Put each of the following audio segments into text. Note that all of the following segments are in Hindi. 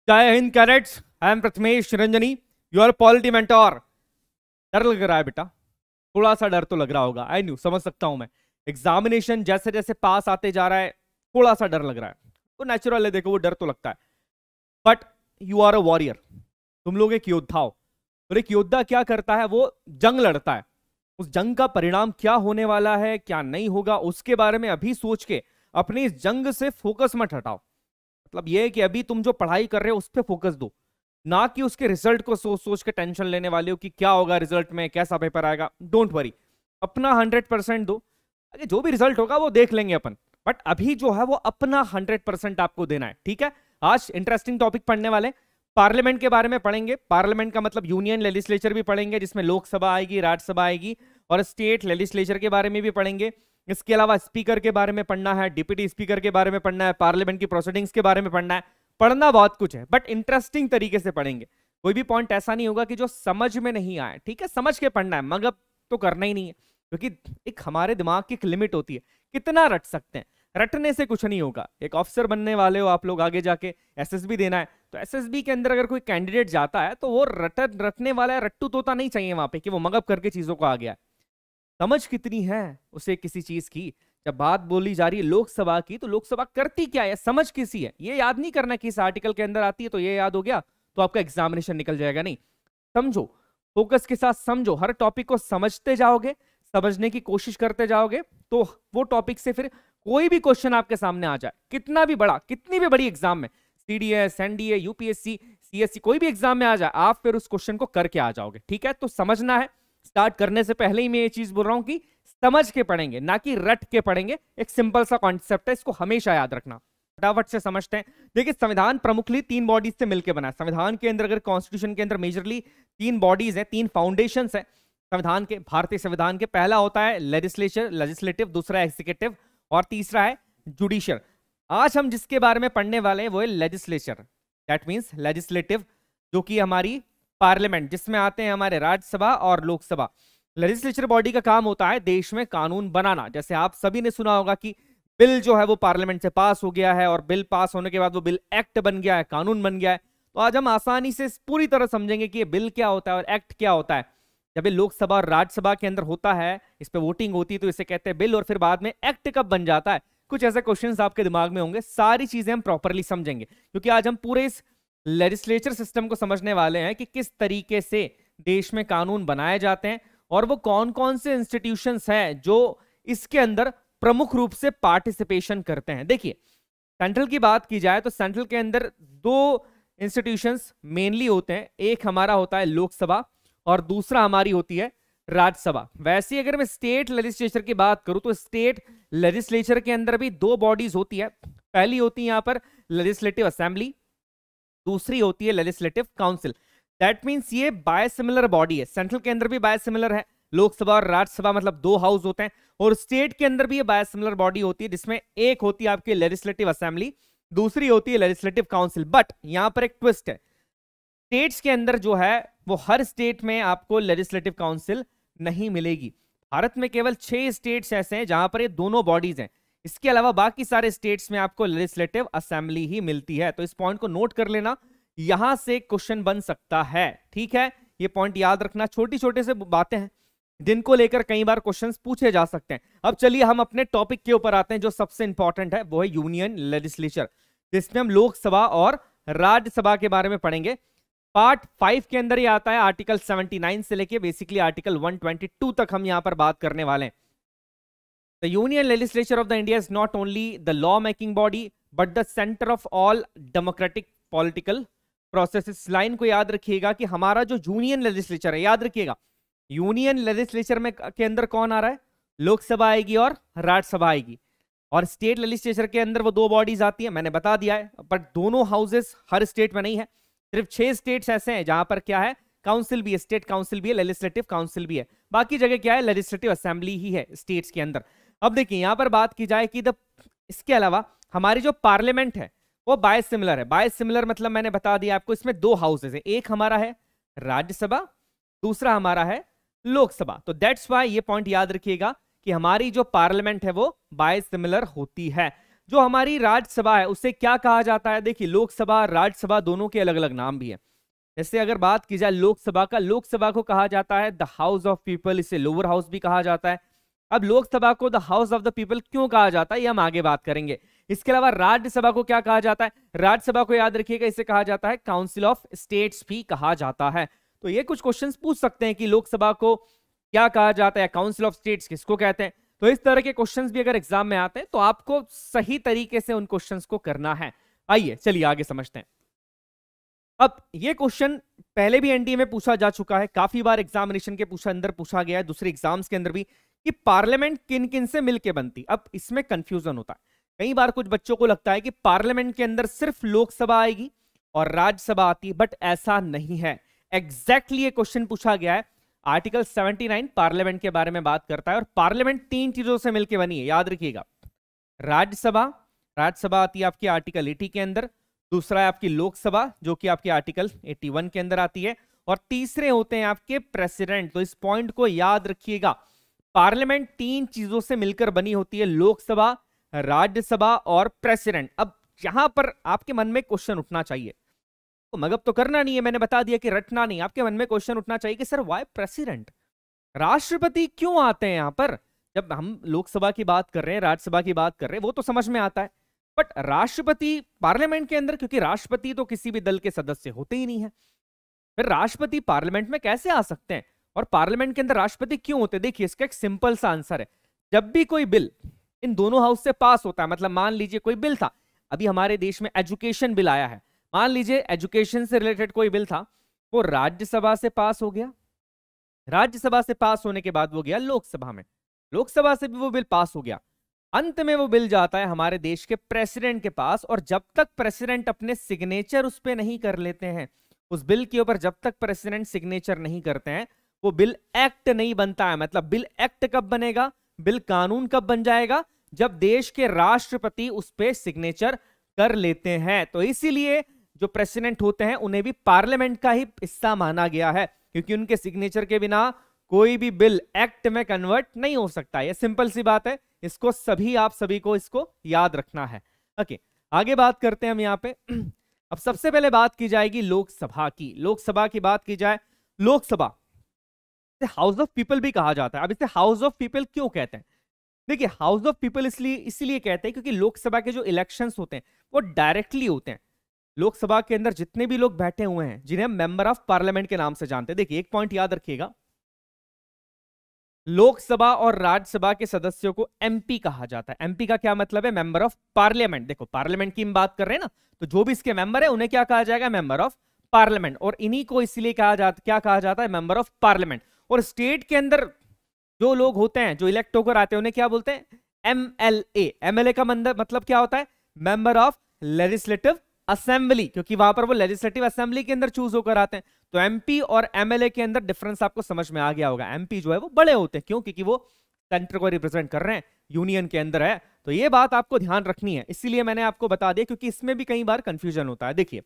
जय Hind cadets, I am Prathamesh Ranjani, your polity mentor. डर लग रहा है बेटा, थोड़ा सा डर तो लग रहा होगा। आई न्यू, समझ सकता हूं मैं। एग्जामिनेशन जैसे जैसे पास आते जा रहा है थोड़ा सा डर लग रहा है, तो नेचुरल है, देखो वो डर तो लगता है। But you are a warrior, तुम लोग एक योद्धा हो। और एक योद्धा क्या करता है, वो जंग लड़ता है। उस जंग का परिणाम क्या होने वाला है, क्या नहीं होगा, उसके बारे में अभी सोच के अपनी इस जंग से फोकस मत हटाओ। मतलब ये है कि अभी तुम जो पढ़ाई कर रहे हो उस पर फोकस दो, ना कि उसके रिजल्ट को सोच सोच के टेंशन लेने वाले हो कि क्या होगा रिजल्ट में, कैसा पेपर आएगा। डोंट वरी, अपना 100% दो। अरे जो भी रिजल्ट होगा वो देख लेंगे अपन, बट अभी जो है वो अपना 100% आपको देना है, ठीक है। आज इंटरेस्टिंग टॉपिक पढ़ने वाले, पार्लियामेंट के बारे में पढ़ेंगे। पार्लियामेंट का मतलब यूनियन लेजिस्लेचर भी पढ़ेंगे, जिसमें लोकसभा आएगी, राज्यसभा आएगी, और स्टेट लेजिस्लेचर के बारे में भी पढ़ेंगे। इसके अलावा स्पीकर के बारे में पढ़ना है, डिप्टी स्पीकर के बारे में पढ़ना है, पार्लियामेंट की प्रोसीडिंग्स के बारे में पढ़ना है। पढ़ना बहुत कुछ है, बट इंटरेस्टिंग तरीके से पढ़ेंगे। कोई भी पॉइंट ऐसा नहीं होगा कि जो समझ में नहीं आए, ठीक है। समझ के पढ़ना है, मगर तो करना ही नहीं है, क्योंकि एक हमारे दिमाग की एक लिमिट होती है, कितना रट सकते हैं। रटने से कुछ नहीं होगा। एक ऑफिसर बनने वाले हो आप लोग, आगे जाके एसएसबी देना है, तो एसएसबी के अंदर अगर कोई कैंडिडेट जाता है तो वो रटने वाला है, रट्टू तोता नहीं चाहिए वहां पे कि वो मगअप करके चीजों को आ गया। समझ कितनी है उसे किसी चीज की। जब बात बोली जा रही है लोकसभा की, तो लोकसभा करती क्या है, समझ किसी है, ये याद नहीं करना कि इस आर्टिकल के अंदर आती है तो ये याद हो गया तो आपका एग्जामिनेशन निकल जाएगा। नहीं, समझो, फोकस के साथ समझो, हर टॉपिक को समझते जाओगे, समझने की कोशिश करते जाओगे, तो वो टॉपिक से फिर कोई भी क्वेश्चन आपके सामने आ जाए, कितना भी बड़ा, कितनी भी बड़ी एग्जाम में, सीडीएस, एनडीए, यूपीएससी, सीएससी, कोई भी एग्जाम में आ जाए, आप फिर उस क्वेश्चन को करके आ जाओगे, ठीक है। तो समझना है। स्टार्ट करने से पहले ही मैं ये चीज बोल रहा हूं कि समझ के पढ़ेंगे, ना कि रट के पढ़ेंगे। एक सिंपल सा कॉन्सेप्ट है, इसको हमेशा याद रखना। फटाफट से समझते हैं। देखिए, संविधान प्रमुखली 3 बॉडीज से मिलकर बना है। संविधान के अंदर, अगर कॉन्स्टिट्यूशन के अंदर मेजरली 3 बॉडीज हैं, 3 फाउंडेशंस हैं संविधान के, भारतीय संविधान के। पहला होता है लेजिस्लेटिव, दूसरा एग्जीक्यूटिव, और तीसरा है जुडिशियल। आज हम जिसके बारे में पढ़ने वाले हैं वो है लेजिस्लेचर, दैट मींस लेजिस्लेटिव, जो कि हमारी पार्लियामेंट, जिसमें आते हैं हमारे राज्यसभा और लोकसभा। लेजिस्लेचर बॉडी का काम होता है देश में कानून बनाना। जैसे आप सभी ने सुना होगा कि बिल जो है वो पार्लियामेंट से पास हो गया है, और बिल पास होने के बाद वो बिल एक्ट बन गया है, कानून बन गया है। तो आज हम आसानी से पूरी तरह समझेंगे कि ये बिल क्या होता है और एक्ट क्या होता है। जब ये लोकसभा और राज्यसभा के अंदर होता है, इस पे वोटिंग होती है, तो इसे कहते हैं बिल, और फिर बाद में एक्ट कब बन जाता है। कुछ ऐसे क्वेश्चंस आपके दिमाग में होंगे, सारी चीजें हम प्रॉपरली समझेंगे, क्योंकि आज हम पूरे इस लेजिस्लेचर सिस्टम को समझने वाले हैं कि किस तरीके से देश में कानून बनाए जाते हैं, और वो कौन कौन से इंस्टीट्यूशंस हैं जो इसके अंदर प्रमुख रूप से पार्टिसिपेशन करते हैं। देखिए, सेंट्रल की बात की जाए तो सेंट्रल के अंदर 2 इंस्टीट्यूशंस मेनली होते हैं। एक हमारा होता है लोकसभा, और दूसरा हमारी होती है राज्यसभा। वैसे ही अगर मैं स्टेट लेजिस्लेचर की बात करूं तो स्टेट लेजिस्लेचर के अंदर भी 2 बॉडीज होती है। पहली होती है यहां पर लेजिस्लेटिव असेंबली, दूसरी होती है लेजिस्लेटिव काउंसिल। दैट मींस ये बायसिमिलर बॉडी है। सेंट्रल के अंदर भी बायसिमिलर है, लोकसभा और राज्यसभा, मतलब 2 हाउस होते हैं। और स्टेट के अंदर भी ये बायसिमिलर बॉडी होती है, जिसमें एक होती है आपकी लेजिस्लेटिव असेंबली, दूसरी होती है लेजिस्लेटिव काउंसिल। बट यहां पर एक ट्विस्ट है, स्टेट्स के अंदर जो है वो हर स्टेट में आपको लेजिस्लेटिव काउंसिल नहीं मिलेगी। भारत में केवल 6 स्टेट्स ऐसे हैं जहां पर ये दोनों बॉडीज हैं। इसके अलावा बाकी सारे स्टेट्स में आपको लेजिस्लेटिव असेंबली ही मिलती है। तो इस पॉइंट को नोट कर लेना, यहां से क्वेश्चन बन सकता है, ठीक है। ये पॉइंट याद रखना, छोटी छोटे से बातें हैं जिनको लेकर कई बार क्वेश्चंस पूछे जा सकते हैं। अब चलिए हम अपने टॉपिक के ऊपर आते हैं, जो सबसे इंपॉर्टेंट है वो है यूनियन लेजिस्लेचर, जिसमें हम लोकसभा और राज्यसभा के बारे में पढ़ेंगे। पार्ट 5 के अंदर ये आता है, आर्टिकल 79 से लेके बेसिकली आर्टिकल 122 तक हम यहां पर बात करने वाले हैं। The Union Legislature of the India is not only the law-making body, but the center of all democratic political processes. इस लाइन को याद रखिएगा कि हमारा जो यूनियन लेजिस्लेचर है, याद रखिएगा, यूनियन लेजिस्लेचर में के अंदर कौन आ रहा है, लोकसभा आएगी और राज्यसभा आएगी। और स्टेट लेजिस्लेचर के अंदर वो 2 बॉडीज आती है, मैंने बता दिया है, बट दोनों हाउसेस हर स्टेट में नहीं है। सिर्फ 6 स्टेट्स ऐसे हैं जहां पर क्या है, काउंसिल भी है, स्टेट काउंसिल भी है, लेजिस्लेटिव काउंसिल भी है। बाकी जगह क्या है, लेजिस्लेटिव असेंबली ही है स्टेट्स के अंदर। अब देखिए, यहां पर बात की जाए कि इसके अलावा हमारी जो पार्लियामेंट है वो बायसिमिलर है। बायसिमिलर मतलब मैंने बता दिया आपको, इसमें 2 हाउसेस हैं, एक हमारा है राज्यसभा, दूसरा हमारा है लोकसभा। तो दैट्स वाई ये पॉइंट याद रखिएगा कि हमारी जो पार्लियामेंट है वो बायसिमिलर होती है। जो हमारी राज्यसभा है उसे क्या कहा जाता है? देखिए, लोकसभा राज्यसभा दोनों के अलग अलग नाम भी है। जैसे अगर बात की जाए लोकसभा का, लोकसभा को कहा जाता है द हाउस ऑफ पीपल, इसे लोअर हाउस भी कहा जाता है। अब लोकसभा को the house of the people क्यों कहा जाता है, ये हम आगे बात करेंगे। इसके अलावा राज्यसभा को क्या कहा जाता है? राज्यसभा को याद रखिएगा, इसे कहा जाता है काउंसिल ऑफ स्टेट्स भी कहा जाता है। तो ये कुछ क्वेश्चंस पूछ सकते हैं कि लोकसभा को क्या कहा जाता है, काउंसिल ऑफ स्टेट्स किसको कहते हैं। तो इस तरह के क्वेश्चंस भी अगर एग्जाम में आते हैं तो आपको सही तरीके से उन क्वेश्चंस को करना है। आइए चलिए आगे समझते हैं। अब ये क्वेश्चन पहले भी एनडीए में पूछा जा चुका है, काफी बार एग्जामिनेशन के अंदर पूछा गया है, दूसरे एग्जाम्स के अंदर भी, कि पार्लियामेंट किन किन से मिलके बनती। अब इसमें कंफ्यूजन होता है, कई बार कुछ बच्चों को लगता है कि पार्लियामेंट के अंदर सिर्फ लोकसभा आएगी और राज्यसभा आती है, बट ऐसा नहीं है। एग्जैक्टली ये क्वेश्चन पूछा गया है। आर्टिकल 79 पार्लियामेंट के बारे में बात करता है, और पार्लियामेंट 3 चीजों से मिलकर बनी है, याद रखिएगा। राज्यसभा, राज्यसभा आती है आपकी आर्टिकल 80 के अंदर, दूसरा है आपकी लोकसभा जो कि आपके आर्टिकल 81 के अंदर आती है, और तीसरे होते हैं आपके प्रेसिडेंट। तो इस पॉइंट को याद रखिएगा, पार्लियामेंट 3 चीजों से मिलकर बनी होती है, लोकसभा, राज्यसभा और प्रेसिडेंट। अब यहां पर आपके मन में क्वेश्चन उठना चाहिए, तो मगब तो करना नहीं है, मैंने बता दिया कि रटना नहीं। आपके मन में क्वेश्चन उठना चाहिए कि सर वाई प्रेसिडेंट, राष्ट्रपति क्यों आते हैं यहां पर? जब हम लोकसभा की बात कर रहे हैं, राज्यसभा की बात कर रहे हैं, वो तो समझ में आता है, बट राष्ट्रपति पार्लियामेंट के अंदर, क्योंकि राष्ट्रपति तो किसी भी दल के सदस्य होते ही नहीं है, फिर राष्ट्रपति पार्लियामेंट में कैसे आ सकते हैं? और पार्लियामेंट के अंदर राष्ट्रपति क्यों होते हैं? देखिए, इसका एक सिंपल सा आंसर है। जब भी कोई बिल इन दोनों हाउस से पास होता है, मतलब मान लीजिए कोई बिल था, अभी हमारे देश में एजुकेशन बिल आया है, मान लीजिए एजुकेशन से रिलेटेड कोई बिल था, वो राज्यसभा से पास हो गया, राज्यसभा से पास होने के बाद वो गया लोकसभा में, लोकसभा से भी वो बिल पास हो गया, अंत में वो बिल जाता है हमारे देश के प्रेसिडेंट के पास, और जब तक प्रेसिडेंट अपने सिग्नेचर उस पर नहीं कर लेते हैं, उस बिल के ऊपर जब तक प्रेसिडेंट सिग्नेचर नहीं करते हैं, वो बिल एक्ट नहीं बनता है। मतलब बिल एक्ट कब बनेगा, बिल कानून कब बन जाएगा? जब देश के राष्ट्रपति उस पर सिग्नेचर कर लेते हैं। तो इसीलिए जो प्रेसिडेंट होते हैं उन्हें भी पार्लियामेंट का ही हिस्सा माना गया है, क्योंकि उनके सिग्नेचर के बिना कोई भी बिल एक्ट में कन्वर्ट नहीं हो सकता। ये सिंपल सी बात है, इसको आप सभी को इसको याद रखना है। ओके, आगे बात करते हैं हम यहाँ पे। अब सबसे पहले बात की जाएगी लोकसभा की। लोकसभा की बात की जाए, लोकसभा हाउस ऑफ पीपल भी कहा जाता है। अब इसे हाउस ऑफ पीपल क्यों कहते हैं? देखिए, हाउस ऑफ पीपल इसलिए कहते हैं क्योंकि लोकसभा के जो इलेक्शंस होते हैं वो डायरेक्टली होते हैं। लोकसभा के अंदर जितने भी लोग बैठे हुए हैं, जिन्हें हम मेंबर ऑफ पार्लियामेंट के नाम से जानते हैं, देखिए एक पॉइंट याद रखिएगा, लोकसभा और राज्यसभा के सदस्यों को एमपी कहा जाता है। एमपी का क्या मतलब है? Member of parliament. देखो, पार्लियामेंट की हम बात कर रहे हैं ना, तो जो भी इसके मेंबर है उन्हें क्या कहा जाएगा? Member of parliament. और इन्हीं को इसलिए क्या कहा जाता है? Member of parliament. और स्टेट के अंदर जो लोग होते हैं, जो इलेक्ट होकर आते हैं, उन्हें क्या बोलते हैं? एमएलए। एमएलए का मतलब क्या होता है? मेंबर ऑफ लेजिस्लेटिव असेंबली, क्योंकि वहां पर वो लेजिस्लेटिव असेंबली के अंदर चूज होकर आते हैं। तो एमपी और एमएलए के अंदर डिफरेंस आपको समझ में आ गया होगा। एमपी जो है वो बड़े होते हैं, क्यों? क्योंकि वो सेंटर को रिप्रेजेंट कर रहे हैं, यूनियन के अंदर है। तो ये बात आपको ध्यान रखनी है, इसीलिए मैंने आपको बता दिया, क्योंकि इसमें भी कई बार कंफ्यूजन होता है। देखिए,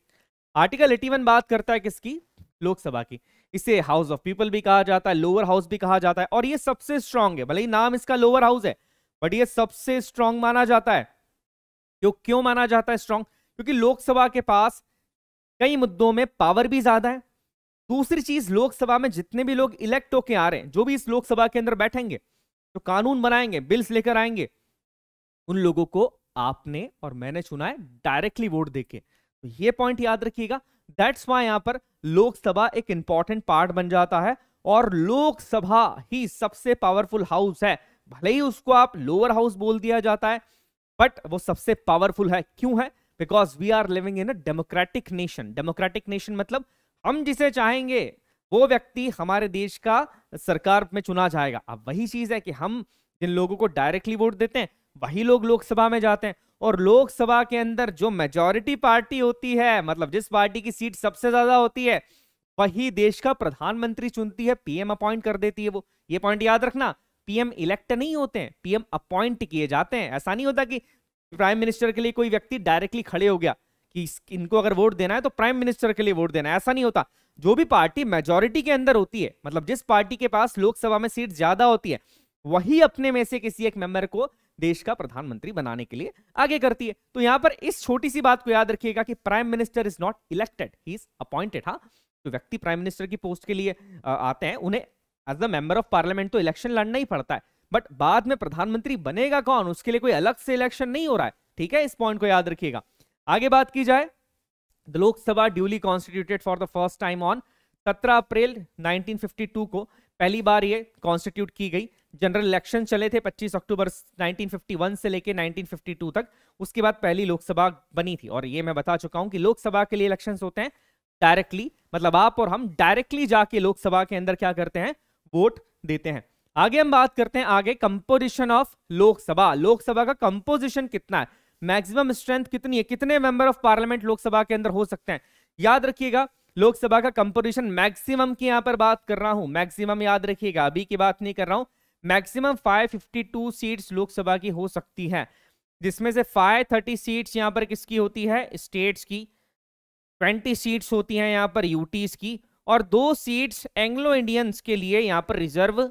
आर्टिकल 81 बात करता है किसकी? लोकसभा की। इसे हाउस ऑफ पीपल भी कहा जाता है, लोअर हाउस भी कहा जाता है, और ये सबसे स्ट्रांग है। भले ही नाम इसका लोअर हाउस है, बट ये सबसे स्ट्रांग माना जाता है। क्यों माना जाता है स्ट्रांग? क्योंकि लोकसभा के पास कई मुद्दों में पावर भी ज्यादा है। दूसरी चीज, लोकसभा में जितने भी लोग इलेक्ट होके आ रहे हैं, जो भी इस लोकसभा के अंदर बैठेंगे, जो कानून बनाएंगे, बिल्स लेकर आएंगे, उन लोगों को आपने और मैंने चुना है डायरेक्टली वोट देके। तो ये पॉइंट याद रखिएगा। दैट्स व्हाई यहां पर लोकसभा एक इंपॉर्टेंट पार्ट बन जाता है, और लोकसभा ही सबसे पावरफुल हाउस है। भले ही उसको आप लोअर हाउस बोल दिया जाता है, बट वो सबसे पावरफुल है। क्यों है? Because we are living in a democratic nation. Democratic nation मतलब हम जिसे चाहेंगे वो व्यक्ति हमारे देश का सरकार में चुना जाएगा। अब वही चीज है कि हम जिन लोगों को डायरेक्टली वोट देते हैं, वही लोग लोकसभा में जाते हैं। और लोकसभा के अंदर जो मेजॉरिटी पार्टी होती है, मतलब जिस पार्टी की सीट सबसे ज्यादा होती है, वही देश का प्रधानमंत्री चुनती है, पीएम अपॉइंट कर देती है वो। ये पॉइंट याद रखना, पीएम इलेक्ट नहीं होते हैं, पीएम अपॉइंट किए जाते हैं। ऐसा नहीं होता कि प्राइम मिनिस्टर के लिए कोई व्यक्ति डायरेक्टली खड़े हो गया कि इनको अगर वोट देना है तो प्राइम मिनिस्टर के लिए वोट देना है, ऐसा नहीं होता। जो भी पार्टी मेजॉरिटी के अंदर होती है, मतलब जिस पार्टी के पास लोकसभा में सीट ज्यादा होती है, वही अपने में से किसी एक मेंबर को देश का प्रधानमंत्री बनाने के लिए आगे करती है। तो यहां पर इस छोटी सी बात को याद रखिएगा कि prime minister is not elected, he is appointed. हाँ, तो व्यक्ति प्राइम मिनिस्टर की पोस्ट के लिए आते हैं, उन्हें as the member of parliament तो इलेक्शन लड़ना ही पड़ता है, बट बाद में प्रधानमंत्री बनेगा कौन, उसके लिए कोई अलग से इलेक्शन नहीं हो रहा है। ठीक है, इस पॉइंट को याद रखिएगा। आगे बात की जाए, the Lok Sabha duly constituted for the first time on 17 अप्रैल 1952 को पहली बार ये कॉन्स्टिट्यूट की गई। जनरल इलेक्शन चले थे 25 अक्टूबर 1951 से लेके 1952 तक, उसके बाद पहली लोकसभा बनी थी। और ये मैं बता चुका हूं कि लोकसभा के लिए इलेक्शंस होते हैं डायरेक्टली, मतलब आप और हम डायरेक्टली जाके लोकसभा के अंदर क्या करते हैं, वोट देते हैं। आगे हम बात करते हैं आगे कंपोजिशन ऑफ लोकसभा। लोकसभा का कंपोजिशन कितना है, मैक्सिमम स्ट्रेंथ कितनी है, कितने मेंबर ऑफ पार्लियामेंट लोकसभा के अंदर हो सकते हैं। याद रखिएगा लोकसभा का कंपोजिशन मैक्सिमम की यहां पर बात कर रहा हूं, मैक्सिमम याद रखिएगा, अभी की बात नहीं कर रहा हूं। मैक्सिमम 552 सीट्स लोकसभा की हो सकती है, जिसमें से 530 सीट्स यहां पर किसकी होती है, स्टेट्स की, 20 सीट्स होती हैं यहां पर यूटीज की, और 2 सीट्स एंग्लो इंडियंस के लिए यहां पर रिजर्व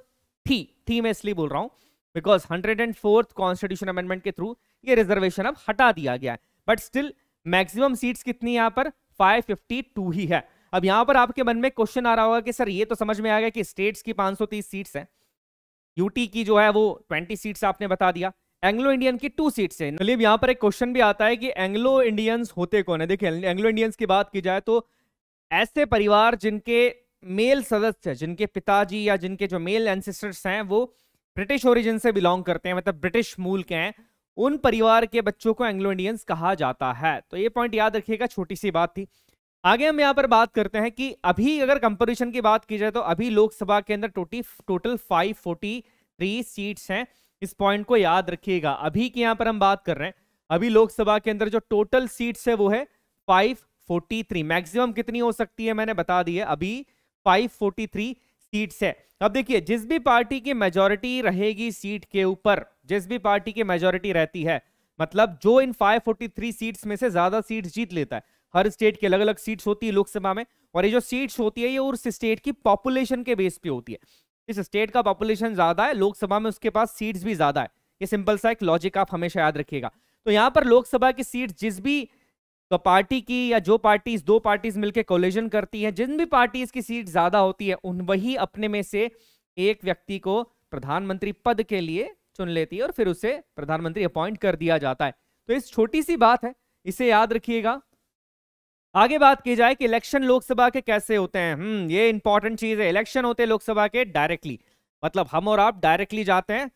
थी मैं इसलिए बोल रहा हूं बिकॉज 104th कॉन्स्टिट्यूशन अमेंडमेंट के थ्रू ये रिजर्वेशन अब हटा दिया गया है, बट स्टिल मैक्सिमम सीट्स कितनी यहां पर 552 ही है। अब यहां पर आपके मन में क्वेश्चन आ रहा होगा कि सर ये तो समझ में आ गया कि स्टेट्स की 530 सीट्स हैं, यूटी की जो है वो 20 सीट्स आपने बता दिया, एंग्लो इंडियन की 2 सीट्स है। चलिए यहां पर एक क्वेश्चन भी आता है कि एंग्लो इंडियंस होते कौन है। देखिए एंग्लो इंडियंस की बात की जाए तो ऐसे परिवार जिनके मेल सदस्य, जिनके पिताजी या जिनके जो मेल एंसेस्टर्स हैं वो ब्रिटिश ओरिजिन से बिलोंग करते हैं, मतलब ब्रिटिश मूल के हैं, उन परिवार के बच्चों को एंग्लो इंडियंस कहा जाता है। तो ये पॉइंट याद रखिएगा, छोटी सी बात थी। आगे हम यहां पर बात करते हैं कि अभी अगर कंपैरिजन की बात की जाए तो अभी लोकसभा के अंदर टोटल 543 सीट्स हैं। इस पॉइंट को याद रखिएगा, अभी की यहां पर हम बात कर रहे हैं, अभी लोकसभा के अंदर जो टोटल सीट्स है वो है 543। मैक्सिमम कितनी हो सकती है मैंने बता दी है, अभी 543 सीट्स है। अब देखिए जिस भी पार्टी की मेजॉरिटी रहेगी सीट के ऊपर, जिस भी पार्टी की मेजॉरिटी रहती है, मतलब जो इन 543 सीट्स में से ज्यादा सीट्स जीत लेता है, हर स्टेट की अलग अलग सीट्स होती है लोकसभा में, और ये जो सीट्स होती है ये उस स्टेट की पॉपुलेशन के बेस पे होती है। इस स्टेट का पॉपुलेशन ज्यादा है, लोकसभा में उसके पास सीट्स भी ज्यादा है। ये सिंपल सा एक लॉजिक आप हमेशा याद रखिएगा। तो यहां पर लोकसभा की सीट जिस भी तो पार्टी की या जो पार्टीज, 2 पार्टीज मिलकर कोलिजन करती है, जिन भी पार्टीज की सीट ज्यादा होती है उन वही अपने में से एक व्यक्ति को प्रधानमंत्री पद के लिए चुन लेती है और फिर उसे प्रधानमंत्री अपॉइंट कर दिया जाता है। तो इस छोटी सी बात है, इसे याद रखिएगा। आगे बात की जाए कि इलेक्शन लोकसभा के कैसे होते हैं, ये इंपॉर्टेंट चीज है। इलेक्शन होते हैं लोकसभा के डायरेक्टली, मतलब हम और आप डायरेक्टली जाते हैं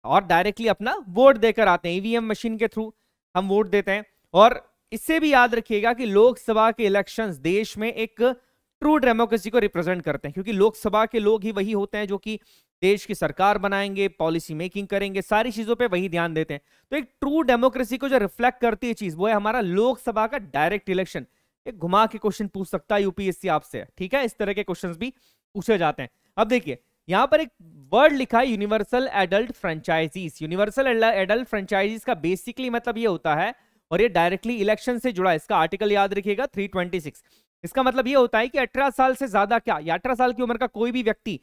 और डायरेक्टली अपना वोट देकर आते हैं, ईवीएम मशीन के थ्रू हम वोट देते हैं। और इससे भी याद रखिएगा कि लोकसभा के इलेक्शंस देश में एक ट्रू डेमोक्रेसी को रिप्रेजेंट करते हैं, क्योंकि लोकसभा के लोग ही वही होते हैं जो कि देश की सरकार बनाएंगे, पॉलिसी मेकिंग करेंगे, सारी चीजों पे वही ध्यान देते हैं। तो एक ट्रू डेमोक्रेसी को जो रिफ्लेक्ट करती है चीज, वो है हमारा लोकसभा का डायरेक्ट इलेक्शन। एक घुमा के क्वेश्चन पूछ सकता है यूपीएससी आपसे, ठीक है, इस तरह के क्वेश्चंस भी पूछे जाते हैं। अब देखिए यहां पर एक वर्ड लिखा है universal adult franchises. Universal adult franchises का बेसिकली मतलब ये होता है, और ये डायरेक्टली इलेक्शन से जुड़ा है, इसका आर्टिकल याद रखिएगा 326। इसका मतलब ये होता है कि 18 साल से ज्यादा क्या या 18 साल की उम्र का कोई भी व्यक्ति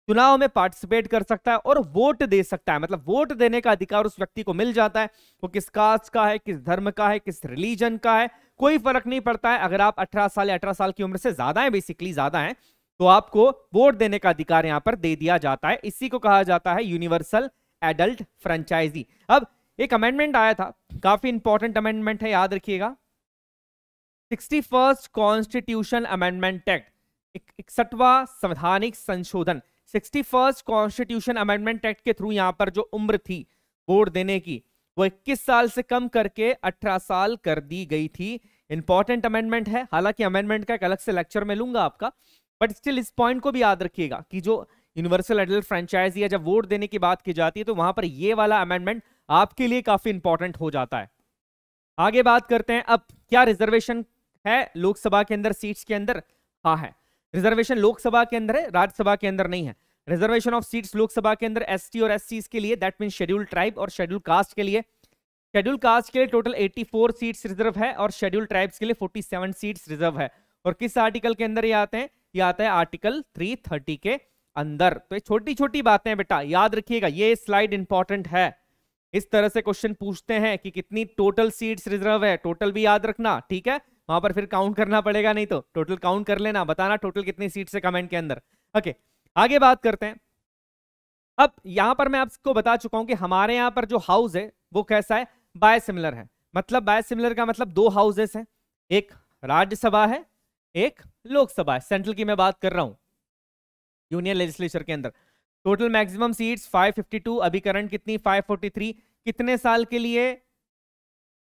चुनाव में पार्टिसिपेट कर सकता है और वोट दे सकता है। मतलब वोट देने का अधिकार उस व्यक्ति को मिल जाता है, वो किस कास्ट का है, किस धर्म का है, किस रिलीजन का है, कोई फर्क नहीं पड़ता है। अगर आप 18 साल या 18 साल की उम्र से ज्यादा है, बेसिकली ज्यादा है, तो आपको वोट देने का अधिकार यहां पर दे दिया जाता है। इसी को कहा जाता है यूनिवर्सल एडल्ट फ्रेंचाइजी। अब एक अमेंडमेंट आया था, काफी इंपॉर्टेंट अमेंडमेंट है, याद रखिएगा, 61st कॉन्स्टिट्यूशन अमेंडमेंट एक्ट, 61वां संवैधानिक संशोधन। 61st कॉन्स्टिट्यूशन अमेंडमेंट एक्ट के थ्रू यहां पर जो उम्र थी वोट देने की, वो 21 साल से कम करके 18 साल कर दी गई थी। इंपॉर्टेंट अमेंडमेंट है, हालांकि अमेंडमेंट का एक अलग से लेक्चर में लूंगा आपका, बट स्टिल इस पॉइंट को भी याद रखिएगा कि जो यूनिवर्सल एडल्ट फ्रेंचाइजी या जब वोट देने की बात की जाती है तो वहां पर ये वाला अमेंडमेंट आपके लिए काफी इंपॉर्टेंट हो जाता है। आगे बात करते हैं, अब क्या रिजर्वेशन है लोकसभा के अंदर सीट्स के अंदर? हाँ है, रिजर्वेशन लोकसभा के अंदर है, राज्यसभा के अंदर नहीं है। रिजर्वेशन ऑफ सीट्स लोकसभा के अंदर एसटी और एससी के लिए, दैट मींस शेड्यूल्ड ट्राइब और शेड्यूल्ड कास्ट के लिए। शेड्यूल्ड कास्ट के लिए टोटल 84 सीट्स रिजर्व है और शेड्यूल्ड ट्राइब्स के लिए 47 सीट्स रिजर्व है। और किस आर्टिकल के अंदर ये आते हैं? ये आता है आर्टिकल 330 के अंदर। तो ये छोटी छोटी बातें बेटा याद रखिएगा, ये स्लाइड इंपॉर्टेंट है, इस तरह से क्वेश्चन पूछते हैं कि कितनी टोटल सीट्स रिजर्व है, टोटल भी याद रखना, ठीक है, वहां पर फिर काउंट करना पड़ेगा, नहीं तो टोटल काउंट कर लेना, बताना टोटल कितनी सीट्स है कमेंट के अंदर। ओके, आगे बात करते हैं। अब यहां पर मैं आपको बता चुका हूं कि हमारे यहां पर जो हाउस है वो कैसा है, बायसिमिलर है। मतलब बायसिमिलर का मतलब दो हाउसेस हैं, एक राज्यसभा है, एक लोकसभा है। सेंट्रल की मैं बात कर रहा हूं, यूनियन लेजिस्लेचर के अंदर। टोटल मैक्सिमम सीट्स 552, अभी करंट कितनी 543। कितने साल के लिए,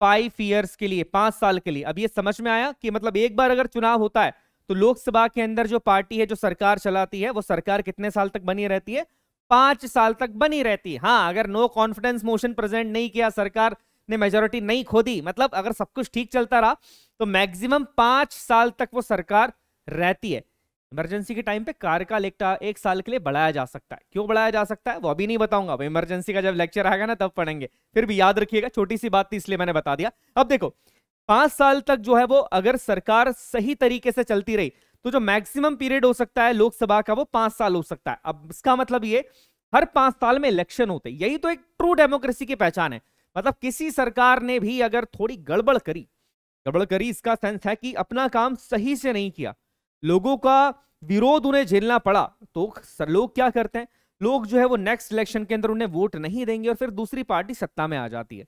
5 ईयर्स के लिए, 5 साल के लिए। अब ये समझ में आया कि मतलब एक बार अगर चुनाव होता है तो लोकसभा के अंदर जो पार्टी है जो सरकार चलाती है वो सरकार कितने साल तक बनी रहती है, 5 साल तक बनी रहती है। हाँ, अगर नो कॉन्फिडेंस मोशन प्रेजेंट नहीं किया, सरकार ने मेजोरिटी नहीं खोदी, मतलब अगर सब कुछ ठीक चलता रहा तो मैक्सिमम 5 साल तक वो सरकार रहती है। इमरजेंसी के टाइम पे कार्यकाल एक साल के लिए बढ़ाया जा सकता है। क्यों बढ़ाया जा सकता है वो अभी नहीं बताऊंगा, वो इमरजेंसी का जब लेक्चर आएगा ना तब पढ़ेंगे, फिर भी याद रखिएगा, छोटी सी बात थी इसलिए मैंने बता दिया। अब देखो 5 साल तक जो है वो अगर सरकार सही तरीके से चलती रही तो जो मैक्सिमम पीरियड हो सकता है लोकसभा का वो 5 साल हो सकता है। अब इसका मतलब ये हर 5 साल में इलेक्शन होते, यही तो एक ट्रू डेमोक्रेसी की पहचान है। मतलब किसी सरकार ने भी अगर थोड़ी गड़बड़ करी इसका सेंस है कि अपना काम सही से नहीं किया, लोगों का विरोध उन्हें झेलना पड़ा, तो लोग क्या करते हैं, लोग जो है वो नेक्स्ट इलेक्शन के अंदर उन्हें वोट नहीं देंगे और फिर दूसरी पार्टी सत्ता में आ जाती है।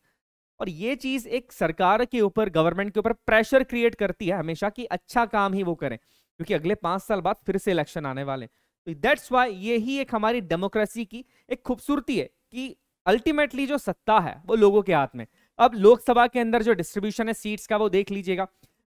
और ये चीज एक सरकार के ऊपर, गवर्नमेंट के ऊपर प्रेशर क्रिएट करती है हमेशा कि अच्छा काम ही वो करें, क्योंकि अगले 5 साल बाद फिर से इलेक्शन आने वाले। तो दैट्स वाई यही एक हमारी डेमोक्रेसी की एक खूबसूरती है कि अल्टीमेटली जो सत्ता है वो लोगों के हाथ में। अब लोकसभा के अंदर जो डिस्ट्रीब्यूशन है सीट्स का वो देख लीजिएगा।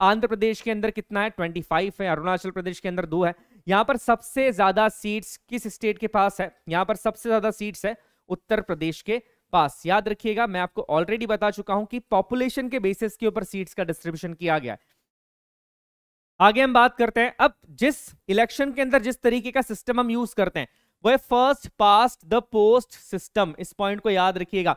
आंध्र प्रदेश के अंदर कितना है, 25 है। अरुणाचल प्रदेश के अंदर 2 है। यहां पर सबसे ज्यादा सीट्स किस स्टेट के पास है, यहां पर सबसे ज्यादा सीट्स है उत्तर प्रदेश के पास। याद रखिएगा, मैं आपको ऑलरेडी बता चुका हूं कि पॉपुलेशन के बेसिस के ऊपर सीट्स का डिस्ट्रीब्यूशन किया गया है। आगे हम बात करते हैं। अब जिस इलेक्शन के अंदर जिस तरीके का सिस्टम हम यूज करते हैं वो है first past the post system. इस पॉइंट को याद रखिएगा,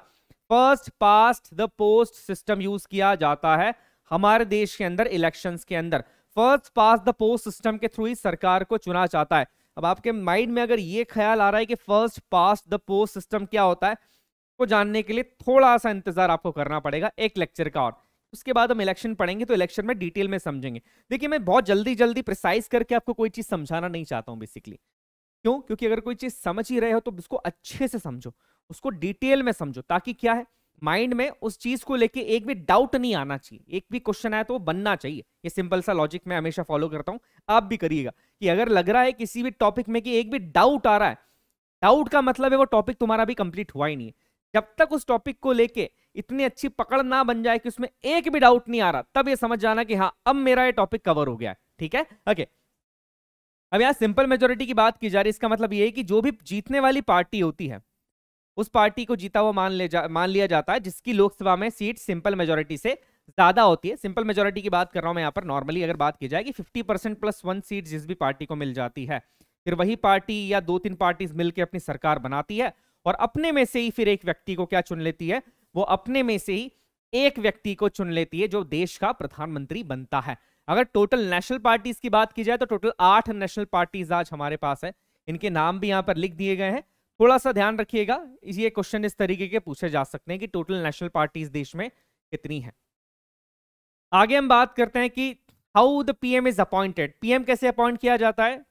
first past the post system use किया जाता है हमारे देश के अंदर इलेक्शंस के अंदर। First past the post system के थ्रू ही सरकार को चुना जाता है। अब आपके माइंड में अगर ये ख्याल आ रहा है कि first past the post system क्या होता है, को जानने के लिए थोड़ा सा इंतजार आपको करना पड़ेगा एक लेक्चर का, और उसके बाद हम इलेक्शन पढ़ेंगे तो इलेक्शन में डिटेल में समझेंगे। देखिए, मैं बहुत जल्दी जल्दी प्रिसाइज करके आपको कोई चीज समझाना नहीं चाहता हूं बेसिकली। क्यों? क्योंकि अगर कोई चीज समझ ही रहे हो तो उसको अच्छे से समझो, उसको डिटेल में समझो, ताकि क्या है माइंड में उस चीज को लेके एक भी डाउट नहीं आना चाहिए। एक भी क्वेश्चन आया तो वो बनना चाहिए। ये सिंपल सा लॉजिक मैं हमेशा फॉलो करता हूं, आप भी करिएगा। कि अगर लग रहा है किसी भी टॉपिक में कि एक भी डाउट आ रहा है, डाउट का मतलब है वो टॉपिक तुम्हारा भी कंप्लीट हुआ ही नहीं है। जब तक उस टॉपिक को लेके इतनी अच्छी पकड़ ना बन जाए कि उसमें एक भी डाउट नहीं आ रहा, तब ये समझ जाना कि हाँ अब मेरा ये टॉपिक कवर हो गया है। ठीक है, ओके। अब यहाँ सिंपल मेजोरिटी की बात की जा रही है। इसका मतलब ये है कि जो भी जीतने वाली पार्टी होती है उस पार्टी को जीता हुआ मान लिया जाता है जिसकी लोकसभा में सीट सिंपल मेजोरिटी से ज्यादा होती है। सिंपल मेजोरिटी की बात कर रहा हूं मैं यहाँ पर। नॉर्मली अगर बात की जाए कि 50% + 1 सीट जिस भी पार्टी को मिल जाती है, फिर वही पार्टी या 2-3 पार्टीज मिलकर अपनी सरकार बनाती है और अपने में से ही फिर एक व्यक्ति को क्या चुन लेती है, वो अपने में से ही एक व्यक्ति को चुन लेती है जो देश का प्रधानमंत्री बनता है। अगर टोटल नेशनल पार्टीज की बात की जाए तो टोटल 8 नेशनल पार्टीज आज हमारे पास है। इनके नाम भी यहां पर लिख दिए गए हैं, थोड़ा सा ध्यान रखिएगा। ये क्वेश्चन इस तरीके के पूछे जा सकते हैं कि टोटल नेशनल पार्टीज देश में कितनी है। आगे हम बात करते हैं कि how the PM is appointed. PM कैसे अपॉइंट किया जाता है?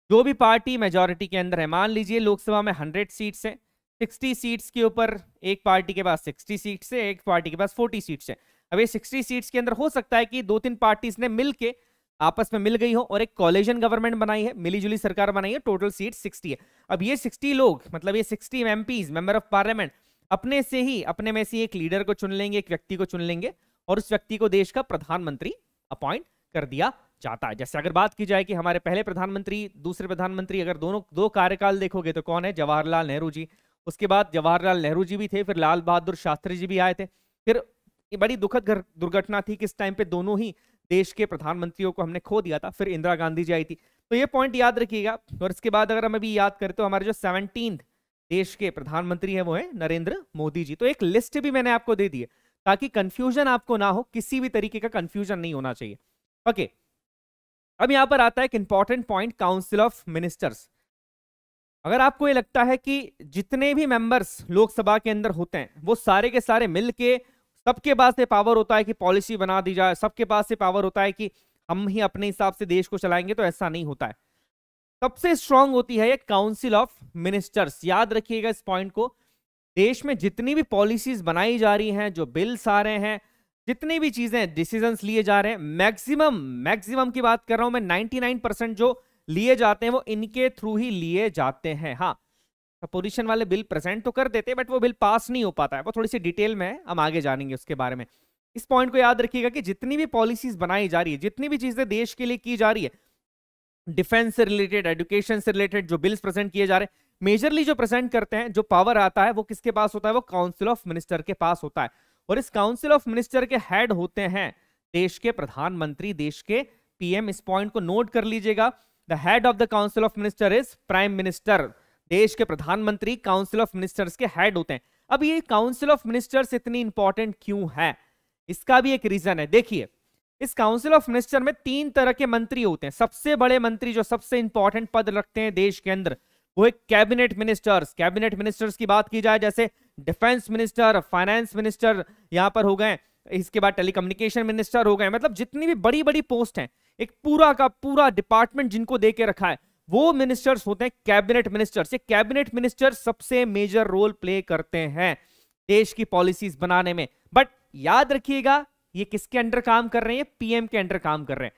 जो भी पार्टी मेजॉरिटी के अंदर है, मान लीजिए लोकसभा में 100 सीट्स है, 60 सीट्स के ऊपर एक पार्टी के पास 60 सीट्स है, एक पार्टी के पास 40 सीट्स है। अब ये 60 सीट्स के अंदर हो सकता है कि 2-3 पार्टीज ने मिलके आपस में मिल गई हो और एक कॉलेजन गवर्नमेंट बनाई है, मिलीजुली सरकार बनाई है। टोटल सीट 60 है। अब ये 60 लोग, मतलब ये 60 एमपीज, मेंबर ऑफ पार्लियामेंट, अपने से ही अपने में से एक लीडर को चुन लेंगे, एक व्यक्ति को चुन लेंगे और उस व्यक्ति को देश का प्रधानमंत्री अपॉइंट कर दिया जाता है। जैसे अगर बात की जाए कि हमारे पहले प्रधानमंत्री, दूसरे प्रधानमंत्री, अगर दोनों दो कार्यकाल देखोगे तो कौन है? जवाहरलाल नेहरू जी। उसके बाद जवाहरलाल नेहरू जी भी थे, फिर लाल बहादुर शास्त्री जी भी आए थे। फिर बड़ी दुखद दुर्घटना थी कि इस टाइम पे दोनों ही देश के प्रधानमंत्रियों को हमने खो दिया था। फिर इंदिरा गांधी जी आई थी। तो ये पॉइंट याद रखिएगा। और इसके बाद अगर हम अभी याद करें तो हमारे जो 17 देश के प्रधानमंत्री हैं वो है नरेंद्र मोदी जी। तो एक लिस्ट भी मैंने आपको दे दी है ताकि कंफ्यूजन आपको ना हो, किसी भी तरीके का कंफ्यूजन नहीं होना चाहिए। ओके, अब यहां पर आता है एक important point, council of ministers. अगर आपको ये लगता है कि जितने भी मेंबर्स लोकसभा के अंदर होते हैं वो सारे के सारे मिलके, सबके पास ये पावर होता है कि पॉलिसी बना दी जाए, सबके पास ये पावर होता है कि हम ही अपने हिसाब से देश को चलाएंगे, तो ऐसा नहीं होता है। सबसे स्ट्रांग होती है ये काउंसिल ऑफ मिनिस्टर्स। याद रखिएगा इस पॉइंट को। देश में जितनी भी पॉलिसीज बनाई जा रही हैं, जो बिल्स आ रहे हैं, जितनी भी चीजें डिसीजंस लिए जा रहे हैं, मैक्सिमम की बात कर रहा हूं मैं, 99% जो लिए जाते हैं वो इनके थ्रू ही लिए जाते हैं। हाँ, अपोजिशन वाले बिल प्रेजेंट तो कर देते हैं बट वो बिल पास नहीं हो पाता है। वो थोड़ी सी डिटेल में है, हम आगे जानेंगे उसके बारे में। इस पॉइंट को याद रखिएगा कि जितनी भी पॉलिसीज बनाई जा रही है, जितनी भी चीजें देश के लिए की जा रही है, डिफेंस से रिलेटेड, एजुकेशन से रिलेटेड जो बिल्स प्रेजेंट किए जा रहे हैं, मेजरली जो प्रेजेंट करते हैं, जो पावर आता है वो किसके पास होता है? वो काउंसिल ऑफ मिनिस्टर के पास होता है। और इस काउंसिल ऑफ मिनिस्टर के हेड होते हैं देश के प्रधानमंत्री, देश के पीएम। इस पॉइंट को नोट कर लीजिएगा। The head of the council of minister is prime minister. देश के प्रधानमंत्री काउंसिल ऑफ मिनिस्टर्स के हेड होते हैं। अब ये काउंसिल ऑफ मिनिस्टर्स इतनी इंपॉर्टेंट क्यों है? इसका भी एक रीजन है। देखिए, इस काउंसिल ऑफ मिनिस्टर में 3 तरह के मंत्री होते हैं। सबसे बड़े मंत्री जो सबसे इंपॉर्टेंट पद रखते हैं देश के अंदर, वो है कैबिनेट मिनिस्टर्स। कैबिनेट मिनिस्टर्स की बात की जाए, जैसे डिफेंस मिनिस्टर, फाइनेंस मिनिस्टर यहां पर हो गए, इसके बाद टेलीकम्युनिकेशन मिनिस्टर हो गए। मतलब जितनी भी बड़ी बड़ी पोस्ट हैं, एक पूरा का पूरा डिपार्टमेंट जिनको दे के रखा है, वो मिनिस्टर्स होते हैं कैबिनेट मिनिस्टर्स। ये कैबिनेट मिनिस्टर सबसे मेजर रोल प्ले करते हैं देश की पॉलिसीज बनाने में। बट याद रखिएगा, ये किसके अंडर काम कर रहे हैं? पीएम के अंडर काम कर रहे हैं।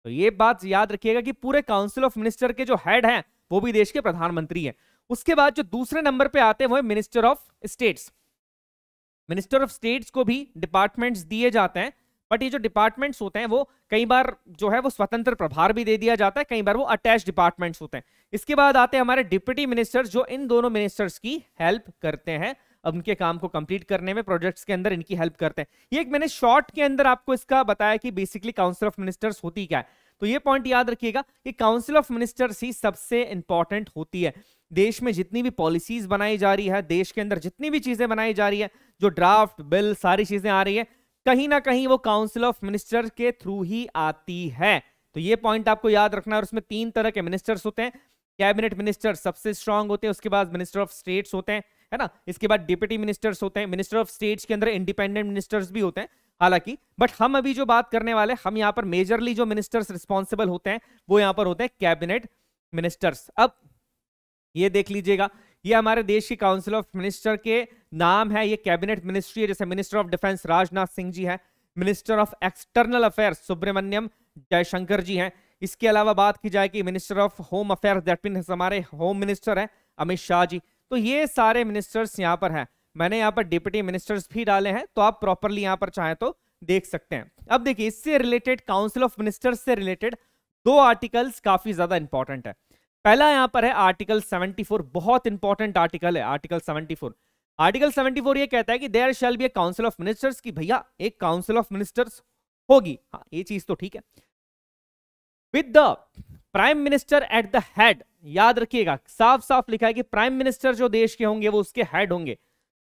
तो ये बात याद रखिएगा कि पूरे काउंसिल ऑफ मिनिस्टर के जो हेड हैं वो भी देश के प्रधानमंत्री हैं। उसके बाद जो दूसरे नंबर पे आते हैं वो है minister of states. Minister of states को भी डिपार्टमेंट्स दिए जाते हैं, बट ये जो डिपार्टमेंट्स होते हैं वो कई बार जो है वो स्वतंत्र प्रभार भी दे दिया जाता है, कई बार वो अटैच डिपार्टमेंट्स होते हैं। इसके बाद आते हैं हमारे डिप्टी मिनिस्टर्स, जो इन दोनों मिनिस्टर्स की हेल्प करते हैं, अब उनके काम को कंप्लीट करने में, प्रोजेक्ट्स के अंदर इनकी हेल्प करते हैं। ये एक मैंने शॉर्ट के अंदर आपको इसका बताया कि बेसिकली काउंसिल ऑफ मिनिस्टर्स होती क्या है। तो ये पॉइंट याद रखिएगा कि काउंसिल ऑफ मिनिस्टर्स ही सबसे इंपॉर्टेंट होती है। देश में जितनी भी पॉलिसीज बनाई जा रही है, देश के अंदर जितनी भी चीजें बनाई जा रही है, जो ड्राफ्ट बिल सारी चीजें आ रही है, कहीं ना कहीं वो काउंसिल ऑफ मिनिस्टर के थ्रू ही आती है। तो ये पॉइंट आपको याद रखना है। और उसमें 3 तरह के मिनिस्टर्स होते हैं। कैबिनेट मिनिस्टर सबसे स्ट्रांग होते हैं, उसके बाद मिनिस्टर ऑफ स्टेट्स होते हैं, है ना, इसके बाद डिप्टी मिनिस्टर्स होते हैं। मिनिस्टर ऑफ स्टेट्स के अंदर इंडिपेंडेंट मिनिस्टर्स भी होते हैं हालांकि, बट हम अभी जो बात करने वाले, हम यहाँ पर मेजरली जो मिनिस्टर्स रिस्पॉन्सिबल होते हैं वो यहाँ पर होते हैं कैबिनेट मिनिस्टर्स। अब ये देख लीजिएगा, ये हमारे देश की काउंसिल ऑफ मिनिस्टर के नाम है। ये कैबिनेट मिनिस्ट्री है। जैसे minister of defence Rajnath Singh ji है, minister of external affairs Subrahmanyam Jaishankar ji हैं। इसके अलावा बात की जाए कि minister of home affairs, that means हमारे होम मिनिस्टर है अमित शाह जी। तो ये सारे मिनिस्टर्स यहाँ पर हैं। मैंने यहाँ पर डिप्टी मिनिस्टर्स भी डाले हैं, तो आप प्रॉपरली यहाँ पर चाहें तो देख सकते हैं। अब देखिए, इससे रिलेटेड, काउंसिल ऑफ मिनिस्टर्स से रिलेटेड 2 आर्टिकल्स काफी ज्यादा इंपॉर्टेंट है। पहला यहां पर है आर्टिकल 74, बहुत इंपॉर्टेंट आर्टिकल है आर्टिकल 74। आर्टिकल 74 ये कहता है कि there shall be a council of ministers, की भैया एक काउंसिल ऑफ मिनिस्टर्स होगी। हाँ, ये चीज तो ठीक है, with the prime minister at the head. याद रखिएगा, साफ साफ लिखा है कि प्राइम मिनिस्टर जो देश के होंगे वो उसके हेड होंगे।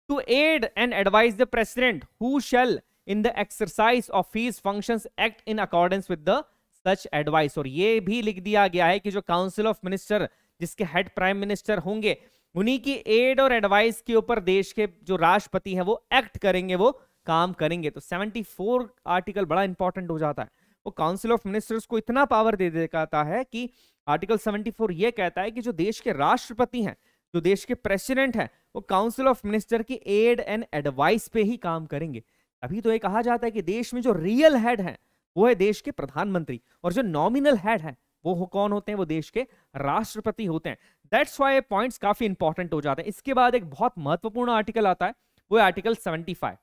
To aid and advise the president who shall in the exercise of his functions act in accordance with the such advice. और ये भी लिख दिया गया है कि जो काउंसिल ऑफ मिनिस्टर जिसके हेड प्राइम मिनिस्टर होंगे, उन्हीं की एड और एडवाइस के ऊपर देश के जो राष्ट्रपति हैं वो एक्ट करेंगे, वो काम करेंगे। तो 74 आर्टिकल बड़ा इंपॉर्टेंट हो जाता है। वो काउंसिल ऑफ मिनिस्टर्स को इतना पावर दे देता है कि आर्टिकल 74 ये कहता है कि जो देश के राष्ट्रपति हैं, जो देश के प्रेसिडेंट हैं, वो काउंसिल ऑफ मिनिस्टर की एड एंड एडवाइस पे ही काम करेंगे। अभी तो ये कहा जाता है कि देश में जो रियल हेड है वो है देश के प्रधानमंत्री, और जो नॉमिनल हेड है वो कौन होते हैं? वो देश के राष्ट्रपति होते हैं। दैट्स व्हाई पॉइंट्स काफी इंपॉर्टेंट हो जाते हैं। इसके बाद एक बहुत महत्वपूर्ण आर्टिकल आता है, वो है आर्टिकल 75।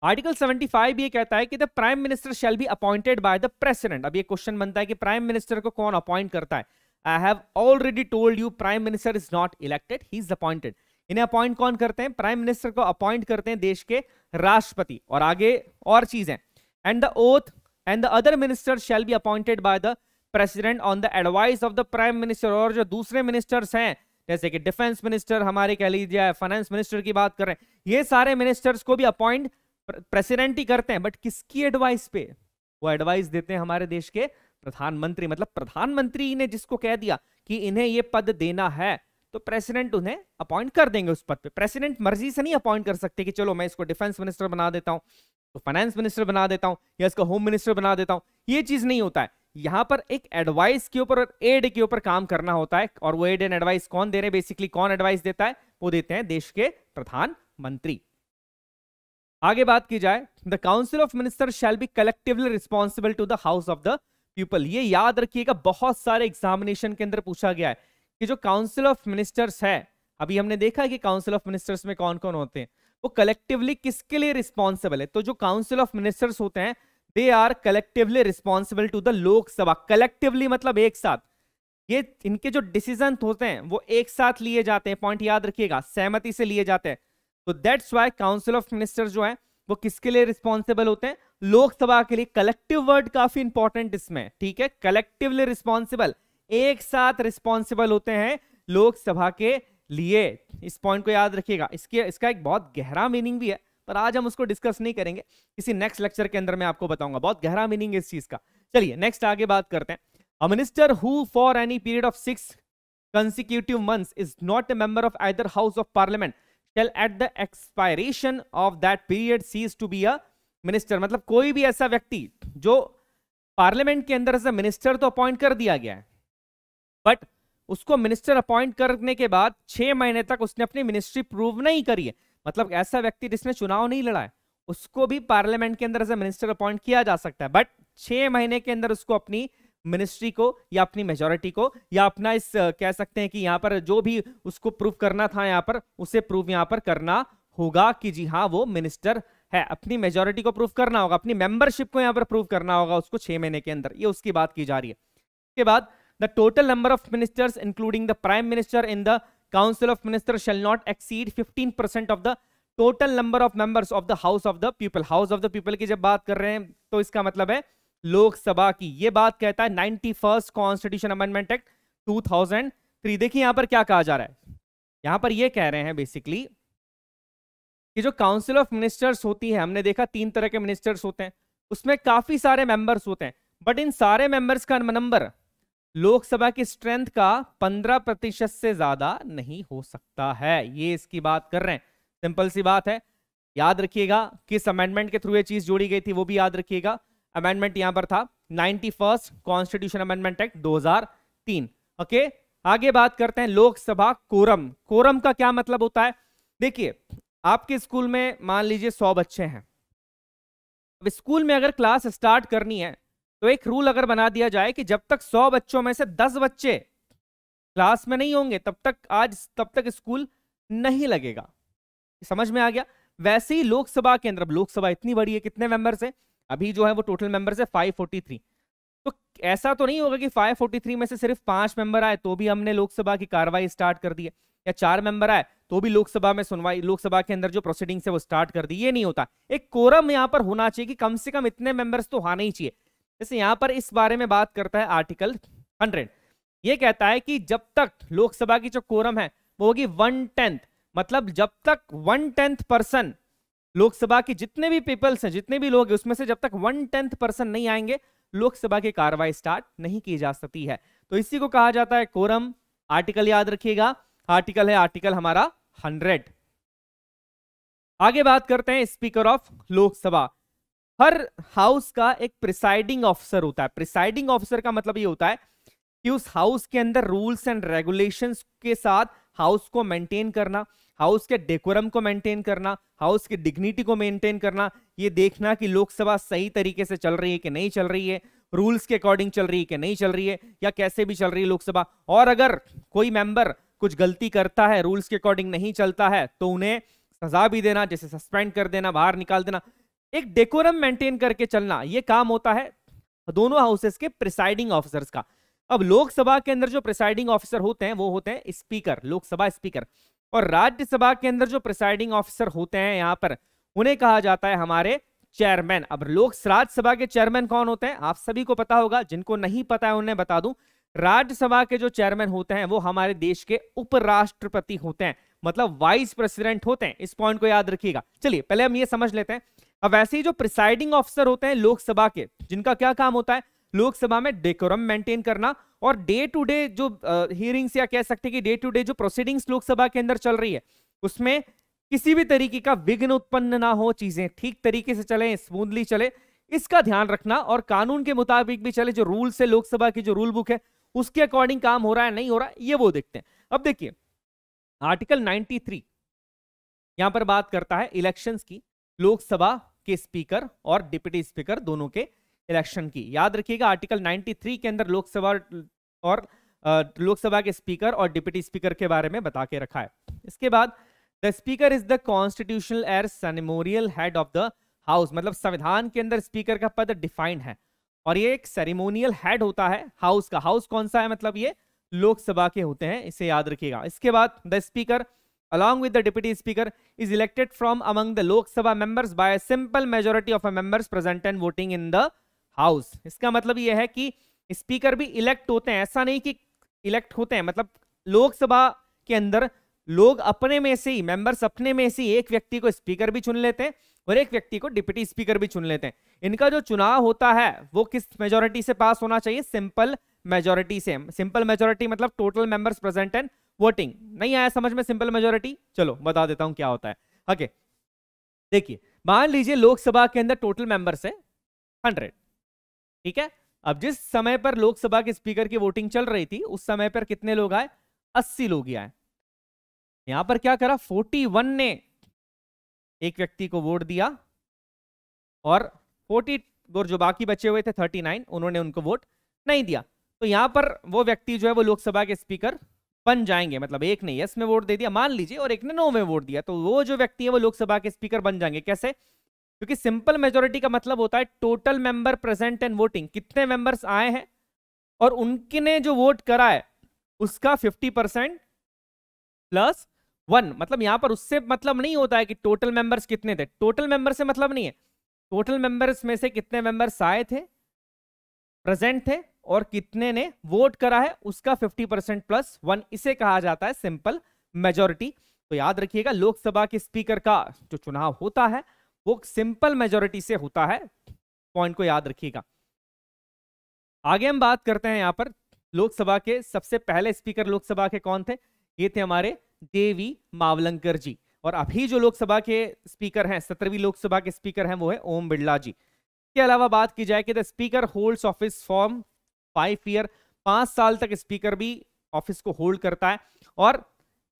आर्टिकल 75 ये कहता है कि the prime minister shall be appointed by the president. अब ये क्वेश्चन बनता है कि प्राइम मिनिस्टर को कौन अपॉइंट करता है? I have already told you, prime minister is not elected, he is appointed. इन्हें अपॉइंट कौन करते हैं? प्राइम मिनिस्टर को अपॉइंट करते हैं देश के राष्ट्रपति। और आगे और चीजें, and the oath and the other ministers shall be appointed by the president on the advice of the prime minister। और जो दूसरे मिनिस्टर्स हैं, जैसे कि डिफेंस मिनिस्टर हमारे कह लीजिए, फाइनेंस मिनिस्टर की बात कर रहे हैं, ये सारे मिनिस्टर्स को भी अपॉइंट प्रेसिडेंट ही करते हैं। बट किसकी एडवाइस पे? वो एडवाइस देते हैं हमारे देश के प्रधानमंत्री। मतलब प्रधानमंत्री ने जिसको कह दिया कि इन्हें ये पद देना है तो प्रेसिडेंट उन्हें अपॉइंट कर देंगे उस पद पे। प्रेसिडेंट मर्जी से नहीं अपॉइंट कर सकते कि चलो मैं इसको डिफेंस मिनिस्टर बना देता हूं, तो फाइनेंस मिनिस्टर बना देता हूं, या इसका होम मिनिस्टर बना देता हूं। ये चीज नहीं होता है। यहां पर एक एडवाइस के ऊपर और एड के ऊपर काम करना होता है। और वो एड एंड एडवाइस कौन दे रहे हैं? बेसिकली कौन एडवाइस देता है? वो देते हैं देश के प्रधानमंत्री। आगे बात की जाए, the council of minister shall be collectively responsible to the house of the people. ये याद रखिएगा, बहुत सारे एग्जामिनेशन के अंदर पूछा गया है कि जो काउंसिल ऑफ मिनिस्टर्स है, अभी हमने देखा है कि काउंसिल ऑफ मिनिस्टर्स में कौन कौन होते हैं, वो कलेक्टिवली किसके लिए रिस्पॉन्सिबल है? तो जो काउंसिल ऑफ मिनिस्टर्स होते हैं they are collectively responsible to the Lok Sabha. Collectively मतलब एक साथ, ये इनके जो डिसीजन होते हैं वो एक साथ लिए जाते हैं। पॉइंट याद रखिएगा, सहमति से लिए जाते हैं। तो that's why council of ministers जो है वो किसके लिए रिस्पॉन्सिबल होते हैं? लोकसभा के लिए। कलेक्टिव वर्ड काफी इंपॉर्टेंट इसमें, ठीक है। कलेक्टिवली रिस्पॉन्सिबल, एक साथ रिस्पॉन्सिबल होते हैं लोकसभा के लिए। इस पॉइंट को याद रखिएगा। इसका एक बहुत गहरा मीनिंग भी है, पर आज हम उसको डिस्कस नहीं करेंगे, किसी नेक्स्ट लेक्चर के अंदर मैं आपको बताऊंगा। बहुत गहरा मीनिंग है इस चीज का। चलिए नेक्स्ट आगे बात करते हैं। A minister who for any period of 6 consecutive months is not a member of either house of parliament shall at the expiration of that period cease to be a minister। मतलब कोई भी ऐसा व्यक्ति जो पार्लियामेंट के अंदर ऐसा मिनिस्टर तो अपॉइंट कर दिया गया है, बट उसको मिनिस्टर अपॉइंट करने के बाद 6 महीने तक उसने अपनी मिनिस्ट्री प्रूव नहीं करी है, मतलब ऐसा व्यक्ति जिसने चुनाव नहीं लड़ा है उसको भी पार्लियामेंट के अंदर एज मिनिस्टर अपॉइंट किया जा सकता है, बट 6 महीने के अंदर उसको अपनी मिनिस्ट्री को या अपनी मेजोरिटी को या अपना इस कह सकते हैं कि यहाँ पर जो भी उसको प्रूव करना था यहाँ पर उसे प्रूव यहाँ पर करना होगा कि जी हाँ वो मिनिस्टर है। अपनी मेजोरिटी को प्रूव करना होगा, अपनी मेंबरशिप को यहाँ पर प्रूव करना होगा उसको 6 महीने के अंदर। ये उसकी बात की जा रही है। उसके बाद the total number of ministers including the prime minister in the council of minister shall not exceed 15% of the total number of members of the house of the people. House of the people की जब बात कर रहे हैं तो इसका मतलब है लोकसभा की। ये बात कहता है 91st कॉन्स्टिट्यूशन अमेंडमेंट एक्ट 2003। देखिए यहां पर क्या कहा जा रहा है, यहां पर ये कह रहे हैं बेसिकली कि जो काउंसिल ऑफ मिनिस्टर्स होती है, हमने देखा 3 तरह के मिनिस्टर्स होते हैं, उसमें काफी सारे मेंबर्स होते हैं, बट इन सारे मेंबर्स का नंबर लोकसभा की स्ट्रेंथ का 15% से ज्यादा नहीं हो सकता है। ये इसकी बात कर रहे हैं। सिंपल सी बात है, याद रखिएगा किस अमेंडमेंट के थ्रू ये चीज जोड़ी गई थी वो भी याद रखिएगा। अमेंडमेंट यहां पर था 91st constitution amendment act 2003। Okay, आगे बात करते हैं लोकसभा कोरम। कोरम का क्या मतलब होता है? देखिए आपके स्कूल में मान लीजिए 100 बच्चे हैं, अब स्कूल में अगर क्लास स्टार्ट करनी है तो एक रूल अगर बना दिया जाए कि जब तक 100 बच्चों में से 10 बच्चे क्लास में नहीं होंगे तब तक स्कूल नहीं लगेगा। समझ में आ गया? वैसे ही लोकसभा के अंदर, लोकसभा इतनी बड़ी है, कितने मेंबर्स हैं अभी जो है वो टोटल मेंबर्स है 543। तो ऐसा तो नहीं होगा कि 543 में से सिर्फ 5 मेंबर आए तो भी हमने लोकसभा की कार्रवाई स्टार्ट कर दी है, या 4 मेंबर आए तो भी लोकसभा में सुनवाई, लोकसभा के अंदर जो प्रोसीडिंग्स है वो स्टार्ट कर दी। ये नहीं होता। एक कोरम यहाँ पर होना चाहिए कि कम से कम इतने मेंबर्स तो आने ही चाहिए। जैसे यहाँ पर इस बारे में बात करता है आर्टिकल 100, ये कहता है कि जब तक लोकसभा की जो कोरम है वो होगी 1/10, मतलब जब तक 1/10% लोकसभा की जितने भी पीपल्स हैं, जितने भी लोग हैं, उसमें से जब तक 1/10% नहीं आएंगे लोकसभा की कार्रवाई स्टार्ट नहीं की जा सकती है। तो इसी को कहा जाता है कोरम। आर्टिकल याद रखिएगा, आर्टिकल है आर्टिकल हमारा 100। आगे बात करते हैं speaker of Lok Sabha. Her house का एक प्रिसाइडिंग ऑफिसर होता है। प्रिसाइडिंग ऑफिसर का मतलब ये होता है कि उस हाउस के अंदर रूल्स एंड रेगुलेशंस के साथ हाउस को मेंटेन करना, हाउस के डेकोरम को मेंटेन करना, हाउस की डिग्निटी को मेंटेन करना, ये देखना कि लोकसभा सही तरीके से चल रही है कि नहीं चल रही है, रूल्स के अकॉर्डिंग चल रही है कि नहीं चल रही है, या कैसे भी चल रही है लोकसभा। और अगर कोई मेंबर कुछ गलती करता है, रूल्स के अकॉर्डिंग नहीं चलता है, तो उन्हें सजा भी देना, जैसे सस्पेंड कर देना, बाहर निकाल देना। एक डेकोरम मेंटेन करके चलना, ये काम होता है दोनों हाउसेस के प्रिसाइडिंग ऑफिसर्स का। अब लोकसभा के अंदर जो प्रिसाइडिंग ऑफिसर होते हैं वो होते हैं स्पीकर, लोकसभा स्पीकर। और राज्यसभा के अंदर जो प्रिसाइडिंग ऑफिसर होते हैं यहाँ पर उन्हें कहा जाता है हमारे चेयरमैन। अब राज्यसभा के चेयरमैन कौन होते हैं आप सभी को पता होगा, जिनको नहीं पता है उन्हें बता दूं। राज्यसभा के जो चेयरमैन होते हैं वो हमारे देश के उपराष्ट्रपति होते हैं, मतलब वाइस प्रेसिडेंट होते हैं। इस पॉइंट को याद रखिएगा। चलिए पहले हम ये समझ लेते हैं। अब वैसे ही जो प्रिसाइडिंग ऑफिसर होते हैं लोकसभा के, जिनका क्या काम होता है, लोकसभा में डेकोरम मेंटेन करना और डे टू डे जो हियरिंग्स या कह सकते हैं कि डे टू डे जो प्रोसीडिंग्स लोकसभा के अंदर चल रही है उसमें किसी भी तरीके का विघ्न उत्पन्न ना हो, चीजें ठीक तरीके से चले, स्मूथली चले, इसका ध्यान रखना और कानून के मुताबिक भी चले। जो रूल्स है लोकसभा की जो रूल बुक है उसके अकॉर्डिंग काम हो रहा है नहीं हो रहा है ये वो देखते हैं। अब देखिए आर्टिकल 93 यहां पर बात करता है इलेक्शंस की, लोकसभा के स्पीकर और डिप्टी स्पीकर दोनों के इलेक्शन की। याद रखिएगा आर्टिकल 93 के अंदर लोकसभा के स्पीकर और डिप्टी स्पीकर के बारे में बता के रखा है। इसके बाद the speaker is the constitutional air ceremonial head of the house, मतलब संविधान के अंदर स्पीकर का पद डिफाइंड है और ये एक सेरेमोनियल हेड होता है हाउस का। हाउस कौन सा है, मतलब ये लोकसभा के होते हैं, इसे याद रखिएगा। इसके बाद the speaker along with the deputy speaker is elected from among the Lok Sabha members by a simple majority of members present and voting in the house। इसका मतलब यह है कि स्पीकर भी इलेक्ट होते हैं, ऐसा नहीं कि इलेक्ट होते हैं, मतलब लोकसभा के अंदर लोग अपने में से ही, मेंबर्स अपने में से एक व्यक्ति को स्पीकर भी चुन लेते हैं और एक व्यक्ति को डिप्टी स्पीकर भी चुन लेते हैं। इनका जो चुनाव होता है वो किस मेजोरिटी से पास होना चाहिए, सिंपल मेजोरिटी से। सिंपल मेजोरिटी मतलब total members present and voting. नहीं आया समझ में सिंपल मेजोरिटी, चलो बता देता हूं क्या होता है। ओके देखिए मान लीजिए लोकसभा के अंदर टोटल मेंबर्स है 100, ठीक है। अब जिस समय पर लोकसभा के स्पीकर की वोटिंग चल रही थी उस समय पर कितने लोग आए, 80 लोग ही आए। यहां पर क्या करा, 41 ने एक व्यक्ति को वोट दिया और 40 और जो बाकी बचे हुए थे 39 उन्होंने उनको वोट नहीं दिया। तो यहां पर वो व्यक्ति जो है वो लोकसभा के स्पीकर बन जाएंगे, मतलब एक ने यस में वोट दे दिया मान लीजिए और एक ने नो में वोट दिया, तो वो जो व्यक्ति है वो लोकसभा के स्पीकर बन जाएंगे। कैसे, क्योंकि सिंपल मेजोरिटी का मतलब होता है total member present and voting, कितने मेंबर्स आए हैं और उनके जो वोट करा है उसका 50% प्लस 1। मतलब यहां पर उससे मतलब नहीं होता है कि टोटल मेंबर्स कितने थे, टोटल मेंबर से मतलब नहीं है, टोटल मेंबर्स में से कितने मेंबर्स आए थे, प्रेजेंट थे और कितने ने वोट करा है उसका 50% प्लस 1, इसे कहा जाता है सिंपल मेजोरिटी। तो याद रखिएगा लोकसभा के स्पीकर का जो चुनाव होता है वो सिंपल मेजोरिटी से होता है, पॉइंट को याद रखिएगा। आगे हम बात करते हैं यहां पर लोकसभा के सबसे पहले स्पीकर लोकसभा के कौन थे, ये थे हमारे देवी मावलंकर जी। और अभी जो लोकसभा के स्पीकर हैं 17वीं लोकसभा के स्पीकर हैं वो है ओम बिरला जी। के अलावा बात की जाए कि the speaker holds office for 5 year, 5 साल तक स्पीकर भी ऑफिस को होल्ड करता है और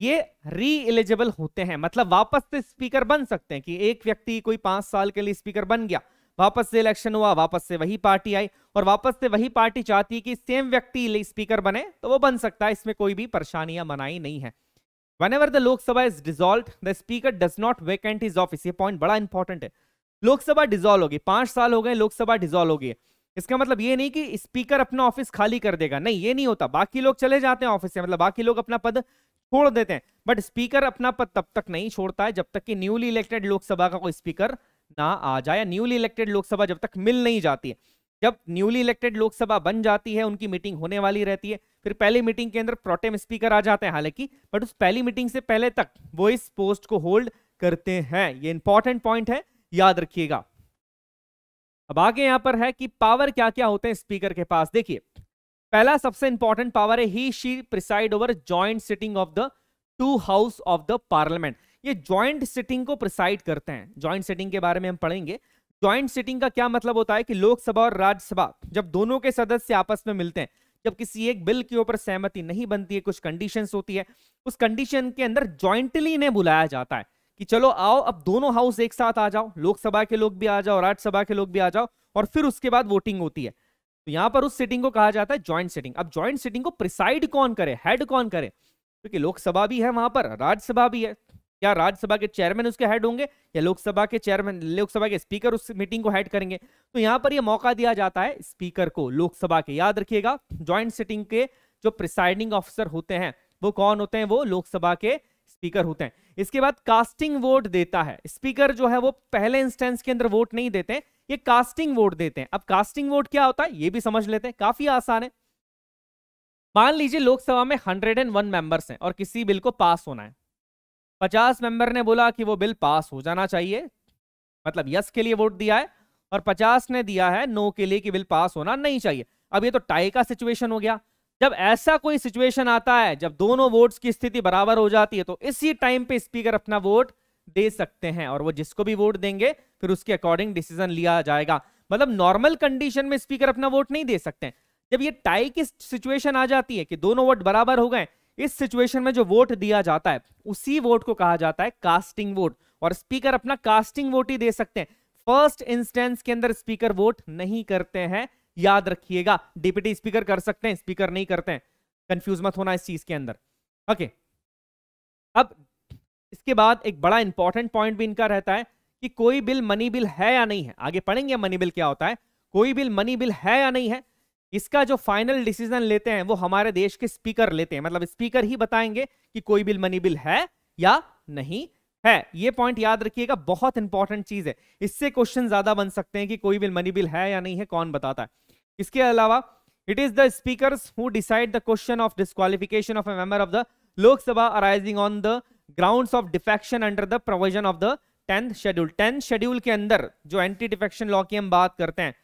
ये री एलिजिबल होते हैं, मतलब वापस से स्पीकर बन सकते हैं कि एक व्यक्ति कोई 5 साल के लिए स्पीकर बन गया, वापस से इलेक्शन हुआ, वापस से वही पार्टी आई और वापस से वही पार्टी चाहती है कि सेम व्यक्ति स्पीकर बने तो वो बन सकता है, इसमें कोई भी परेशानी या मनाही नहीं है। Whenever the Lok Sabha is dissolved, the speaker does not vacate his office। ये पॉइंट बड़ा इंपॉर्टेंट है। लोकसभा डिसॉल्व होगी, 5 साल हो गए लोकसभा डिसॉल्व होगी, इसका मतलब ये नहीं कि स्पीकर अपना ऑफिस खाली कर देगा, नहीं ये नहीं होता। बाकी लोग चले जाते हैं ऑफिस से, मतलब बाकी लोग अपना पद छोड़ देते हैं, बट स्पीकर अपना पद तब तक नहीं छोड़ता है जब तक कि न्यूली इलेक्टेड लोकसभा का कोई स्पीकर ना आ जाए, न्यूली इलेक्टेड लोकसभा जब तक मिल नहीं जाती है। जब न्यूली इलेक्टेड लोकसभा बन जाती है उनकी मीटिंग होने वाली रहती है, फिर पहली मीटिंग के अंदर प्रोटेम स्पीकर आ जाते हैं हालांकि, बट उस पहली मीटिंग से पहले तक वो इस पोस्ट को होल्ड करते हैं। ये इंपॉर्टेंट पॉइंट है, याद रखिएगा। अब आगे यहां पर है कि पावर क्या क्या होते हैं स्पीकर के पास। देखिए पहला सबसे इंपॉर्टेंट पावर है he she preside over joint sitting of the 2 house of the parliament. ये जॉइंट सिटिंग को प्रिसाइड करते हैं, जॉइंट सिटिंग के बारे में हम पढ़ेंगे। जॉइंट सिटिंग का क्या मतलब होता है कि लोकसभा और राज्यसभा जब दोनों के सदस्य आपस में मिलते हैं, जब किसी एक बिल के ऊपर सहमति नहीं बनती है, कुछ कंडीशंस होती है, उस कंडीशन के अंदर जॉइंटली इन्हें बुलाया जाता है कि चलो आओ अब दोनों हाउस एक साथ आ जाओ, लोकसभा के लोग भी आ जाओ, राज्यसभा के लोग भी आ जाओ और फिर उसके बाद वोटिंग होती है। तो यहां पर उस सिटिंग को कहा जाता है जॉइंट सिटिंग। अब जॉइंट सिटिंग को प्रिसाइड कौन करे, हेड कौन करे, क्योंकि लोकसभा भी है वहां पर, राज्यसभा भी है, क्या राज्यसभा के चेयरमैन उसके हेड होंगे या लोकसभा के चेयरमैन, लोकसभा के स्पीकर उस मीटिंग को हेड करेंगे। तो यहां पर यह मौका दिया जाता है स्पीकर को, लोकसभा के। याद रखिएगा जॉइंट सिटिंग के जो प्रिसाइडिंग ऑफिसर होते हैं वो कौन होते हैं, वो लोकसभा के स्पीकर होते हैं। इसके बाद कास्टिंग वोट देता है स्पीकर, जो है वो पहले इंस्टेंस के अंदर वोट नहीं देते, ये कास्टिंग वोट देते हैं। अब कास्टिंग वोट क्या होता है ये भी समझ लेते हैं, काफी आसान है। मान लीजिए लोकसभा में 101 मेंबर्स हैं और किसी बिल को पास होना है, 50 मेंबर ने बोला कि वो बिल पास हो जाना चाहिए, मतलब यस के लिए वोट दिया है, और 50 ने दिया है नो के लिए कि बिल पास होना नहीं चाहिए। अब ये तो टाई का सिचुएशन हो गया। जब ऐसा कोई सिचुएशन आता है जब दोनों वोट्स की स्थिति बराबर हो जाती है, तो इसी टाइम पे स्पीकर अपना वोट दे सकते हैं, और वो जिसको भी वोट देंगे फिर उसके अकॉर्डिंग डिसीजन लिया जाएगा। मतलब नॉर्मल कंडीशन में स्पीकर अपना वोट नहीं दे सकते। जब ये टाई की सिचुएशन आ जाती है कि दोनों वोट बराबर हो गए, इस सिचुएशन में जो वोट दिया जाता है उसी वोट को कहा जाता है कास्टिंग वोट, और स्पीकर अपना कास्टिंग वोट ही दे सकते हैं। फर्स्ट इंस्टेंस के अंदर स्पीकर वोट नहीं करते हैं, याद रखिएगा। डिप्टी स्पीकर कर सकते हैं, स्पीकर नहीं करते हैं, कंफ्यूज मत होना इस चीज के अंदर। ओके, अब इसके बाद एक बड़ा इंपॉर्टेंट पॉइंट भी इनका रहता है कि कोई बिल मनी बिल है या नहीं है। आगे पढ़ेंगे मनी बिल क्या होता है। कोई बिल मनी बिल है या नहीं है, इसका जो फाइनल डिसीजन लेते हैं वो हमारे देश के स्पीकर लेते हैं। मतलब स्पीकर ही बताएंगे कि कोई बिल मनी बिल है या नहीं है। ये पॉइंट याद रखिएगा, बहुत इंपॉर्टेंट चीज है। इससे क्वेश्चन ज्यादा बन सकते हैं कि कोई बिल मनी बिल है या नहीं है, कौन बताता है। इसके अलावा it is the speakers who decide the question of disqualification of A member of the Lok Sabha arising on the grounds of defection under the provision of the 10th schedule. 10th schedule के अंदर जो एंटी डिफेक्शन लॉ की हम बात करते हैं,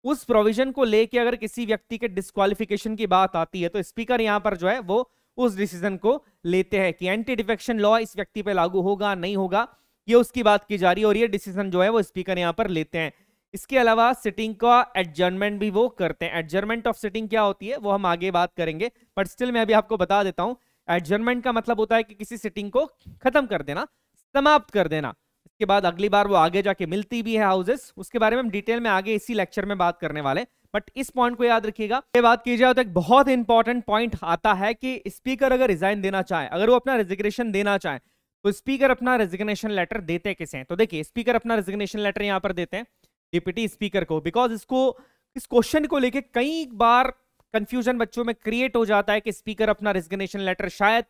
उस प्रोविजन को लेके अगर किसी व्यक्ति के डिस्क्वालिफिकेशन की बात आती है तो स्पीकर यहां पर जो है वो उस डिसीजन को लेते हैं कि एंटी डिफेक्शन लॉ इस व्यक्ति पे लागू होगा नहीं होगा, ये उसकी बात की जा रही है, और ये डिसीजन जो है वो स्पीकर यहां पर लेते हैं। इसके अलावा सिटिंग का एडजर्नमेंट भी वो करते हैं। एडजर्नमेंट ऑफ सिटिंग क्या होती है वो हम आगे बात करेंगे, बट स्टिल मैं अभी आपको बता देता हूं। एडजर्नमेंट का मतलब होता है कि किसी सिटिंग को खत्म कर देना, समाप्त कर देना। इसके बाद अगली बार वो आगे जाके मिलती भी है हाउसेस, उसके बारे में हम डिटेल में आगे इसी लेक्चर में बात करने वाले, बट इस पॉइंट को याद रखिएगा। ये बात की जाए तो एक बहुत इंपॉर्टेंट पॉइंट आता है कि स्पीकर अगर रिजाइन देना चाहे, अगर वो अपना रेजिग्नेशन देना चाहे, तो स्पीकर अपना रेजिग्नेशन लेटर देते किसे हैं? तो देखिए, स्पीकर अपना रेजिग्नेशन लेटर यहां पर देते हैं डिप्टी स्पीकर को, बिकॉज इसको इस क्वेश्चन को लेके कई बार कंफ्यूजन बच्चों में क्रिएट हो जाता है कि स्पीकर अपना रेजिग्नेशन लेटर शायद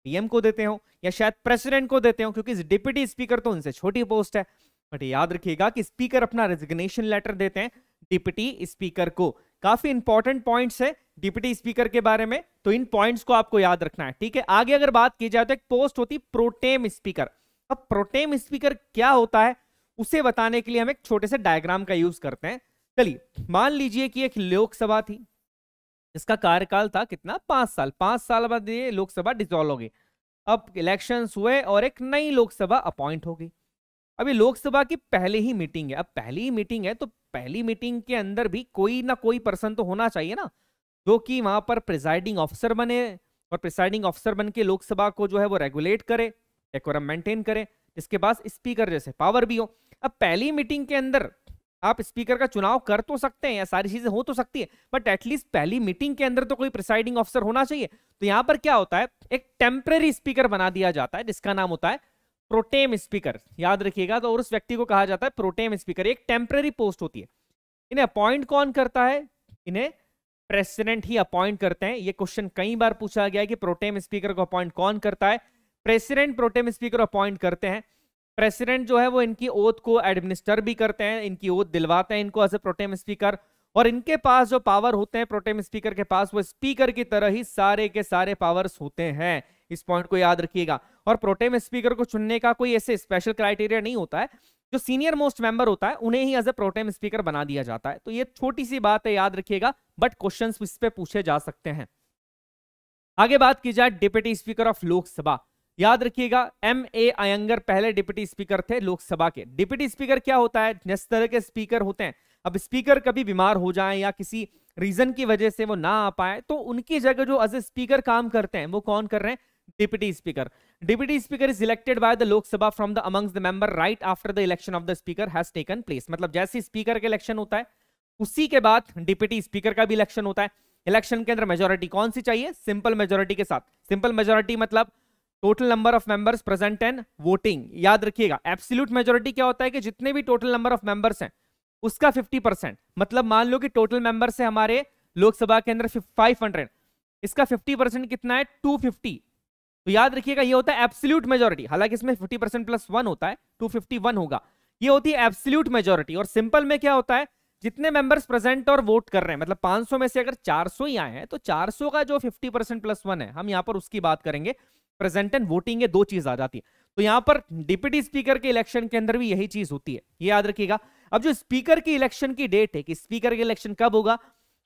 पीएम को देते हो या शायद प्रेसिडेंट को देते हो, क्योंकि डिप्टी स्पीकर तो उनसे छोटी पोस्ट है। बट याद रखिएगा कि स्पीकर अपना रेजिग्नेशन लेटर देते हैं डिप्टी स्पीकर को। काफी इंपॉर्टेंट पॉइंट्स है डिप्टी स्पीकर के बारे में, तो इन पॉइंट्स को आपको याद रखना है, ठीक है। आगे अगर बात की जाए तो एक पोस्ट होती प्रोटेम स्पीकर। अब प्रोटेम स्पीकर क्या होता है उसे बताने के लिए हम एक छोटे से डायग्राम का यूज करते हैं। चलिए, मान लीजिए कि एक लोकसभा थी, इसका कार्यकाल था कितना, 5 साल। 5 साल बाद ये लोकसभा डिसॉल्व हो गई। अब इलेक्शंस हुए और एक नई लोकसभा अपॉइंट हो गई। अभी लोकसभा की पहले ही मीटिंग है। अब पहली ही मीटिंग है तो पहली मीटिंग के अंदर भी कोई ना कोई पर्सन तो होना चाहिए ना, जो कि वहां पर प्रिसाइडिंग ऑफिसर बने, और प्रिसाइडिंग ऑफिसर बन के लोकसभा को जो है वो रेगुलेट करे, डेकोरम मेंटेन करे, जिसके पास स्पीकर जैसे पावर भी हो। अब पहली मीटिंग के अंदर आप स्पीकर का चुनाव कर तो सकते हैं या सारी चीजें हो तो सकती है, बट एटलीस्ट पहली मीटिंग के अंदर तो कोई प्रिसाइडिंग ऑफिसर होना चाहिए। तो यहां पर क्या होता है, एक टेम्परेरी स्पीकर बना दिया जाता है जिसका नाम होता है प्रोटेम स्पीकर। याद रखिएगा, तो और उस व्यक्ति को कहा जाता है प्रोटेम स्पीकर। एक टेम्परेरी पोस्ट होती है। इन्हें अपॉइंट कौन करता है? इन्हें प्रेसिडेंट ही अपॉइंट करते हैं। ये क्वेश्चन कई बार पूछा गया है कि प्रोटेम स्पीकर को अपॉइंट कौन करता है? प्रेसिडेंट प्रोटेम स्पीकर अपॉइंट करते हैं। प्रेसिडेंट जो है वो इनकी ओथ को एडमिनिस्टर भी करते हैं, इनकी ओथ दिलवाते हैं इनको एज ए प्रोटेम स्पीकर, और इनके पास जो पावर होते हैं प्रोटेम स्पीकर के पास, वो स्पीकर की तरह ही सारे के सारे पावर्स होते हैं। इस पॉइंट को याद रखिएगा। और प्रोटेम स्पीकर को चुनने का कोई ऐसे स्पेशल क्राइटेरिया नहीं होता है, जो सीनियर मोस्ट मेंबर होता है उन्हें ही एज ए प्रोटेम स्पीकर बना दिया जाता है। तो ये छोटी सी बात है, याद रखिएगा, बट क्वेश्चंस इस पे पूछे जा सकते हैं। आगे बात की जाए डिप्टी स्पीकर ऑफ लोकसभा। याद रखिएगा, M.A. अयंगर पहले डिप्टी स्पीकर थे लोकसभा के। डिप्टी स्पीकर क्या होता है? जिस तरह के स्पीकर होते हैं, अब स्पीकर कभी बीमार हो जाए या किसी रीजन की वजह से वो ना आ पाए, तो उनकी जगह जो एज ए स्पीकर काम करते हैं वो कौन कर रहे हैं? Deputy speaker. Deputy speaker is elected by the Lok Sabha from the amongst the member right after the election of the speaker has taken place. मतलब जैसे स्पीकर का इलेक्शन होता है उसी के बाद डिप्टी स्पीकर का भी इलेक्शन होता है। इलेक्शन के अंदर मेजोरिटी कौन सी चाहिए? सिंपल मेजोरिटी के साथ। सिंपल मेजोरिटी मतलब total number of members present and voting. याद रखिएगा, एब्सोल्यूट मेजोरिटी क्या होता है कि जितने भी टोटल नंबर ऑफ मेंबर्स हैं उसका 50%। मतलब मान लो कि टोटल मेंबर्स है हमारे लोकसभा के अंदर 500, इसका 50% कितना है? 250। तो याद रखिएगा, ये होता है एब्सोल्यूट मेजोरिटी। हालांकि इसमें 50% प्लस 1 होता है, 251 होगा। ये होती है एब्सोल्यूट मेजोरिटी। और सिंपल में क्या होता है, जितने मेंबर्स प्रेजेंट और वोट कर रहे हैं, मतलब 500 में से अगर 400 ही आए हैं तो 400 का जो 50% प्लस 1 है, हम यहां पर उसकी बात करेंगे। प्रेजेंट एंड वोटिंग, ये दो चीज आ जाती है। तो यहां पर डिप्टी स्पीकर के इलेक्शन के अंदर भी यही चीज होती है, ये याद रखिएगा। अब जो स्पीकर की इलेक्शन की डेट है कि स्पीकर की इलेक्शन कब होगा,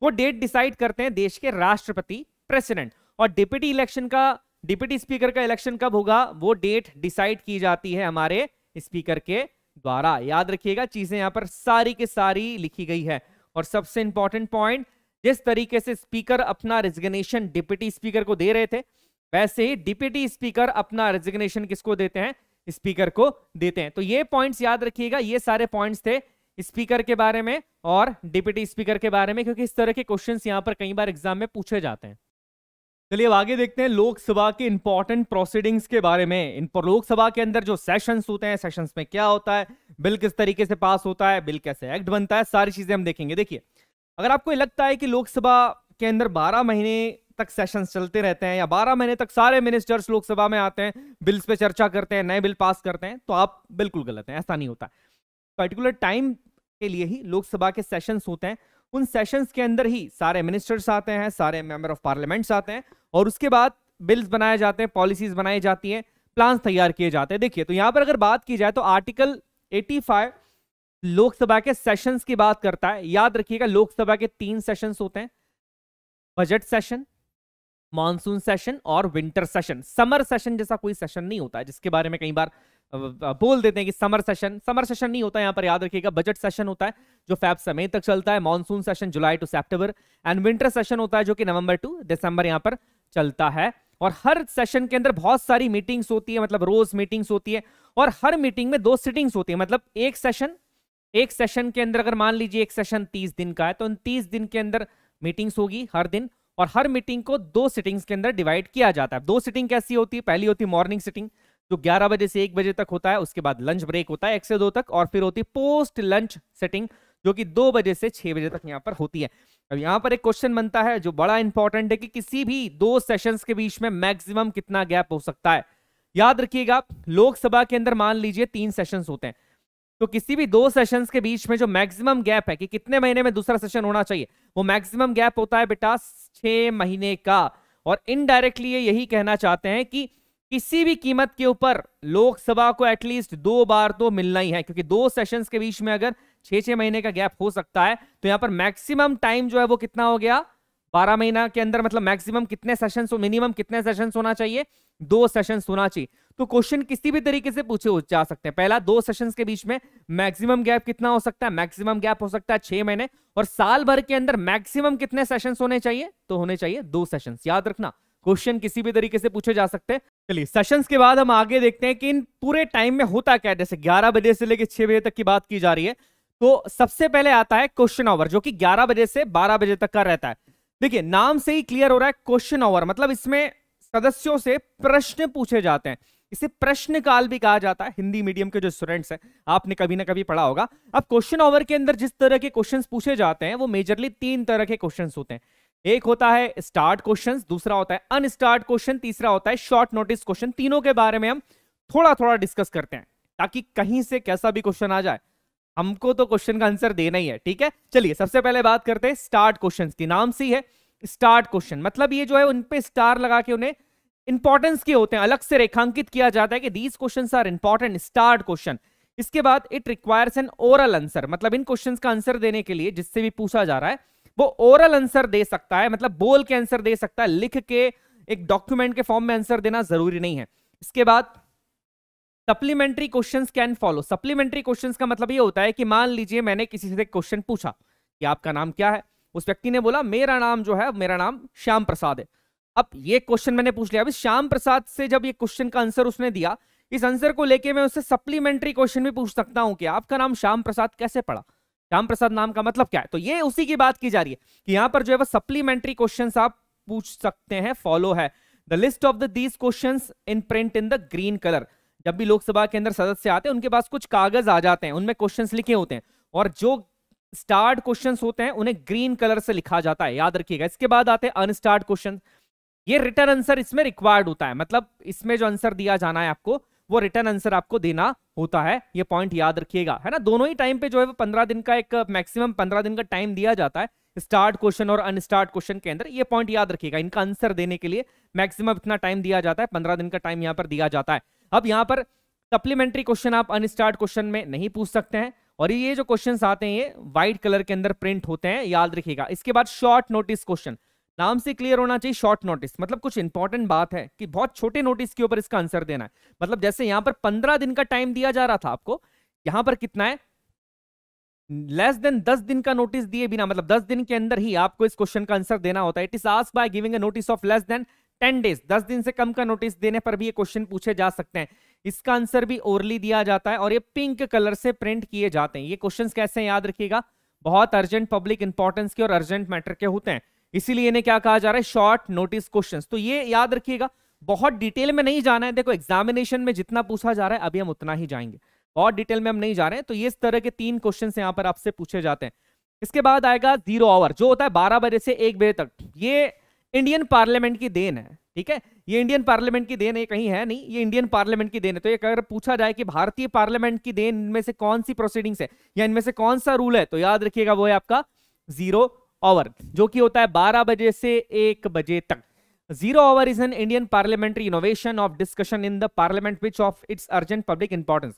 वो डेट डिसाइड करते हैं देश के राष्ट्रपति, प्रेसिडेंट। और डिप्टी स्पीकर का इलेक्शन कब होगा, वो डेट डिसाइड की जाती है हमारे स्पीकर के द्वारा। याद रखिएगा, चीजें यहां पर सारी की सारी लिखी गई है। और सबसे इंपॉर्टेंट पॉइंट, जिस तरीके से स्पीकर अपना रेजिग्नेशन डिप्टी स्पीकर को दे रहे थे, वैसे ही डिप्टी स्पीकर अपना रेजिग्नेशन किसको देते हैं, स्पीकर को देते हैं। तो ये पॉइंट्स याद रखिएगा, ये सारे पॉइंट्स थे स्पीकर के बारे में और डिप्टी स्पीकर के बारे में, क्योंकि इस तरह के क्वेश्चंस यहां पर कई बार एग्जाम में पूछे जाते हैं। चलिए अब आगे देखते हैं लोकसभा के इंपॉर्टेंट प्रोसीडिंग्स के बारे में। इन लोकसभा के अंदर जो सेशंस होते हैं, सेशंस में क्या होता है, बिल किस तरीके से पास होता है, बिल कैसे एक्ट बनता है, सारी चीजें हम देखेंगे। देखिए, अगर आपको लगता है कि लोकसभा के अंदर 12 महीने तक सेशंस चलते रहते हैं या 12 महीने तक सारे मिनिस्टर्स लोकसभा में आते हैं, बिल्स पे चर्चा करते हैं, नए बिल पास करते हैं, तो आप बिल्कुल गलत हैं। ऐसा नहीं होता। पर्टिकुलर टाइम के लिए ही लोकसभा के सेशंस होते हैं। उन सेशंस के अंदर ही सारे मिनिस्टर्स आते हैं, सारे मेंबर ऑफ पार्लियामेंट्स आते हैं, और उसके बाद बिल्स बनाए जाते हैं, पॉलिसीज बनाई जाती हैं, प्लान्स तैयार किए जाते हैं। देखिए, तो यहां पर अगर बात की जाए तो आर्टिकल 85 लोकसभा के सेशंस की बात करता है। याद रखिएगा, लोकसभा के 3 सेशंस होते हैं, बजट सेशन, मॉनसून सेशन और विंटर सेशन। समर सेशन जैसा कोई सेशन नहीं होता है, जिसके बारे में कई बार बोल देते हैं कि समर सेशन नहीं होता। यहां पर याद रखिएगा, बजट सेशन होता है जो फेब से मई तक चलता है, मॉनसून सेशन जुलाई टू सितंबर, एंड विंटर सेशन होता है जो कि नवंबर टू दिसंबर यहां पर चलता है। और हर सेशन के अंदर बहुत सारी मीटिंग्स होती है, मतलब रोज मीटिंग्स होती है, और हर मीटिंग में 2 सिटिंग्स होती है। मतलब एक सेशन के अंदर अगर मान लीजिए एक सेशन 30 दिन का है, तो उन 30 दिन के अंदर मीटिंग्स होगी हर दिन, और हर मीटिंग को 2 सिटिंग्स के अंदर डिवाइड किया जाता है। 2 सिटिंग कैसी होती है, पहली होती है मॉर्निंग सिटिंग जो 11 बजे से 1 बजे तक होता है, उसके बाद लंच ब्रेक होता है 1 से 2 तक, और फिर होती है पोस्ट लंच सिटिंग जो कि 2 बजे से 6 बजे तक यहां पर होती है। अब यहां पर एक क्वेश्चन बनता है जो बड़ा इंपॉर्टेंट है कि किसी भी 2 सेशंस के बीच में मैक्सिमम कितना गैप हो सकता है। याद रखिएगा, लोकसभा के अंदर मान लीजिए 3 सेशंस होते हैं, तो किसी भी 2 सेशंस के बीच में जो मैक्सिमम गैप है कि कितने महीने में दूसरा सेशन होना चाहिए, वो मैक्सिमम गैप होता है बेटा 6 महीने का। और इनडायरेक्टली ये यही कहना चाहते हैं कि किसी भी कीमत के ऊपर लोकसभा को एटलीस्ट 2 बार तो मिलना ही है, क्योंकि 2 सेशंस के बीच में अगर 6-6 महीने का गैप हो सकता है, तो यहां पर मैक्सिमम टाइम जो है वो कितना हो गया, 12 महीना के अंदर। मतलब मैक्सिमम कितने सेशंस, मिनिमम कितने सेशंस होना चाहिए, 2 सेशंस होना चाहिए। तो क्वेश्चन किसी भी तरीके से पूछे जा सकते हैं। पहला, 2 सेशंस के बीच में मैक्सिमम गैप कितना हो सकता है, मैक्सिमम गैप हो सकता है 6 महीने, और साल भर के अंदर मैक्सिमम कितने सेशंस होने चाहिए, तो होने चाहिए 2 सेशंस। याद रखना, क्वेश्चन किसी भी तरीके से पूछे जा सकते हैं। चलिए, सेशंस के बाद हम आगे देखते हैं कि इन पूरे टाइम में होता क्या है। जैसे 11 बजे से लेकर 6 बजे तक की बात की जा रही है, तो सबसे पहले आता है क्वेश्चन आवर, जो कि 11 बजे से 12 बजे तक का रहता है। देखिए, नाम से ही क्लियर हो रहा है क्वेश्चन आवर, मतलब इसमें सदस्यों से प्रश्न पूछे जाते हैं। इसे प्रश्नकाल भी कहा जाता है। हिंदी मीडियम के जो स्टूडेंट्स हैं, आपने कभी ना कभी पढ़ा होगा। अब क्वेश्चन आवर के अंदर जिस तरह के क्वेश्चंस पूछे जाते हैं, वो मेजरली 3 तरह के क्वेश्चंस होते हैं। एक होता है स्टार्ट क्वेश्चंस, दूसरा होता है अनस्टार्ट क्वेश्चन, तीसरा होता है शॉर्ट नोटिस क्वेश्चन। तीनों के बारे में हम थोड़ा थोड़ा डिस्कस करते हैं, ताकि कहीं से कैसा भी क्वेश्चन आ जाए, हमको तो क्वेश्चन का आंसर देना ही है। ठीक है, चलिए सबसे पहले बात करते हैं स्टार्ट क्वेश्चन की। नाम से ही है स्टार्ट क्वेश्चन, मतलब ये जो है उन पे स्टार लगा के उन्हें इंपॉर्टेंस के होते हैं, अलग से रेखांकित किया जाता है कि these questions are important, starred question. इसके बाद it requires an oral answer, मतलब इन क्वेश्चंस का आंसर देने के लिए जिससे भी पूछा जा रहा है वो ओरल आंसर दे सकता है, मतलब बोल के आंसर दे सकता है, लिख के एक डॉक्यूमेंट के फॉर्म में आंसर देना जरूरी नहीं है। इसके बाद supplementary questions can follow. Supplementary questions का मतलब ये होता है कि मान लीजिए मैंने किसी से क्वेश्चन पूछा कि आपका नाम क्या है, उस व्यक्ति ने बोला मेरा नाम जो है, मेरा नाम श्याम प्रसाद है। अब ये क्वेश्चन मैंने पूछ लिया, अब श्याम प्रसाद से जब ये क्वेश्चन का आंसर उसने दिया, इस आंसर को लेके मैं उससे सप्लीमेंट्री क्वेश्चन भी पूछ सकता हूं कि आपका नाम श्याम प्रसाद कैसे पड़ा, श्याम प्रसाद नाम का मतलब क्या है। तो ये उसी की बात की जा रही है कि यहां पर जो है वो सप्लीमेंट्री क्वेश्चंस आप पूछ सकते हैं, फॉलो है। The list of these questions in print in the green colour. जब भी लोकसभा के अंदर सदस्य आते हैं, उनके पास कुछ कागज आ जाते हैं, उनमें क्वेश्चंस लिखे होते हैं, और जो स्टार्ट क्वेश्चंस होते हैं उन्हें ग्रीन कलर से लिखा जाता है, याद रखिएगा। इसके बाद आते हैं अनस्टार्ट क्वेश्चन। ये रिटर्न आंसर इसमें रिक्वायर्ड होता है, मतलब इसमें जो आंसर दिया जाना है आपको, वो रिटर्न आंसर आपको देना होता है। ये पॉइंट याद रखिएगा, है ना। दोनों ही टाइम पे जो है वो 15 दिन का एक मैक्सिमम 15 दिन का टाइम दिया जाता है स्टार्ट क्वेश्चन और अनस्टार्ट क्वेश्चन के अंदर। ये पॉइंट याद रखिएगा, इनका आंसर देने के लिए मैक्सिमम इतना टाइम दिया जाता है, 15 दिन का टाइम यहाँ पर दिया जाता है। अब यहाँ पर सप्लीमेंट्री क्वेश्चन आप अनस्टार्ट क्वेश्चन में नहीं पूछ सकते हैं, और ये जो क्वेश्चंस आते हैं ये व्हाइट कलर के अंदर प्रिंट होते हैं, याद रखिएगा। इसके बाद शॉर्ट नोटिस क्वेश्चन, नाम से क्लियर होना चाहिए। शॉर्ट नोटिस मतलब कुछ इंपॉर्टेंट बात है कि बहुत छोटे नोटिस के ऊपर इसका आंसर देना है। मतलब जैसे यहां पर 15 दिन का टाइम दिया जा रहा था आपको, यहां पर कितना है, लेस देन 10 दिन का नोटिस दिए बिना, मतलब 10 दिन के अंदर ही आपको इस क्वेश्चन का आंसर देना होता है। It is asked by giving a notice of less than 10 days, 10 दिन से कम का नोटिस देने पर भी ये क्वेश्चन पूछे जा सकते हैं। इसका आंसर भी ओरली दिया जाता है और ये पिंक कलर से प्रिंट किए जाते हैं। ये क्वेश्चंस कैसे हैं याद रखिएगा, बहुत अर्जेंट पब्लिक इंपॉर्टेंस के और अर्जेंट मैटर के होते हैं, इसीलिए इन्हें क्या कहा जा रहा है, शॉर्ट नोटिस क्वेश्चंस। तो ये याद रखिएगा, बहुत डिटेल में नहीं जाना है। देखो एग्जामिनेशन में जितना पूछा जा रहा है अभी हम उतना ही जाएंगे, और डिटेल में हम नहीं जा रहे हैं। तो ये इस तरह के 3 क्वेश्चन यहां पर आपसे पूछे जाते हैं। इसके बाद आएगा 0 आवर, जो होता है 12 बजे से 1 बजे तक। ये इंडियन पार्लियामेंट की देन है, ठीक है, ये इंडियन पार्लियामेंट की देन है, कहीं है नहीं, ये इंडियन पार्लियामेंट की देन है। तो ये अगर पूछा जाए कि भारतीय पार्लियामेंट की देन इनमें से कौन सी प्रोसीडिंग्स है या इनमें से कौन सा रूल है, तो याद रखिएगा वो है आपका 0 आवर, जो कि होता है 12 बजे से 1 बजे तक। 0 our is an Indian parliamentary innovation of discussion in the parliament which of its urgent public importance.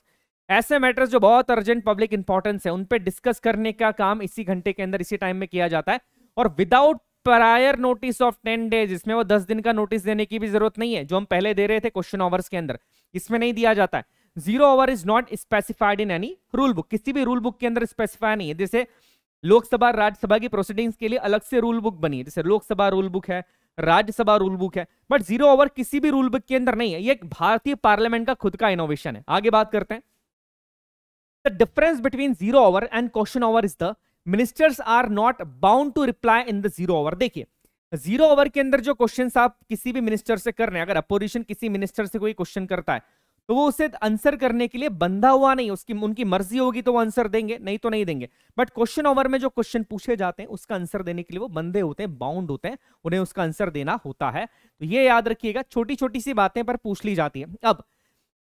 ऐसे मैटर्स जो बहुत अर्जेंट पब्लिक इंपॉर्टेंस है उन पे डिस्कस करने का काम इसी घंटे के अंदर, इसी टाइम में किया जाता है, और without prior notice of 10 days. इसमें वो 10 दिन का नोटिस देने की भी जरूरत नहीं है, जो हम पहले दे रहे थे क्वेश्चन आवर्स के अंदर, इसमें नहीं दिया जाता है। 0 our is not specified in any rule book, किसी भी रूल बुक के अंदर स्पेसिफाई नहीं है। जैसे लोकसभा राज्यसभा की प्रोसीडिंग्स के लिए अलग से रूल बुक बनी है, जैसे लोकसभा रूल बुक है, राज्यसभा रूल बुक है, बट 0 आवर किसी भी रूल बुक के अंदर नहीं है। ये भारतीय पार्लियामेंट का खुद का इनोवेशन है। आगे बात करते हैं। The difference between 0 hour and question hour is the ministers are not bound to reply in the 0 hour। देखिए 0 आवर के अंदर जो क्वेश्चंस आप किसी भी मिनिस्टर से कर रहे हैं, अगर अपोजिशन किसी मिनिस्टर से कोई क्वेश्चन करता है तो वो उसे आंसर करने के लिए बंधा हुआ नहीं, उसकी उनकी मर्जी होगी तो वो आंसर देंगे, नहीं तो नहीं देंगे। बट क्वेश्चन ओवर में जो क्वेश्चन पूछे जाते हैं उसका आंसर देने के लिए वो बंधे होते हैं, बाउंड होते हैं, उन्हें उसका आंसर देना होता है। तो ये याद रखिएगा, छोटी छोटी सी बातें पर पूछ ली जाती है। अब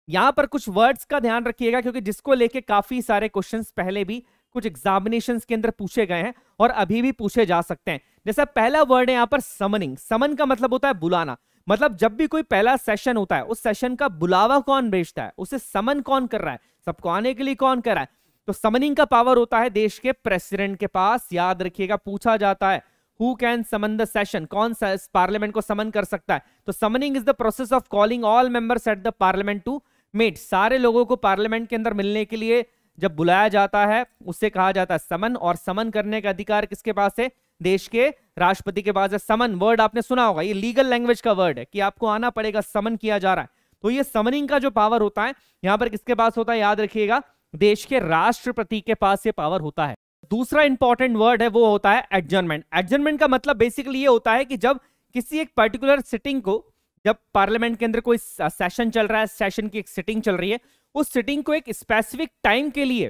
यहां पर कुछ वर्ड्स का ध्यान रखिएगा, क्योंकि जिसको लेके काफी सारे क्वेश्चंस पहले भी कुछ एग्जामिनेशंस के अंदर पूछे गए हैं और अभी भी पूछे जा सकते हैं। जैसा पहला वर्ड है यहां पर समनिंग। समन का मतलब होता है बुलाना, मतलब जब भी कोई पहला सेशन होता है उस सेशन का बुलावा कौन भेजता है, उसे समन कौन कर रहा है, सबको आने के लिए कौन कर रहा है। तो समनिंग का पावर होता है देश के प्रेसिडेंट के पास। याद रखिएगा, पूछा जाता है who can summon the session, कौन सा पार्लियामेंट को समन कर सकता है। तो summoning is the process of calling all members at the parliament to meet. सारे लोगों को पार्लियामेंट के अंदर मिलने के लिए जब बुलाया जाता है उसे कहा जाता है समन। और समन करने का अधिकार किसके पास है, देश के राष्ट्रपति के पास है। समन वर्ड आपने सुना होगा, ये लीगल लैंग्वेज का वर्ड है कि आपको आना पड़ेगा, समन किया जा रहा है। तो ये समनिंग का जो पावर होता है यहां पर किसके पास होता है, याद रखिएगा देश के राष्ट्रपति के पास ये पावर होता है। दूसरा इंपॉर्टेंट वर्ड है वो होता है एडजर्नमेंट। एडजर्नमेंट का मतलब बेसिकली ये होता है कि जब किसी एक पर्टिकुलर सिटिंग को, जब पार्लियामेंट के अंदर कोई सेशन चल रहा है, सेशन की एक सिटिंग चल रही है, उस सिटिंग को एक स्पेसिफिक टाइम के लिए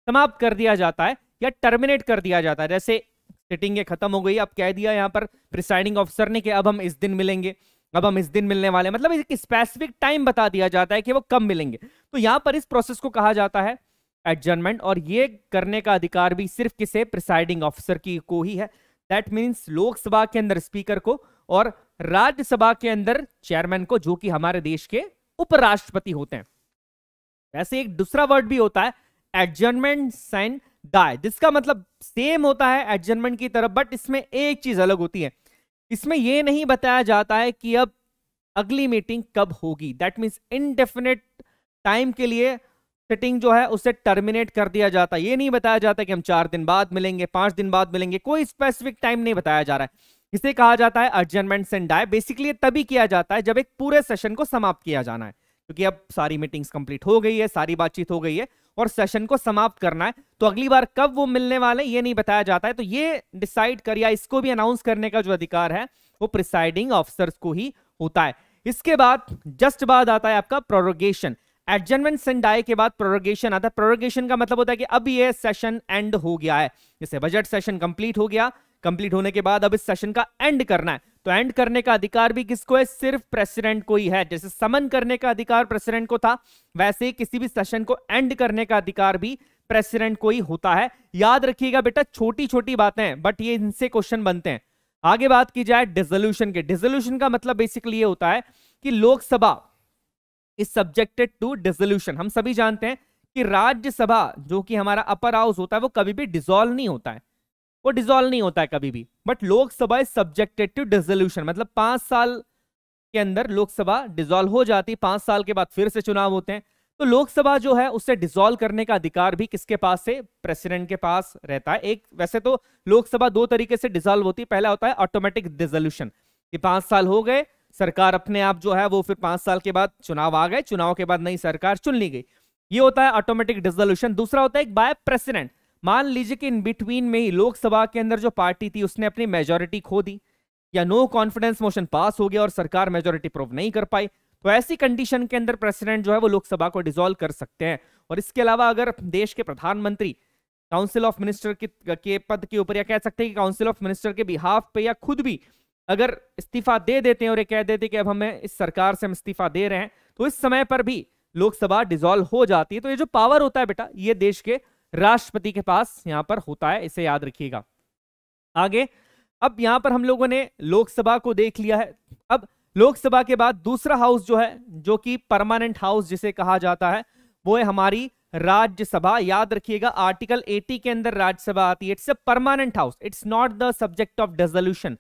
समाप्त कर दिया जाता है या टर्मिनेट कर दिया जाता है। जैसे सिटिंग ये खत्म हो गई, अब कह दिया यहां पर प्रिसाइडिंग ऑफिसर ने कि अब हम इस दिन मिलेंगे, अब हम इस दिन मिलने वाले, मतलब एक स्पेसिफिक टाइम बता दिया जाता है कि वो कब मिलेंगे। तो यहां पर इस प्रोसेस को कहा जाता है एडजर्नमेंट। और ये करने का अधिकार भी सिर्फ किसे, प्रिसाइडिंग ऑफिसर की को ही है। दैट मीन्स लोकसभा के अंदर स्पीकर को और राज्यसभा के अंदर चेयरमैन को, जो कि हमारे देश के उपराष्ट्रपति होते हैं। ऐसे एक दूसरा वर्ड भी होता है एडजर्नमेंट साइन डाई, जिसका मतलब सेम होता है एडजर्नमेंट की तरफ, बट इसमें एक चीज अलग होती है, इसमें यह नहीं बताया जाता है कि अब अगली मीटिंग कब होगी। दैट मीन्स इनडेफिनेट टाइम के लिए सिटिंग जो है उसे टर्मिनेट कर दिया जाता है। ये नहीं बताया जाता कि हम 4 दिन बाद मिलेंगे, 5 दिन बाद मिलेंगे, कोई स्पेसिफिक टाइम नहीं बताया जा रहा है। इसे कहा जाता है एडजर्नमेंट साइन डाई। बेसिकली तभी किया जाता है जब एक पूरे सेशन को समाप्त किया जाना है, क्योंकि अब सारी मीटिंग्स कंप्लीट हो गई है, सारी बातचीत हो गई है और सेशन को समाप्त करना है। तो अगली बार कब वो मिलने वाले ये नहीं बताया जाता है। तो ये डिसाइड कर या इसको भी अनाउंस करने का जो अधिकार है वो प्रिसाइडिंग ऑफिसर्स को ही होता है। इसके बाद जस्ट बाद आता है आपका प्रोरोगेशन। एडजर्नमेंट साइन डाई के बाद प्रोरोगेशन आता है। प्रोरोगेशन का मतलब होता है कि अब ये सेशन एंड हो गया है, जैसे बजट सेशन कंप्लीट हो गया, कंप्लीट होने के बाद अब इस सेशन का एंड करना है। तो एंड करने का अधिकार भी किसको है, सिर्फ प्रेसिडेंट को ही है। जैसे समन करने का अधिकार प्रेसिडेंट को था, वैसे ही किसी भी सेशन को एंड करने का अधिकार भी प्रेसिडेंट को ही होता है। याद रखिएगा बेटा, छोटी छोटी बातें हैं बट ये इनसे क्वेश्चन बनते हैं। आगे बात की जाए डिसोल्यूशन के। डिसोल्यूशन का मतलब बेसिकली ये होता है कि Lok Sabha is subjected to dissolution. हम सभी जानते हैं कि राज्यसभा जो कि हमारा अपर हाउस होता है वो कभी भी डिसॉल्व नहीं होता है, वो डिसॉल्व नहीं होता है कभी भी। But Lok Sabha is subjected to dissolution, मतलब 5 साल के अंदर लोकसभा डिसॉल्व हो जाती, 5 साल के बाद फिर से चुनाव होते हैं। तो लोकसभा जो है उसे डिसॉल्व करने का अधिकार भी किसके पास है? प्रेसिडेंट के पास रहता है। एक वैसे तो लोकसभा 2 तरीके से डिसॉल्व होती है। पहला होता है ऑटोमेटिक डिसोल्यूशन, कि 5 साल हो गए, सरकार अपने आप जो है वो फिर 5 साल के बाद चुनाव आ गए, चुनाव के बाद नई सरकार चुन ली गई, ये होता है ऑटोमेटिक डिसोल्यूशन। दूसरा होता है एक बाय प्रेसिडेंट, मान लीजिए कि इन बिटवीन में ही लोकसभा के अंदर जो पार्टी थी उसने अपनी मेजोरिटी खो दी, या नो कॉन्फिडेंस मोशन पास हो गया और सरकार मेजोरिटी प्रूव नहीं कर पाई, तो ऐसी कंडीशन के अंदर प्रेसिडेंट जो है वो लोकसभा को डिसॉल्व कर सकते हैं। और इसके अलावा अगर देश के प्रधानमंत्री काउंसिल ऑफ मिनिस्टर के पद के ऊपर, या कह सकते हैं कि काउंसिल ऑफ मिनिस्टर के बिहाफ पे, या खुद भी अगर इस्तीफा दे देते हैं और ये कह देते कि अब हमें इस सरकार से हम इस्तीफा दे रहे हैं, तो इस समय पर भी लोकसभा डिसॉल्व हो जाती है। तो ये जो पावर होता है बेटा, ये देश के राष्ट्रपति के पास यहां पर होता है, इसे याद रखिएगा। आगे अब यहां पर हम लोगों ने लोकसभा को देख लिया है। अब लोकसभा के बाद दूसरा हाउस जो है, जो कि परमानेंट हाउस जिसे कहा जाता है, वो है हमारी राज्यसभा। याद रखिएगा आर्टिकल 80 के अंदर राज्यसभा आती है। It's a permanent house, it's not the subject of dissolution,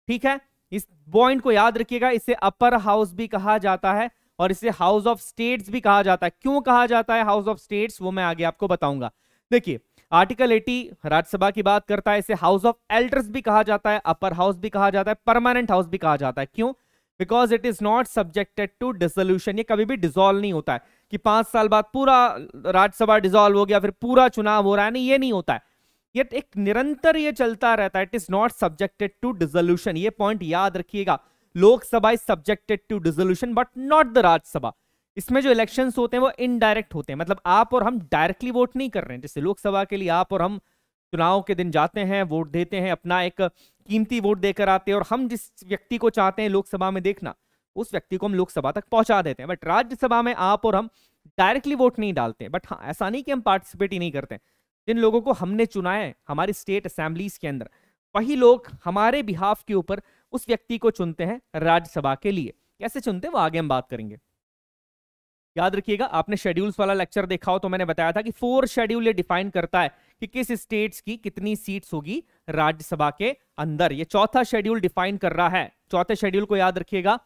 ठीक है, इस पॉइंट को याद रखिएगा। इसे अपर हाउस भी कहा जाता है और इसे हाउस ऑफ स्टेट्स भी कहा जाता है। क्यों कहा जाता है हाउस ऑफ स्टेट्स, वो मैं आगे आपको बताऊंगा। देखिए आर्टिकल 80 राज्यसभा की बात करता है, इसे हाउस ऑफ एल्डर्स भी कहा जाता है, अपर हाउस भी कहा जाता है, परमानेंट हाउस भी कहा जाता है। क्यों? Because it is not subjected to dissolution, ये कभी भी डिसॉल्व नहीं होता है कि 5 साल बाद पूरा राज्यसभा डिसॉल्व हो गया फिर पूरा चुनाव हो रहा है, नहीं, ये नहीं होता है, ये एक निरंतर ये चलता रहता है। It is not subjected to dissolution, ये पॉइंट याद रखिएगा। Lok Sabha is subjected to dissolution but not the Rajya Sabha. इसमें जो इलेक्शंस होते हैं वो इनडायरेक्ट होते हैं, मतलब आप और हम डायरेक्टली वोट नहीं कर रहे हैं। जैसे लोकसभा के लिए आप और हम चुनाव के दिन जाते हैं, वोट देते हैं, अपना एक कीमती वोट देकर आते हैं, और हम जिस व्यक्ति को चाहते हैं लोकसभा में देखना, उस व्यक्ति को हम लोकसभा तक पहुंचा देते हैं। बट राज्यसभा में आप और हम डायरेक्टली वोट नहीं डालते। बट हाँ, ऐसा नहीं कि हम पार्टिसिपेट ही नहीं करते। जिन लोगों को हमने चुना है हमारी स्टेट असेंबलीज के अंदर, वही लोग हमारे बिहाफ के ऊपर उस व्यक्ति को चुनते हैं राज्यसभा के लिए। कैसे चुनते हैं वो आगे हम बात करेंगे। याद रखिएगा, आपने शेड्यूल्स वाला लेक्चर देखा हो तो मैंने बताया था कि 4 शेड्यूल ये डिफाइन करता है कि किस स्टेट्स की कितनी सीट्स होगी राज्यसभा के अंदर। ये चौथा शेड्यूल डिफाइन कर रहा है, चौथे शेड्यूल को याद रखिएगा।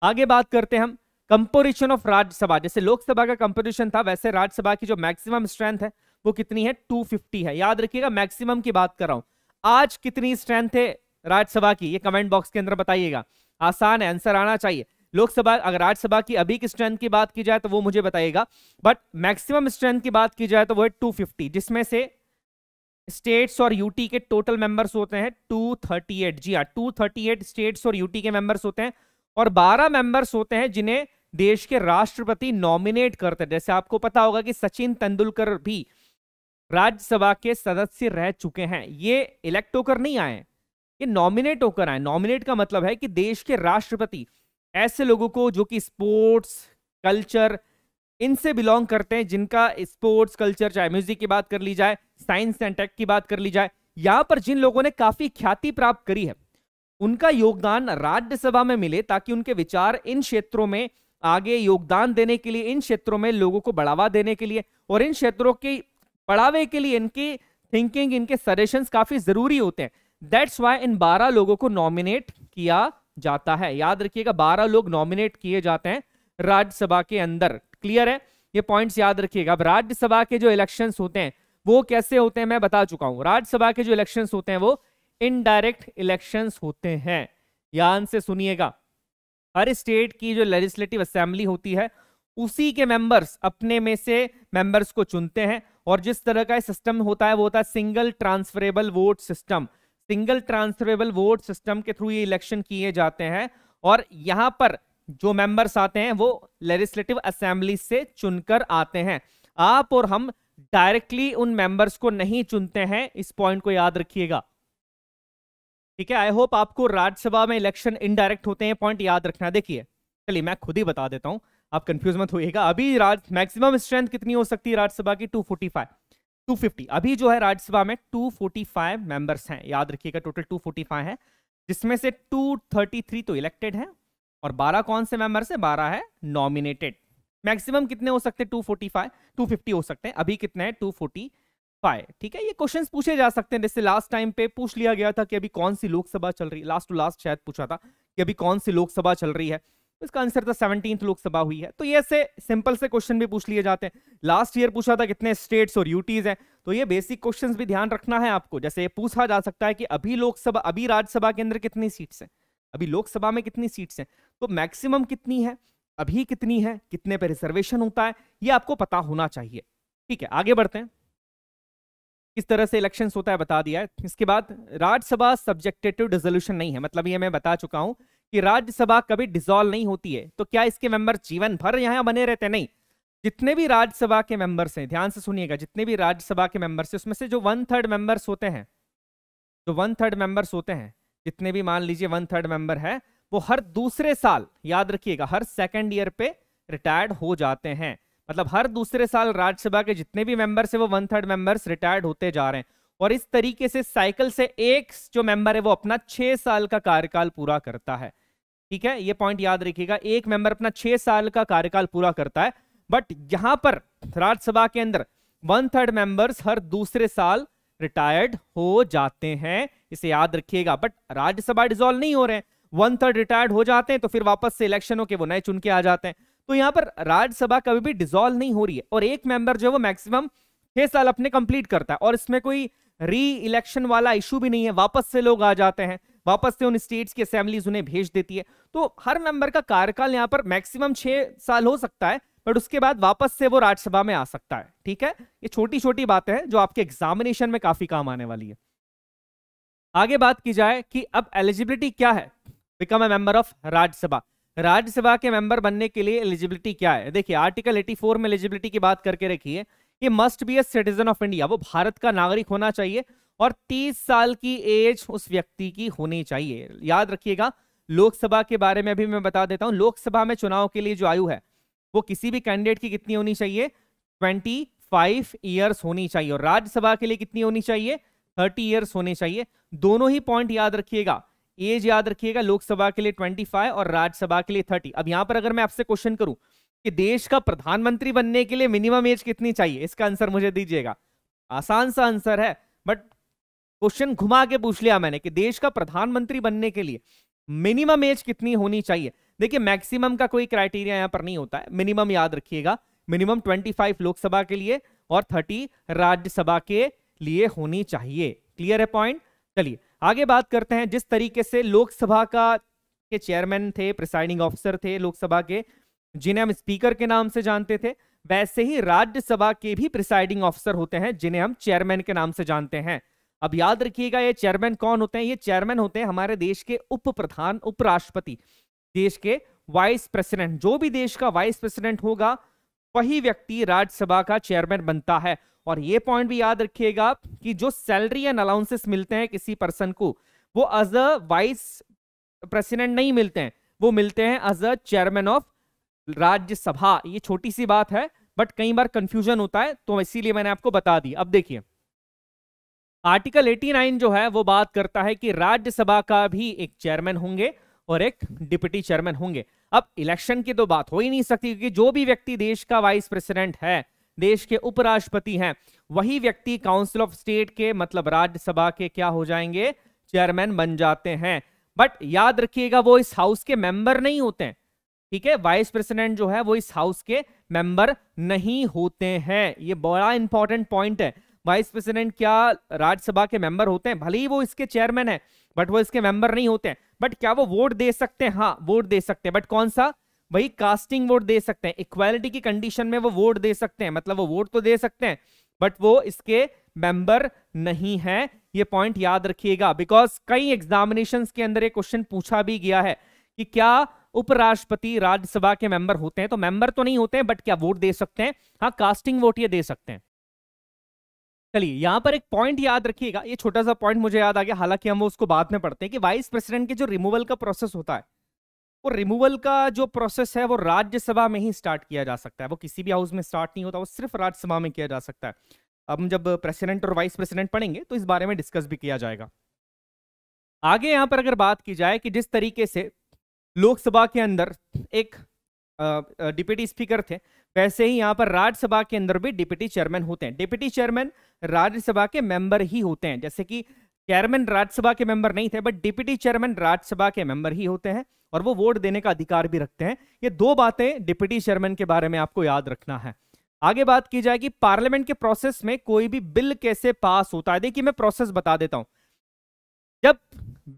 आगे बात करते हैं हम कंपोजिशन ऑफ राज्यसभा। जैसे लोकसभा का कंपोजिशन था, वैसे राज्यसभा की जो मैक्सिमम स्ट्रेंथ है वो कितनी है? 250 है। याद रखिएगा मैक्सिमम की बात कर रहा हूं। आज कितनी स्ट्रेंथ है राज्यसभा की, ये कमेंट बॉक्स के अंदर बताइएगा। आसान है, आंसर आना चाहिए। लोकसभा, अगर राज्यसभा की अभी की स्ट्रेंथ की बात की जाए तो वो मुझे बताइएगा, बट मैक्सिमम स्ट्रेंथ की बात की जाए तो वो है 250, जिसमें से स्टेट्स और यूटी के टोटल मेंबर्स होते हैं 238। जी हाँ, 238 स्टेट्स और यूटी के मेंबर्स होते हैं, और 12 मेंबर्स होते हैं जिन्हें देश के राष्ट्रपति नॉमिनेट करते हैं। जैसे आपको पता होगा कि सचिन तेंदुलकर भी राज्यसभा के सदस्य रह चुके हैं। ये इलेक्ट होकर नहीं आए, ये नॉमिनेट होकर आए। नॉमिनेट का मतलब है कि देश के राष्ट्रपति ऐसे लोगों को जो कि स्पोर्ट्स, कल्चर, इनसे बिलोंग करते हैं, जिनका स्पोर्ट्स, कल्चर, चाहे म्यूजिक की बात कर ली जाए, साइंस एंड टेक की बात कर ली जाए, यहां पर जिन लोगों ने काफी ख्याति प्राप्त करी है, उनका योगदान राज्यसभा में मिले, ताकि उनके विचार इन क्षेत्रों में आगे योगदान देने के लिए, इन क्षेत्रों में लोगों को बढ़ावा देने के लिए, और इन क्षेत्रों के बढ़ावे के लिए इनकी थिंकिंग, इनके सजेशंस काफी जरूरी होते हैं। दैट्स व्हाई इन 12 लोगों को नॉमिनेट किया जाता है। याद रखिएगा 12 लोग नॉमिनेट किए जाते हैं राज्यसभा के अंदर। क्लियर है? ये पॉइंट्स याद रखिएगा। अब राज्यसभा के जो इलेक्शंस होते हैं वो कैसे होते हैं मैं बता चुका हूं। राज्यसभा के जो इलेक्शंस होते हैं वो इनडायरेक्ट इलेक्शंस होते हैं। ध्यान से सुनिएगा, हर स्टेट की जो लेजिस्लेटिव असेंबली होती है उसी के मेंबर्स अपने में से मेंबर्स को चुनते हैं, और जिस तरह का सिस्टम होता है वो होता है single transferable vote system. Single transferable vote system के थ्रू ये इलेक्शन किए जाते हैं, और यहां पर जो मेंबर्स आते हैं वो लेजिस्लेटिव असेंबली से चुनकर आते हैं। आप और हम डायरेक्टली उन मेंबर्स को नहीं चुनते हैं, इस पॉइंट को याद रखिएगा। ठीक है, आई होप आपको राज्यसभा में इलेक्शन इनडायरेक्ट होते हैं, पॉइंट याद रखना। देखिए चलिए मैं खुद ही बता देता हूं, आप कंफ्यूज मत होइएगा। अभी मैक्सिमम स्ट्रेंथ कितनी हो सकती है राज्यसभा की? 245, 250। अभी जो है राज्यसभा में 245 मेंबर्स हैं, याद रखिएगा टोटल 245 है, जिसमें से 233 तो इलेक्टेड है, और 12 कौन से मेंबर्स है? 12 है नॉमिनेटेड। मैक्सिमम कितने हो सकते हैं? 245 250 हो सकते हैं। अभी कितने हैं? 245। ठीक है, ये क्वेश्चंस पूछे जा सकते हैं। जैसे लास्ट टाइम पे पूछ लिया गया था कि अभी कौन सी लोकसभा चल रही है, लास्ट टू लास्ट शायद पूछा था कि अभी कौन सी लोकसभा चल रही है, तो इसका आंसर था 17th लोकसभा हुई है। तो ये ऐसे सिंपल से क्वेश्चन भी पूछ लिए जाते हैं। लास्ट ईयर पूछा था कितने स्टेट्स और यूटीज हैं, तो ये बेसिक क्वेश्चंस भी ध्यान रखना है आपको। जैसे पूछा जा सकता है कि अभी लोकसभा, अभी राज्यसभा के अंदर कितनी सीट्स हैं, अभी लोकसभा में कितनी सीट्स हैं, तो मैक्सिमम कितनी है, अभी कितनी है, कितने पे रिजर्वेशन होता है, ये आपको पता होना चाहिए। ठीक है, आगे बढ़ते हैं। किस तरह से इलेक्शंस होता है बता दिया है। इसके बाद राज्यसभा सब्जेक्टेड टू डिसोल्यूशन नहीं है, मतलब ये मैं बता चुका हूं कि राज्यसभा कभी डिसॉल्व नहीं होती है। तो क्या इसके मेंबर जीवन भर यहां बने रहते हैं? नहीं। जितने भी राज्यसभा के मेंबर्स हैं, ध्यान से सुनिएगा, जितने भी राज्यसभा के मेंबर्स हैं उसमें से जो 1/3 मेंबर्स होते हैं, जो 1/3 मेंबर्स होते हैं, जितने भी मान लीजिए 1/3 मेंबर है, वो हर दूसरे साल, याद रखिएगा, हर सेकेंड ईयर पे रिटायर्ड हो जाते हैं। मतलब हर दूसरे साल राज्यसभा के जितने भी मेंबर्स है वो 1/3 मेंबर्स रिटायर्ड होते जा रहे हैं। और इस तरीके से साइकिल से एक जो मेंबर है वो अपना 6 साल का कार्यकाल पूरा करता है। ठीक है, ये पॉइंट याद रखिएगा, एक मेंबर अपना 6 साल का कार्यकाल पूरा करता है। बट यहां पर राज्यसभा के अंदर 1/3 मेंबर्स हर दूसरे साल रिटायर्ड हो जाते हैं, इसे याद रखिएगा। बट राज्यसभा डिसॉल्व नहीं हो रहे हैं, 1/3 रिटायर्ड हो जाते हैं तो फिर वापस से इलेक्शन होके वो नए चुन के आ जाते हैं। तो यहां पर राज्यसभा कभी भी डिसॉल्व नहीं हो रही है, और एक मेंबर जो है वो मैक्सिमम 6 साल अपने कंप्लीट करता है, और इसमें कोई री इलेक्शन वाला इशू भी नहीं है। वापस से लोग आ जाते हैं, वापस से उन स्टेट्स की असेंबलीज उन्हें भेज देती है। तो हर मेंबर का कार्यकाल यहां पर मैक्सिमम 6 साल हो सकता है, बट उसके बाद वापस से वो राज्यसभा में आ सकता है। ठीक है, ये छोटी छोटी बातें हैं जो आपके एग्जामिनेशन में काफी काम आने वाली है। आगे बात की जाए कि अब एलिजिबिलिटी क्या है become a member of Rajya Sabha. Rajya Sabha के मेंबर बनने के लिए एलिजिबिलिटी क्या है? देखिए, आर्टिकल 84 में एलिजिबिलिटी की बात करके रखिए कि must be a citizen of India, वो भारत का नागरिक होना चाहिए, और 30 साल की एज उस व्यक्ति की होनी चाहिए। याद रखिएगा, लोकसभा के बारे में भी मैं बता देता हूं। लोकसभा में चुनाव के लिए जो आयु है वो किसी भी कैंडिडेट की कितनी होनी चाहिए? 25 ईयर्स होनी चाहिए। और राज्यसभा के लिए कितनी होनी चाहिए? 30 ईयर्स होने चाहिए। दोनों ही पॉइंट याद रखिएगा, एज याद रखिएगा, लोकसभा के लिए 25 और राज्यसभा के लिए 30। अब यहां पर अगर मैं आपसे क्वेश्चन करूं कि देश का प्रधानमंत्री बनने के लिए मिनिमम एज कितनी चाहिए, इसका आंसर मुझे दीजिएगा। आसान सा आंसर है, बट क्वेश्चन घुमा के पूछ लिया मैंने कि देश का प्रधानमंत्री बनने के लिए मिनिमम एज कितनी होनी चाहिए। देखिए, मैक्सिमम का कोई क्राइटेरिया यहां पर नहीं होता है, मिनिमम याद रखिएगा, मिनिमम 25 लोकसभा के लिए और 30 राज्यसभा के लिए होनी चाहिए। क्लियर है पॉइंट? चलिए आगे बात करते हैं। जिस तरीके से लोकसभा के चेयरमैन थे, प्रिसाइडिंग ऑफिसर थे लोकसभा के, जिन्हें हम स्पीकर के नाम से जानते थे, वैसे ही राज्यसभा के भी प्रिसाइडिंग ऑफिसर होते हैं जिन्हें हम चेयरमैन के नाम से जानते हैं। अब याद रखिएगा, ये चेयरमैन कौन होते हैं? ये चेयरमैन होते हैं हमारे देश के उप प्रधान, उपराष्ट्रपति, देश के वाइस प्रेसिडेंट। जो भी देश का वाइस प्रेसिडेंट होगा वही व्यक्ति राज्यसभा का चेयरमैन बनता है। और ये पॉइंट भी याद रखिएगा कि जो सैलरी एंड अलाउंसेस मिलते हैं किसी पर्सन को, वो एज अ वाइस प्रेसिडेंट नहीं मिलते हैं, वो मिलते हैं as a chairman of Rajya Sabha. ये छोटी सी बात है, बट कई बार कंफ्यूजन होता है, तो इसीलिए मैंने आपको बता दी। अब देखिए, आर्टिकल 89 जो है वो बात करता है कि राज्यसभा का भी एक चेयरमैन होंगे और एक डिप्टी चेयरमैन होंगे। अब इलेक्शन की तो बात हो ही नहीं सकती, क्योंकि जो भी व्यक्ति देश का वाइस प्रेसिडेंट है, देश के उपराष्ट्रपति हैं, वही व्यक्ति काउंसिल ऑफ स्टेट के, मतलब राज्यसभा के क्या हो जाएंगे? चेयरमैन बन जाते हैं। बट याद रखिएगा, वो इस हाउस के मेंबर नहीं होते हैं। ठीक है, वाइस प्रेसिडेंट जो है वो इस हाउस के मेंबर नहीं होते हैं। ये बड़ा इंपॉर्टेंट पॉइंट है। वाइस प्रेसिडेंट क्या राज्यसभा के मेंबर होते हैं? भले ही वो इसके चेयरमैन है, बट वो इसके मेंबर नहीं होते हैं। बट क्या वो वोट दे सकते हैं? हाँ, वोट दे सकते हैं, बट कौन सा? वही कास्टिंग वोट दे सकते हैं। इक्वालिटी की कंडीशन में वो वोट दे सकते हैं, मतलब वो वोट तो दे सकते हैं, बट वो इसके मेंबर नहीं है। ये पॉइंट याद रखिएगा, बिकॉज कई एग्जामिनेशंस के अंदर एक क्वेश्चन पूछा भी गया है कि क्या उपराष्ट्रपति राज्यसभा के मेंबर होते हैं? तो मेंबर तो नहीं होते हैं, बट क्या वोट दे सकते हैं? हाँ, कास्टिंग वोट ये दे सकते हैं। चलिए, यहां पर एक पॉइंट याद रखिएगा, ये छोटा सा पॉइंट मुझे याद आ गया, हालांकि हम उसको बाद में पढ़ते हैं, कि वाइस प्रेसिडेंट के जो रिमूवल का प्रोसेस होता है, वो रिमूवल का जो प्रोसेस है वो राज्यसभा में ही स्टार्ट किया जा सकता है। वो किसी भी हाउस में स्टार्ट नहीं होता, वो सिर्फ राज्यसभा में किया जा सकता है। अब हम जब प्रेसिडेंट और वाइस प्रेसिडेंट पढ़ेंगे तो इस बारे में डिस्कस भी किया जाएगा। आगे यहां पर अगर बात की जाए कि जिस तरीके से लोकसभा के अंदर एक डिप्टी स्पीकर थे, वैसे ही यहाँ पर राज्यसभा के अंदर भी डिप्टी चेयरमैन होते हैं। डिप्टी चेयरमैन राज्यसभा के मेंबर ही होते हैं, जैसे कि चेयरमैन राज्यसभा के मेंबर नहीं थे, बट डिप्टी चेयरमैन राज्यसभा के मेंबर ही होते हैं और वो वोट देने का अधिकार भी रखते हैं। ये दो बातें डिप्टी चेयरमैन के बारे में आपको याद रखना है। आगे बात की जाएगी पार्लियामेंट के प्रोसेस में कोई भी बिल कैसे पास होता है। देखिए मैं प्रोसेस बता देता हूं। जब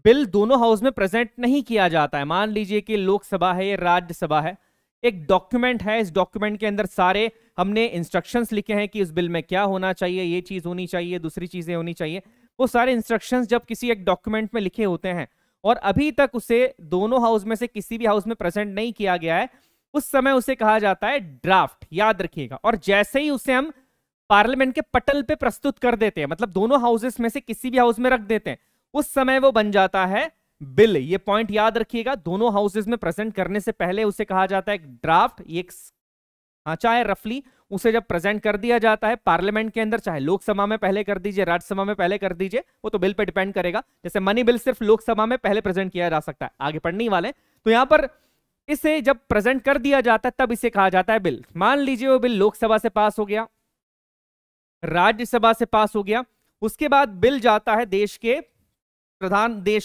बिल दोनों हाउस में प्रेजेंट नहीं किया जाता है, मान लीजिए कि लोकसभा है या राज्यसभा है, एक डॉक्यूमेंट है, इस डॉक्यूमेंट के अंदर सारे हमने इंस्ट्रक्शंस लिखे हैं कि उस बिल में क्या होना चाहिए, ये चीज होनी चाहिए, दूसरी चीजें होनी चाहिए। वो सारे इंस्ट्रक्शंस जब किसी एक डॉक्यूमेंट में लिखे होते हैं और अभी तक उसे दोनों हाउस में से किसी भी हाउस में प्रेजेंट नहीं किया गया है, उस समय उसे कहा जाता है ड्राफ्ट, याद रखिएगा। और जैसे ही उसे हम पार्लियामेंट के पटल पे प्रस्तुत कर देते हैं, मतलब दोनों हाउसेस में से किसी भी हाउस में रख देते हैं, उस समय वो बन जाता है बिल। ये पॉइंट याद रखिएगा, दोनों हाउसेस में प्रेजेंट करने से पहले उसे कहा जाता है ड्राफ्ट। ये चाहे रफली उसे जब प्रेजेंट कर दिया जाता है पार्लियामेंट के अंदर, चाहे लोकसभा में पहले कर दीजिए, राज्यसभा में पहले कर दीजिए, वो तो बिल पे डिपेंड करेगा। जैसे मनी बिल सिर्फ लोकसभा में पहले प्रेजेंट किया जा सकता है, आगे पढ़ने वाले। तो यहां पर इसे जब प्रेजेंट कर दिया जाता है तब इसे कहा जाता है बिल। मान लीजिए वो बिल लोकसभा से पास हो गया, राज्यसभा से पास हो गया, उसके बाद बिल जाता है देश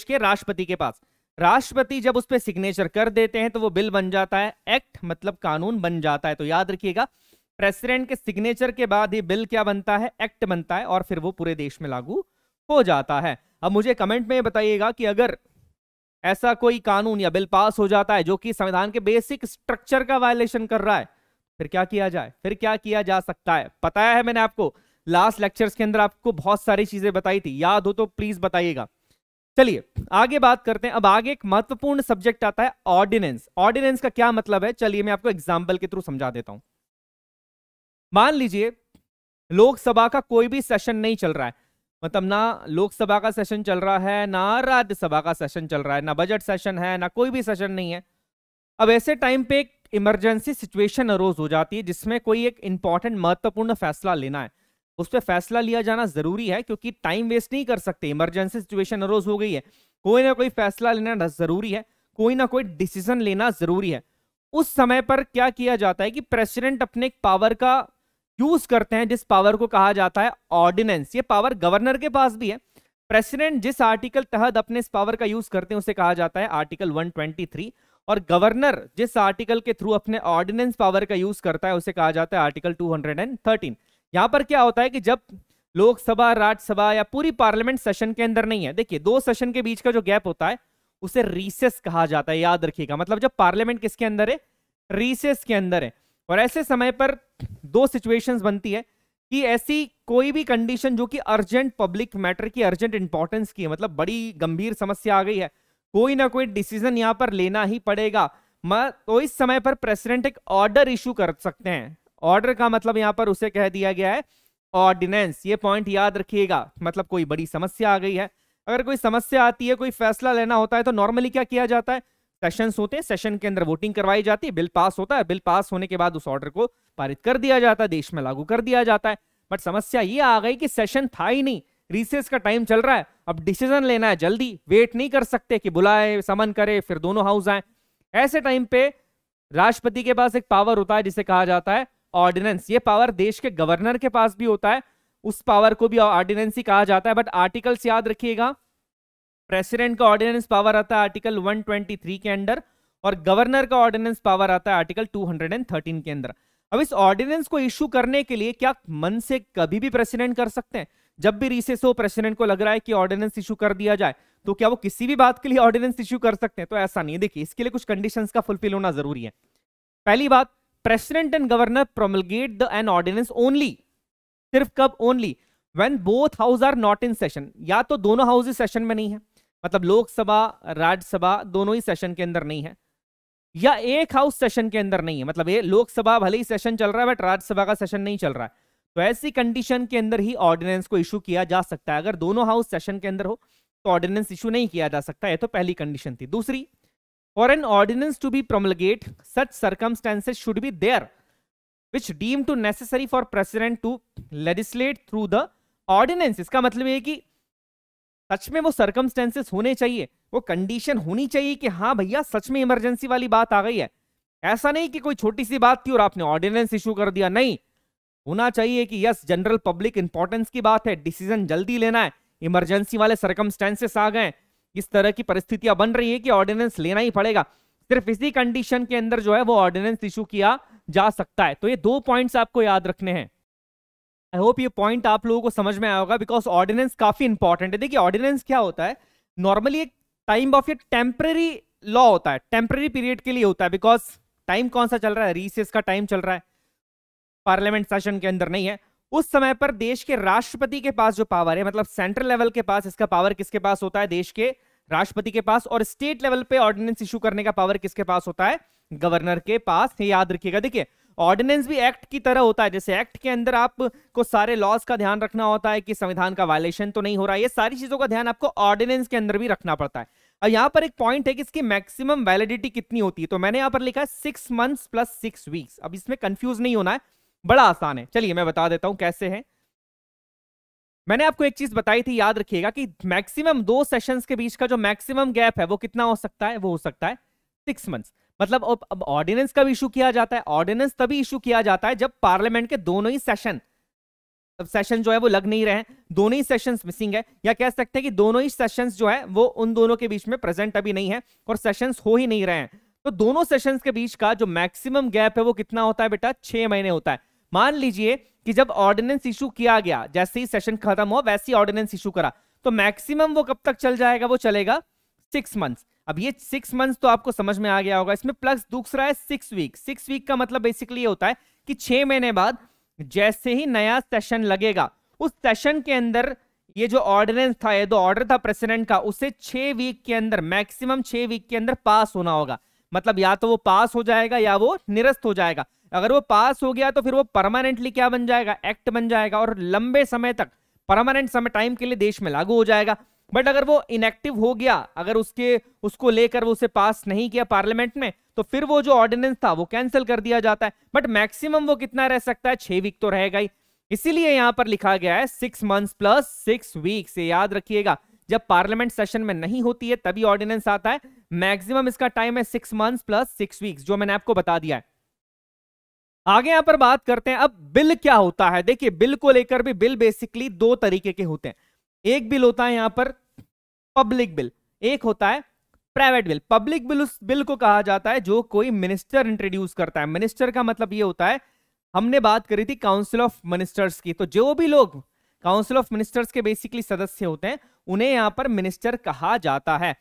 के राष्ट्रपति के पास। राष्ट्रपति जब उस पर सिग्नेचर कर देते हैं तो वो बिल बन जाता है एक्ट, मतलब कानून बन जाता है। तो याद रखिएगा प्रेसिडेंट के सिग्नेचर के बाद ही बिल क्या बनता है, एक्ट बनता है, और फिर वो पूरे देश में लागू हो जाता है। अब मुझे कमेंट में बताइएगा कि अगर ऐसा कोई कानून या बिल पास हो जाता है जो कि संविधान के बेसिक स्ट्रक्चर का वायलेशन कर रहा है, फिर क्या किया जाए, फिर क्या किया जा सकता है। बताया है मैंने आपको, लास्ट लेक्चर्स के अंदर आपको बहुत सारी चीजें बताई थी, याद हो तो प्लीज बताइएगा। चलिए आगे बात करते हैं। अब आगे एक महत्वपूर्ण सब्जेक्ट आता है ऑर्डिनेंस। ऑर्डिनेंस का क्या मतलब है, चलिए मैं आपको एग्जांपल के थ्रू समझा देता हूं। मान लीजिए लोकसभा का कोई भी सेशन नहीं चल रहा है, मतलब ना लोकसभा का सेशन चल रहा है, ना राज्यसभा का सेशन चल रहा है, ना बजट सेशन है, ना कोई भी सेशन नहीं है। अब ऐसे टाइम पे एक इमरजेंसी सिचुएशन अरोज हो जाती है जिसमें कोई एक इंपॉर्टेंट महत्वपूर्ण फैसला लेना है। उस पर फैसला लिया जाना जरूरी है क्योंकि टाइम वेस्ट नहीं कर सकते। इमरजेंसी सिचुएशन अरोज हो गई है, कोई ना कोई फैसला लेना जरूरी है, कोई ना कोई डिसीजन लेना जरूरी है। उस समय पर क्या किया जाता है कि प्रेसिडेंट अपने पावर का यूज करते हैं, जिस पावर को कहा जाता है ऑर्डिनेंस। ये पावर गवर्नर के पास भी है। प्रेसिडेंट जिस आर्टिकल तहत अपने इस पावर का यूज करते हैं उसे कहा जाता है आर्टिकल 123, और गवर्नर जिस आर्टिकल के थ्रू अपने ऑर्डिनेंस पावर का यूज करता है उसे कहा जाता है आर्टिकल 213। यहां पर क्या होता है कि जब लोकसभा, राज्यसभा या पूरी पार्लियामेंट सेशन के अंदर नहीं है, देखिए दो सेशन के बीच का जो गैप होता है उसे रीसेस कहा जाता है, याद रखिएगा। मतलब जब पार्लियामेंट किसके अंदर है, रीसेस के अंदर है। और ऐसे समय पर दो सिचुएशंस बनती है कि ऐसी कोई भी कंडीशन जो कि अर्जेंट पब्लिक मैटर की, अर्जेंट इंपॉर्टेंस की है, मतलब बड़ी गंभीर समस्या आ गई है, कोई ना कोई डिसीजन यहां पर लेना ही पड़ेगा। तो इस समय पर प्रेसिडेंट एक ऑर्डर इशू कर सकते हैं। ऑर्डर का मतलब यहां पर उसे कह दिया गया है ऑर्डिनेंस। ये पॉइंट याद रखिएगा। मतलब कोई बड़ी समस्या आ गई है, अगर कोई समस्या आती है, कोई फैसला लेना होता है, तो नॉर्मली क्या किया जाता है, सेशंस होते हैं, सेशन के अंदर वोटिंग करवाई जाती है, बिल पास होता है, बिल पास होने के बाद उस ऑर्डर को पारित कर दिया जाता है, देश में लागू कर दिया जाता है। बट समस्या ये आ गई कि सेशन था ही नहीं, रिसेस का टाइम चल रहा है, अब डिसीजन लेना है जल्दी, वेट नहीं कर सकते कि बुलाए, समन करे, फिर दोनों हाउस आए। ऐसे टाइम पे राष्ट्रपति के पास एक पावर होता है जिसे कहा जाता है ऑर्डिनेंस। ये पावर देश के गवर्नर के पास भी होता है, उस पावर को भी ऑर्डिनेंस ही कहा जाता है। बट आर्टिकल्स याद रखिएगा, प्रेसिडेंट का ऑर्डिनेंस पावर आता है आर्टिकल 123 के अंदर, और गवर्नर का ऑर्डिनेंस पावर आता है आर्टिकल 213 के अंदर। अब इस ऑर्डिनेंस को इशू करने के लिए क्या मन से कभी भी प्रेसिडेंट कर सकते हैं? जब भी रिसेस हो, प्रेसिडेंट को लग रहा है कि ऑर्डिनेंस इशू कर दिया जाए, तो क्या वो किसी भी बात के लिए ऑर्डिनेंस इशू कर सकते हैं? तो ऐसा नहीं है। देखिए इसके लिए कुछ कंडीशंस का फुलफिल होना जरूरी है। पहली बात, president and governor promulgate the an ordinance only, सिर्फ कब, only when both house are not in session. या तो दोनों हाउसेस सेशन में नहीं है, मतलब लोकसभा राज्यसभा दोनों ही सेशन के अंदर नहीं है, या एक हाउस सेशन के अंदर नहीं है, मतलब ये लोकसभा भले ही सेशन चल रहा है बट राज्यसभा का सेशन नहीं चल रहा है, तो ऐसी कंडीशन के अंदर ही ऑर्डिनेंस को इशू किया जा सकता है। अगर दोनों हाउस सेशन के अंदर हो तो ऑर्डिनेंस इशू नहीं किया जा सकता है। तो पहली कंडीशन थी। दूसरी, for an ordinance to be promulgate such circumstances should be there which deemed to necessary for president to legislate through the ordinance। इसका मतलब ये कि सच में वो सर्कमस्टेंसेस होने चाहिए, वो कंडीशन होनी चाहिए कि हाँ भैया सच में इमरजेंसी वाली बात आ गई है, ऐसा नहीं कि कोई छोटी सी बात थी और आपने ऑर्डिनेंस इशू कर दिया, नहीं, होना चाहिए कि यस जनरल पब्लिक इंपॉर्टेंस की बात है, डिसीजन जल्दी लेना है, इमरजेंसी वाले सर्कमस्टेंसेस आ गए, इस तरह की परिस्थितियां बन रही है कि ऑर्डिनेंस लेना ही पड़ेगा, सिर्फ इसी कंडीशन के अंदर जो है वो ऑर्डिनेंस इशू किया जा सकता है। तो ये 2 पॉइंट्स आपको याद रखने हैं। आई होप ये पॉइंट आप लोगों को समझ में आया होगा, बिकॉज ऑर्डिनेंस काफी इंपॉर्टेंट है। देखिए ऑर्डिनेंस क्या होता है, नॉर्मली एक टाइम ऑफ ये टेम्पररी लॉ होता है, टेम्पररी पीरियड के लिए होता है, बिकॉज टाइम कौन सा चल रहा है, रीसेस का टाइम चल रहा है, पार्लियामेंट सेशन के अंदर नहीं है। उस समय पर देश के राष्ट्रपति के पास जो पावर है, मतलब सेंट्रल लेवल के पास इसका पावर किसके पास होता है, देश के राष्ट्रपति के पास, और स्टेट लेवल पे ऑर्डिनेंस इशू करने का पावर किसके पास होता है, गवर्नर के पास। ये याद रखिएगा। देखिए ऑर्डिनेंस भी एक्ट की तरह होता है, जैसे एक्ट के अंदर आपको सारे लॉज का ध्यान रखना होता है कि संविधान का वायलेशन तो नहीं हो रहा है, ये सारी चीजों का ध्यान आपको ऑर्डिनेंस के अंदर भी रखना पड़ता है। अब यहां पर एक पॉइंट है कि इसकी मैक्सिमम वैलिडिटी कितनी होती है, तो मैंने यहां पर लिखा है 6 मंथ्स प्लस 6 वीक्स। अब इसमें कंफ्यूज नहीं होना है, बड़ा आसान है, चलिए मैं बता देता हूं कैसे है। मैंने आपको एक चीज बताई थी, याद रखिएगा कि मैक्सिमम 2 सेशंस के बीच का जो मैक्सिमम गैप है वो कितना हो सकता है, वो हो सकता है 6 मंथ्स। मतलब अब ऑर्डिनेंस कब इशू किया जाता है, ऑर्डिनेंस तभी इशू किया जाता है जब पार्लियामेंट के दोनों ही सेशन, अब सेशन जो है वो लग नहीं रहे हैं, दोनों ही सेशंस मिसिंग है, या कह सकते हैं कि दोनों ही सेशंस जो है वो उन दोनों के बीच में प्रेजेंट अभी नहीं है और सेशंस हो ही नहीं रहे हैं। तो दोनों सेशंस के बीच का जो मैक्सिमम गैप है वो कितना होता है बेटा, 6 महीने होता है। मान लीजिए कि जब ऑर्डिनेंस इशू किया गया, जैसे ही सेशन खत्म हो वैसे ही ऑर्डिनेंस इशू करा, तो मैक्सिमम वो कब तक चल जाएगा, वो चलेगा 6 मंथ्स। अब ये 6 मंथ्स तो आपको समझ में आ गया होगा, इसमें प्लस दूसरा है 6 वीक। 6 वीक का मतलब बेसिकली ये होता है कि 6 महीने बाद जैसे ही नया सेशन लगेगा, उस सेशन के अंदर ये जो ऑर्डिनेंस था, ये जो ऑर्डर था प्रेसिडेंट का, उसे 6 वीक के अंदर, मैक्सिमम 6 वीक के अंदर पास होना होगा। मतलब या तो वो पास हो जाएगा या वो निरस्त हो जाएगा। अगर वो पास हो गया तो फिर वो परमानेंटली क्या बन जाएगा, एक्ट बन जाएगा और लंबे समय तक, परमानेंट समय टाइम के लिए देश में लागू हो जाएगा। बट अगर वो इनएक्टिव हो गया, अगर उसको लेकर वो उसे पास नहीं किया पार्लियामेंट में, तो फिर वो जो ऑर्डिनेंस था वो कैंसिल कर दिया जाता है। बट मैक्सिमम वो कितना रह सकता है, 6 वीक तो रहेगा ही। इसीलिए यहां पर लिखा गया है 6 मंथ्स प्लस 6 वीक से। याद रखिएगा, जब पार्लियामेंट सेशन में नहीं होती है तभी ऑर्डिनेंस आता है। मैक्सिमम इसका टाइम है 6 मंथ्स प्लस 6 वीक्स, जो मैंने आपको बता दिया है। आगे यहां पर बात करते हैं अब बिल क्या होता है। देखिए बिल को लेकर भी, बिल बेसिकली 2 तरीके के होते हैं। एक बिल होता है यहां पर पब्लिक बिल, एक होता है प्राइवेट बिल। पब्लिक बिल उस बिल को कहा जाता है जो कोई मिनिस्टर इंट्रोड्यूस करता है। मिनिस्टर का मतलब ये होता है, हमने बात करी थी काउंसिल ऑफ मिनिस्टर्स की, तो जो भी लोग काउंसिल ऑफ मिनिस्टर्स के बेसिकली सदस्य होते हैं उन्हें यहां पर मिनिस्टर कहा जाता है।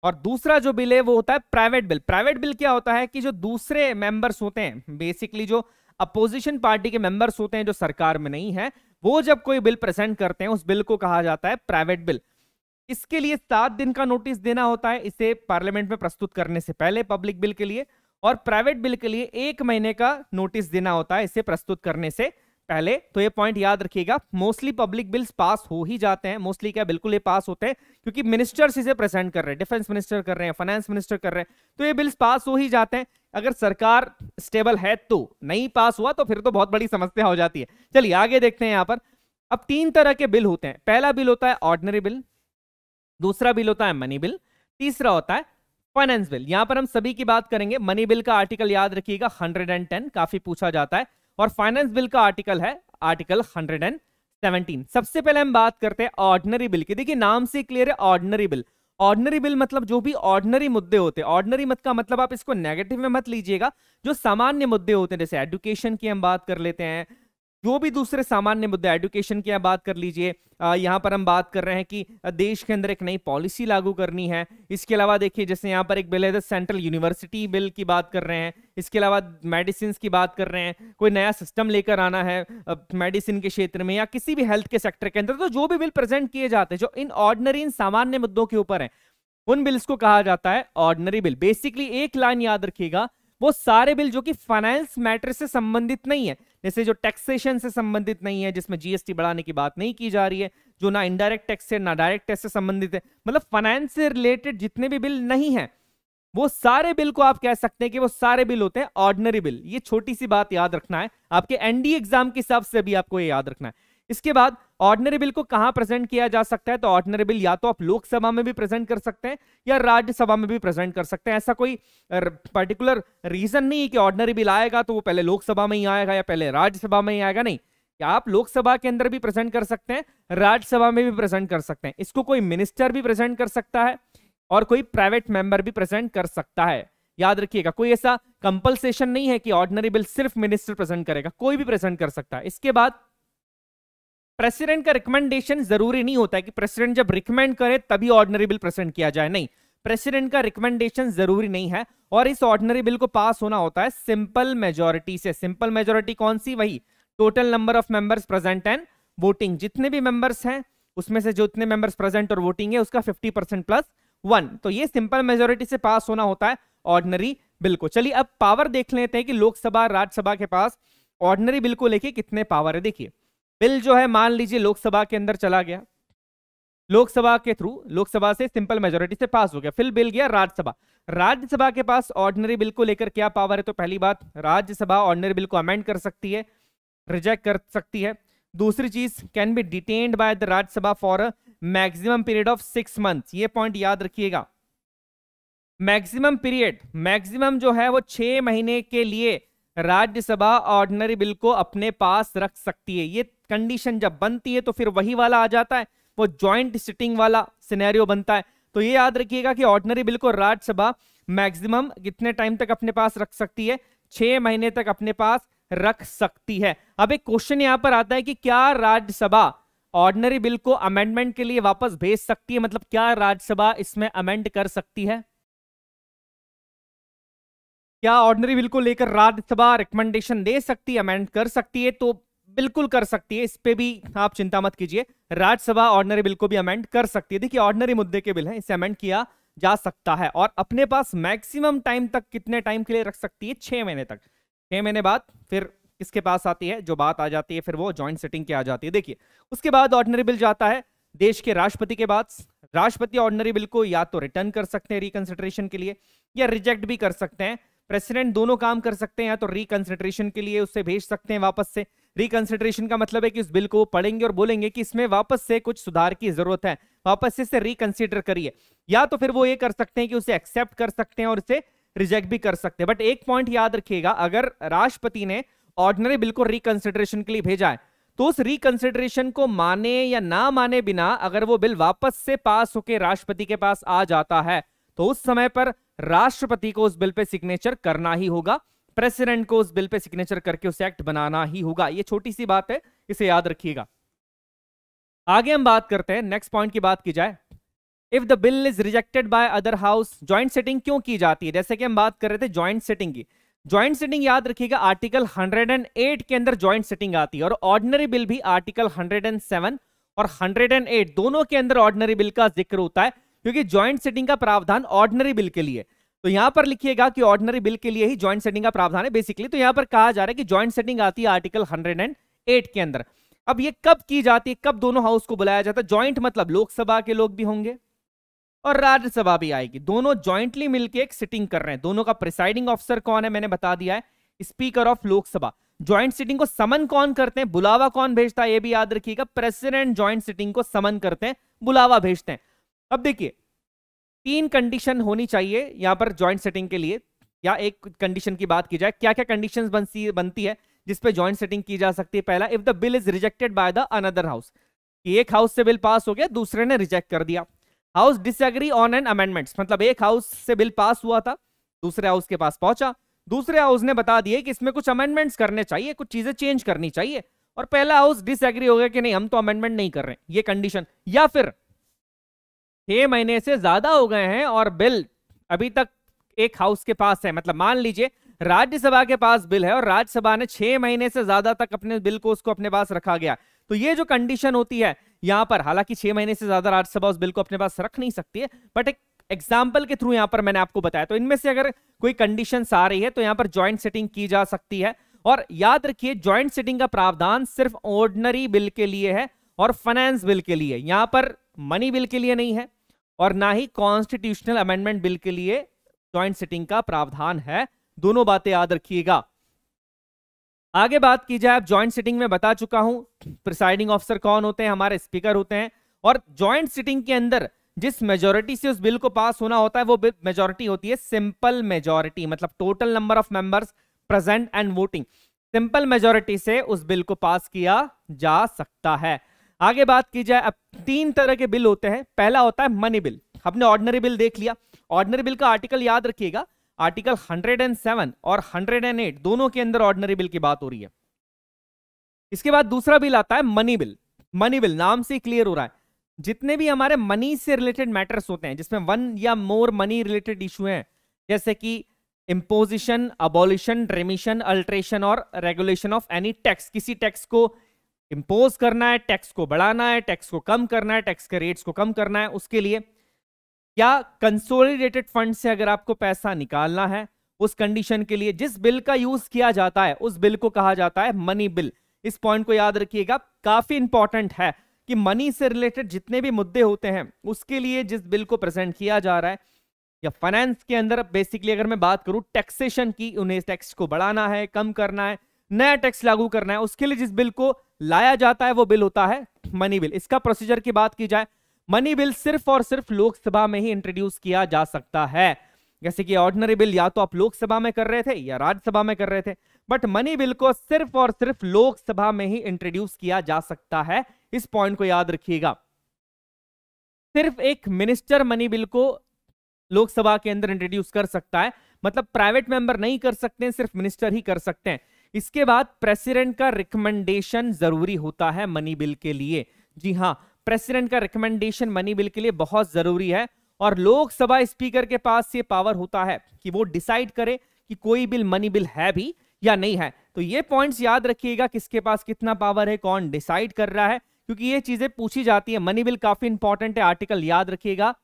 और दूसरा जो बिल है वो होता है प्राइवेट बिल। प्राइवेट बिल क्या होता है कि जो दूसरे मेंबर्स होते हैं, बेसिकली जो अपोजिशन पार्टी के मेंबर्स होते हैं जो सरकार में नहीं है, वो जब कोई बिल प्रेजेंट करते हैं उस बिल को कहा जाता है प्राइवेट बिल। इसके लिए 7 दिन का नोटिस देना होता है, इसे पार्लियामेंट में प्रस्तुत करने से पहले पब्लिक बिल के लिए, और प्राइवेट बिल के लिए 1 महीने का नोटिस देना होता है इसे प्रस्तुत करने से पहले। तो ये पॉइंट याद रखिएगा। मोस्टली पब्लिक बिल्स पास हो ही जाते हैं, मोस्टली क्या बिल्कुल ये पास होते हैं, क्योंकि मिनिस्टर्स इसे प्रेजेंट कर रहे हैं, डिफेंस मिनिस्टर कर रहे हैं, फाइनेंस मिनिस्टर कर रहे हैं, तो ये बिल्स पास हो ही जाते हैं। अगर सरकार स्टेबल है तो, नहीं पास हुआ तो फिर तो बहुत बड़ी समस्या हो जाती है। चलिए आगे देखते हैं। यहां पर अब 3 तरह के बिल होते हैं। पहला बिल होता है ऑर्डिनरी बिल, दूसरा बिल होता है मनी बिल, तीसरा होता है फाइनेंस बिल। यहां पर हम सभी की बात करेंगे। मनी बिल का आर्टिकल याद रखिएगा 110, काफी पूछा जाता है, और फाइनेंस बिल का आर्टिकल है आर्टिकल 117। सबसे पहले हम बात करते हैं ऑर्डिनरी बिल की। देखिए नाम से क्लियर है ऑर्डिनरी बिल। ऑर्डिनरी बिल मतलब जो भी ऑर्डिनरी मुद्दे होते हैं, ऑर्डिनरी मत का मतलब आप इसको नेगेटिव में मत लीजिएगा, जो सामान्य मुद्दे होते हैं, जैसे एजुकेशन की हम बात कर लेते हैं, जो भी दूसरे सामान्य मुद्दे, एजुकेशन की आप बात कर लीजिए। यहाँ पर हम बात कर रहे हैं कि देश के अंदर एक नई पॉलिसी लागू करनी है। इसके अलावा देखिए जैसे यहाँ पर एक बिल है सेंट्रल यूनिवर्सिटी बिल की बात कर रहे हैं। इसके अलावा मेडिसिन की बात कर रहे हैं, कोई नया सिस्टम लेकर आना है मेडिसिन के क्षेत्र में या किसी भी हेल्थ के सेक्टर के अंदर। तो जो भी बिल प्रेजेंट किए जाते हैं जो इन ऑर्डिनरी, इन सामान्य मुद्दों के ऊपर है, उन बिल्स को कहा जाता है ऑर्डिनरी बिल। बेसिकली एक लाइन याद रखिएगा, वो सारे बिल जो कि फाइनेंस मैटर से संबंधित नहीं है, जैसे जो टैक्सेशन से संबंधित नहीं है, जिसमें जीएसटी बढ़ाने की बात नहीं की जा रही है, जो ना इनडायरेक्ट टैक्स से ना डायरेक्ट टैक्स से संबंधित है, मतलब फाइनेंस से रिलेटेड जितने भी बिल नहीं है, वो सारे बिल को आप कह सकते हैं कि वो सारे बिल होते हैं ऑर्डिनरी बिल। ये छोटी सी बात याद रखना है, आपके एनडीए एग्जाम के हिसाब से भी आपको ये याद रखना है। इसके बाद ऑर्डिनरी बिल को कहां प्रेजेंट किया जा सकता है, तो ऑर्डिनरी बिल या तो आप लोकसभा में भी प्रेजेंट कर सकते हैं या राज्यसभा में भी प्रेजेंट कर सकते हैं। ऐसा कोई पर्टिकुलर रीजन नहीं है कि ऑर्डिनरी बिल आएगा तो वो पहले लोकसभा में ही आएगा या पहले राज्यसभा में ही आएगा, नहीं। आप लोकसभा के अंदर भी प्रेजेंट कर सकते हैं, राज्यसभा में भी प्रेजेंट कर सकते हैं। इसको कोई मिनिस्टर भी प्रेजेंट कर सकता है और कोई प्राइवेट मेंबर भी प्रेजेंट कर सकता है। याद रखिएगा, कोई ऐसा कंपल्सेशन नहीं है कि ऑर्डिनरी बिल सिर्फ मिनिस्टर प्रेजेंट करेगा, कोई भी प्रेजेंट कर सकता है। इसके बाद प्रेसिडेंट का रिकमेंडेशन जरूरी नहीं होता है कि प्रेसिडेंट जब रिकमेंड करे तभी ऑर्डिनरी बिल प्रेजेंट किया जाए, नहीं। प्रेसिडेंट का रिकमेंडेशन जरूरी नहीं है और इस ऑर्डिनरी बिल को पास होना होता है सिंपल मेजोरिटी से। सिंपल मेजोरिटी कौन सी, वही total number of members present and voting, जितने भी मेंबर्स हैं उसमें से जो इतने मेंबर्स प्रेजेंट और वोटिंग है उसका 50% प्लस 1, तो ये सिंपल मेजोरिटी से पास होना होता है ऑर्डिनरी बिल को। चलिए अब पावर देख लेते हैं कि लोकसभा राज्यसभा के पास ऑर्डिनरी बिल को लेके कितने पावर है। देखिए बिल जो है मान लीजिए लोकसभा के अंदर चला गया, लोकसभा के थ्रू, लोकसभा से सिंपल मेजोरिटी से पास हो गया, फिर बिल गया राज्यसभा। राज्यसभा के पास ऑर्डिनरी बिल को लेकर क्या पावर है, तो पहली बात राज्यसभा ऑर्डिनरी बिल को अमेंड कर सकती है, रिजेक्ट कर सकती है। दूसरी चीज, can be detained by the Rajya Sabha for a maximum period of 6 months, ये पॉइंट याद रखिएगा। मैक्सिमम पीरियड, मैक्सिमम जो है वो 6 महीने के लिए राज्यसभा ऑर्डिनरी बिल को अपने पास रख सकती है। ये कंडीशन जब बनती है तो फिर वही वाला आ जाता है, वो जॉइंट सिटिंग वाला सिनेरियो बनता है। तो ये याद रखिएगा कि ऑर्डिनरी बिल को राज्यसभा मैक्सिमम कितने टाइम तक अपने पास रख सकती है, 6 महीने तक अपने पास रख सकती है। अब एक क्वेश्चन यहां पर आता है कि क्या राज्यसभा ऑर्डिनरी बिल को अमेंडमेंट के लिए वापस भेज सकती है, मतलब क्या राज्यसभा इसमें अमेंड कर सकती है, क्या ऑर्डिनरी बिल को लेकर राज्यसभा रिकमेंडेशन दे सकती है, अमेंड कर सकती है, तो बिल्कुल कर सकती है। इस पे भी आप चिंता मत कीजिए, राज्यसभा ऑर्डिनरी बिल को भी अमेंड कर सकती है। देखिए ऑर्डिनरी मुद्दे के बिल है, इसे अमेंड किया जा सकता है और अपने पास मैक्सिमम टाइम तक कितने टाइम के लिए रख सकती है, 6 महीने तक। 6 महीने बाद फिर किसके पास आती है, जो बात आ जाती है फिर वो जॉइंट सिटिंग की आ जाती है। देखिए उसके बाद ऑर्डिनरी बिल जाता है देश के राष्ट्रपति के पास। राष्ट्रपति ऑर्डिनरी बिल को या तो रिटर्न कर सकते हैं रिकंसिडरेशन के लिए या रिजेक्ट भी कर सकते हैं। प्रेसिडेंट दोनों काम कर सकते हैं, या तो रिकंसिडरेशन के लिए उससे भेज सकते हैं वापस से। रिकंसिडरेशन का मतलब है कि उस बिल को पढ़ेंगे और बोलेंगे कि इसमें वापस से कुछ सुधार की जरूरत है, वापस से इसे रिकंसिडर करिए। या तो फिर वो ये कर सकते हैं कि उसे एक्सेप्ट कर सकते हैं और इसे रिजेक्ट भी कर सकते हैं। बट एक पॉइंट याद रखिएगा, अगर राष्ट्रपति ने ऑर्डिनरी बिल को रिकंसिडरेशन के लिए भेजा है तो उस रिकंसिडरेशन को माने या ना माने बिना अगर वो बिल वापस से पास होकर राष्ट्रपति के पास आ जाता है तो उस समय पर राष्ट्रपति को उस बिल पे सिग्नेचर करना ही होगा, प्रेसिडेंट को उस बिल पे सिग्नेचर करके उसे एक्ट बनाना ही होगा। ये छोटी सी बात है, इसे याद रखिएगा। आगे हम बात करते हैं, नेक्स्ट पॉइंट की बात की जाए, if the bill is rejected by other house. Joint sitting क्यों की जाती है, जैसे कि हम बात कर रहे थे ज्वाइंट सिटिंग की। ज्वाइंट सिटिंग याद रखिएगा आर्टिकल 108 के अंदर ज्वाइंट सिटिंग आती है और ऑर्डिनरी बिल भी आर्टिकल 107 और 108 दोनों के अंदर ऑर्डिनरी बिल का जिक्र होता है, क्योंकि ज्वाइंट सिटिंग का प्रावधान ऑर्डिनरी बिल के लिए। तो यहां पर लिखिएगा कि ऑर्डिनरी बिल के लिए ही ज्वाइंट सेटिंग का प्रावधान है बेसिकली। तो यहां पर कहा जा रहा है कि ज्वाइंट सेटिंग आती है आर्टिकल 108 के अंदर। अब ये कब की जाती है, कब दोनों हाउस को बुलाया जाता है? ज्वाइंट मतलब लोकसभा के लोग भी होंगे और राज्यसभा भी आएगी, दोनों ज्वाइंटली मिलकर एक सिटिंग कर रहे हैं। दोनों का प्रिसाइडिंग ऑफिसर कौन है मैंने बता दिया है, speaker of Lok Sabha. Joint sitting को समन कौन करते हैं, बुलावा कौन भेजता है, ये भी याद रखिएगा, प्रेसिडेंट ज्वाइंट सिटिंग को समन करते हैं, बुलावा भेजते हैं। अब देखिए 3 कंडीशन होनी चाहिए यहां पर ज्वाइंट सेटिंग के लिए, या एक कंडीशन की बात की जाए, क्या क्या कंडीशंस बनती है जिसपे ज्वाइंट सेटिंग की जा सकती है। पहला, if the bill is rejected by the another house, एक हाउस से बिल पास हो गया, दूसरे ने रिजेक्ट कर दिया। House disagree on an amendments, मतलब एक हाउस से बिल पास हुआ था, दूसरे हाउस के पास पहुंचा, दूसरे हाउस ने बता दिया कि इसमें कुछ अमेंडमेंट्स करने चाहिए, कुछ चीजें चेंज करनी चाहिए, और पहला हाउस डिसएग्री हो गया कि नहीं हम तो अमेंडमेंट नहीं कर रहे, ये कंडीशन। या फिर 6 महीने से ज्यादा हो गए हैं और बिल अभी तक एक हाउस के पास है, मतलब मान लीजिए राज्यसभा के पास बिल है और राज्यसभा ने 6 महीने से ज्यादा तक अपने बिल को उसको अपने पास रखा गया, तो ये जो कंडीशन होती है यहां पर, हालांकि 6 महीने से ज्यादा राज्यसभा उस बिल को अपने पास रख नहीं सकती है, बट एक एग्जाम्पल के थ्रू यहां पर मैंने आपको बताया, तो इनमें से अगर कोई कंडीशन आ रही है तो यहां पर ज्वाइंट सेटिंग की जा सकती है। और याद रखिए ज्वाइंट सेटिंग का प्रावधान सिर्फ ऑर्डिनरी बिल के लिए है और फाइनेंस बिल के लिए, यहां पर मनी बिल के लिए नहीं है और ना ही कॉन्स्टिट्यूशनल अमेंडमेंट बिल के लिए ज्वाइंट सेटिंग का प्रावधान है। दोनों बातें याद रखिएगा। आगे बात की जाए, अब ज्वाइंट सिटिंग में बता चुका हूं प्रिसाइडिंग ऑफिसर कौन होते हैं, हमारे स्पीकर होते हैं। और ज्वाइंट सिटिंग के अंदर जिस मेजोरिटी से उस बिल को पास होना होता है वो मेजोरिटी होती है सिंपल मेजोरिटी, मतलब total number of members present and voting. Simple majority से उस बिल को पास किया जा सकता है। आगे बात की जाए, अब 3 तरह के बिल होते हैं। पहला होता है मनी बिल। हमने ऑर्डिनरी बिल देख लिया। ऑर्डिनरी बिल का आर्टिकल याद रखिएगा, आर्टिकल 107 और 108 दोनों के अंदर ऑर्डिनरी बिल की बात हो रही है। इसके बाद दूसरा बिल आता है मनी बिल। मनी बिल नाम से क्लियर हो रहा है, जितने भी हमारे मनी से रिलेटेड मैटर्स होते हैं जिसमें 1 या मोर मनी रिलेटेड इशू हैं, जैसे कि इंपोजिशन, अबॉलिशन, रेमिशन, अल्ट्रेशन और रेगुलेशन ऑफ एनी टैक्स। किसी टैक्स को इंपोज करना है, टैक्स को बढ़ाना है, टैक्स को कम करना है, टैक्स के रेट्स को कम करना है, उसके लिए या कंसोलिडेटेड फंड से अगर आपको पैसा निकालना है, उस कंडीशन के लिए जिस बिल का यूज किया जाता है उस बिल को कहा जाता है मनी बिल। इस पॉइंट को याद रखिएगा, काफी इंपॉर्टेंट है कि मनी से रिलेटेड जितने भी मुद्दे होते हैं उसके लिए जिस बिल को प्रेजेंट किया जा रहा है, या फाइनेंस के अंदर बेसिकली अगर मैं बात करूं टैक्सेशन की, उन्हें टैक्स को बढ़ाना है, कम करना है, नया टैक्स लागू करना है, उसके लिए जिस बिल को लाया जाता है वो बिल होता है मनी बिल। इसका प्रोसीजर की बात की जाए, मनी बिल सिर्फ और सिर्फ लोकसभा में ही इंट्रोड्यूस किया जा सकता है। जैसे कि ऑर्डिनरी बिल या तो आप लोकसभा में कर रहे थे या राज्यसभा में कर रहे थे, बट मनी बिल को सिर्फ और सिर्फ लोकसभा में ही इंट्रोड्यूस किया जा सकता है। इस पॉइंट को याद रखिएगा। सिर्फ एक मिनिस्टर मनी बिल को लोकसभा के अंदर इंट्रोड्यूस कर सकता है, मतलब प्राइवेट मेंबर नहीं कर सकते, सिर्फ मिनिस्टर ही कर सकते हैं। इसके बाद प्रेसिडेंट का रिकमेंडेशन जरूरी होता है मनी बिल के लिए। जी हां, प्रेसिडेंट का रिकमेंडेशन मनी बिल के लिए बहुत जरूरी है। और लोकसभा स्पीकर के पास ये पावर होता है कि वो डिसाइड करे कि कोई बिल मनी बिल है भी या नहीं है। तो ये पॉइंट्स याद रखिएगा, किसके पास कितना पावर है, कौन डिसाइड कर रहा है, क्योंकि ये चीजें पूछी जाती है। मनी बिल काफी इंपॉर्टेंट है, आर्टिकल याद रखिएगा,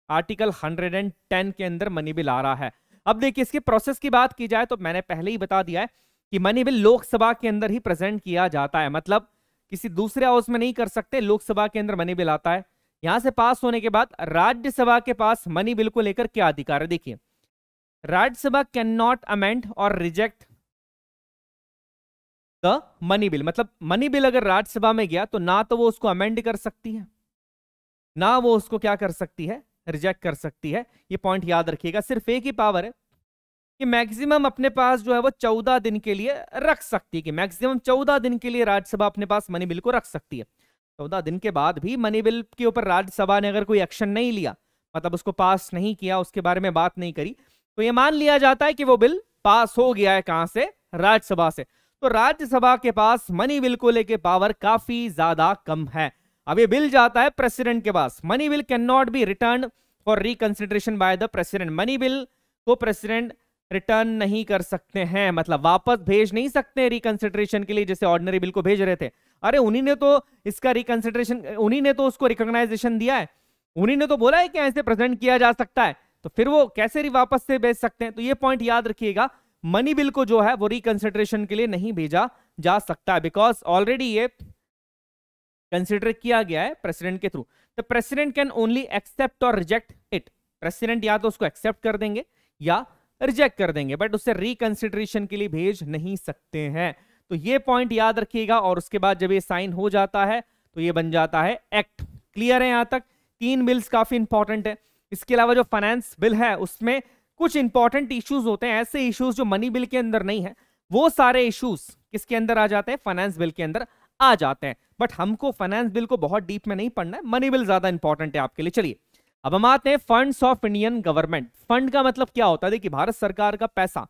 आर्टिकल 110 के अंदर मनी बिल आ रहा है। अब देखिए इसके प्रोसेस की बात की जाए तो मैंने पहले ही बता दिया है कि मनी बिल लोकसभा के अंदर ही प्रेजेंट किया जाता है, मतलब किसी दूसरे हाउस में नहीं कर सकते, लोकसभा के अंदर मनी बिल आता है। यहां से पास होने के बाद राज्यसभा के पास मनी बिल को लेकर क्या अधिकार है, देखिए राज्यसभा कैन नॉट अमेंड और रिजेक्ट द मनी बिल। मतलब मनी बिल अगर राज्यसभा में गया तो ना तो वो उसको अमेंड कर सकती है, ना वो उसको क्या कर सकती है, रिजेक्ट कर सकती है। ये पॉइंट याद रखिएगा। सिर्फ एक ही पावर है कि मैक्सिमम अपने पास जो है वो 14 दिन के लिए रख सकती है, कि मैक्सिमम 14 दिन के लिए राज्यसभा अपने पास मनी बिल को रख सकती है। 14 दिन के बाद भी मनी बिल के ऊपर राज्यसभा ने अगर कोई एक्शन नहीं लिया, मतलब उसको पास नहीं किया, उसके बारे में बात नहीं करी, तो ये मान लिया जाता है कि वो बिल पास हो गया है। कहां से? राज्यसभा से। तो राज्यसभा के पास मनी बिल को लेके पावर काफी ज्यादा कम है। अब ये बिल जाता है प्रेसिडेंट के पास। Money bill can not be return for reconsideration by the president. Money bill को प्रेसिडेंट रिटर्न नहीं कर सकते हैं, मतलब वापस भेज नहीं सकते रिकंसिडरेशन के लिए, जैसे ऑर्डिनरी बिल को भेज रहे थे। अरे उन्हीं ने तो इसका रिकंसिडरेशन, उन्हीं ने तो उसको रिकॉग्नाइजेशन दिया है, उन्हीं ने तो बोला है कि ऐसे प्रेजेंट किया जा सकता है, तो फिर वो कैसे वापस से भेज सकते हैं? तो ये पॉइंट याद रखिएगा, मनी बिल को जो है वो रिकंसिडरेशन के लिए नहीं भेजा जा सकता, बिकॉज ऑलरेडी ये कंसिडर किया गया है प्रेसिडेंट के थ्रू। The president can only accept और रिजेक्ट इट। प्रेसिडेंट या तो उसको एक्सेप्ट कर देंगे या रिजेक्ट कर देंगे, बट उसे रिकंसिडरेशन के लिए भेज नहीं सकते हैं। तो ये पॉइंट याद रखिएगा। और उसके बाद जब ये साइन हो जाता है तो ये बन जाता है एक्ट। क्लियर है? यहां तक 3 बिल्स काफी इंपॉर्टेंट है। इसके अलावा जो फाइनेंस बिल है उसमें कुछ इंपॉर्टेंट इश्यूज होते हैं, ऐसे इश्यूज जो मनी बिल के अंदर नहीं है, वो सारे इश्यूज किसके अंदर आ जाते हैं? फाइनेंस बिल के अंदर आ जाते हैं। बट हमको फाइनेंस बिल को बहुत डीप में नहीं पढ़ना है, मनी बिल ज्यादा इंपॉर्टेंट है आपके लिए। चलिए अब हम आते हैं funds of Indian government. Fund का मतलब क्या होता है? देखिए भारत सरकार का पैसा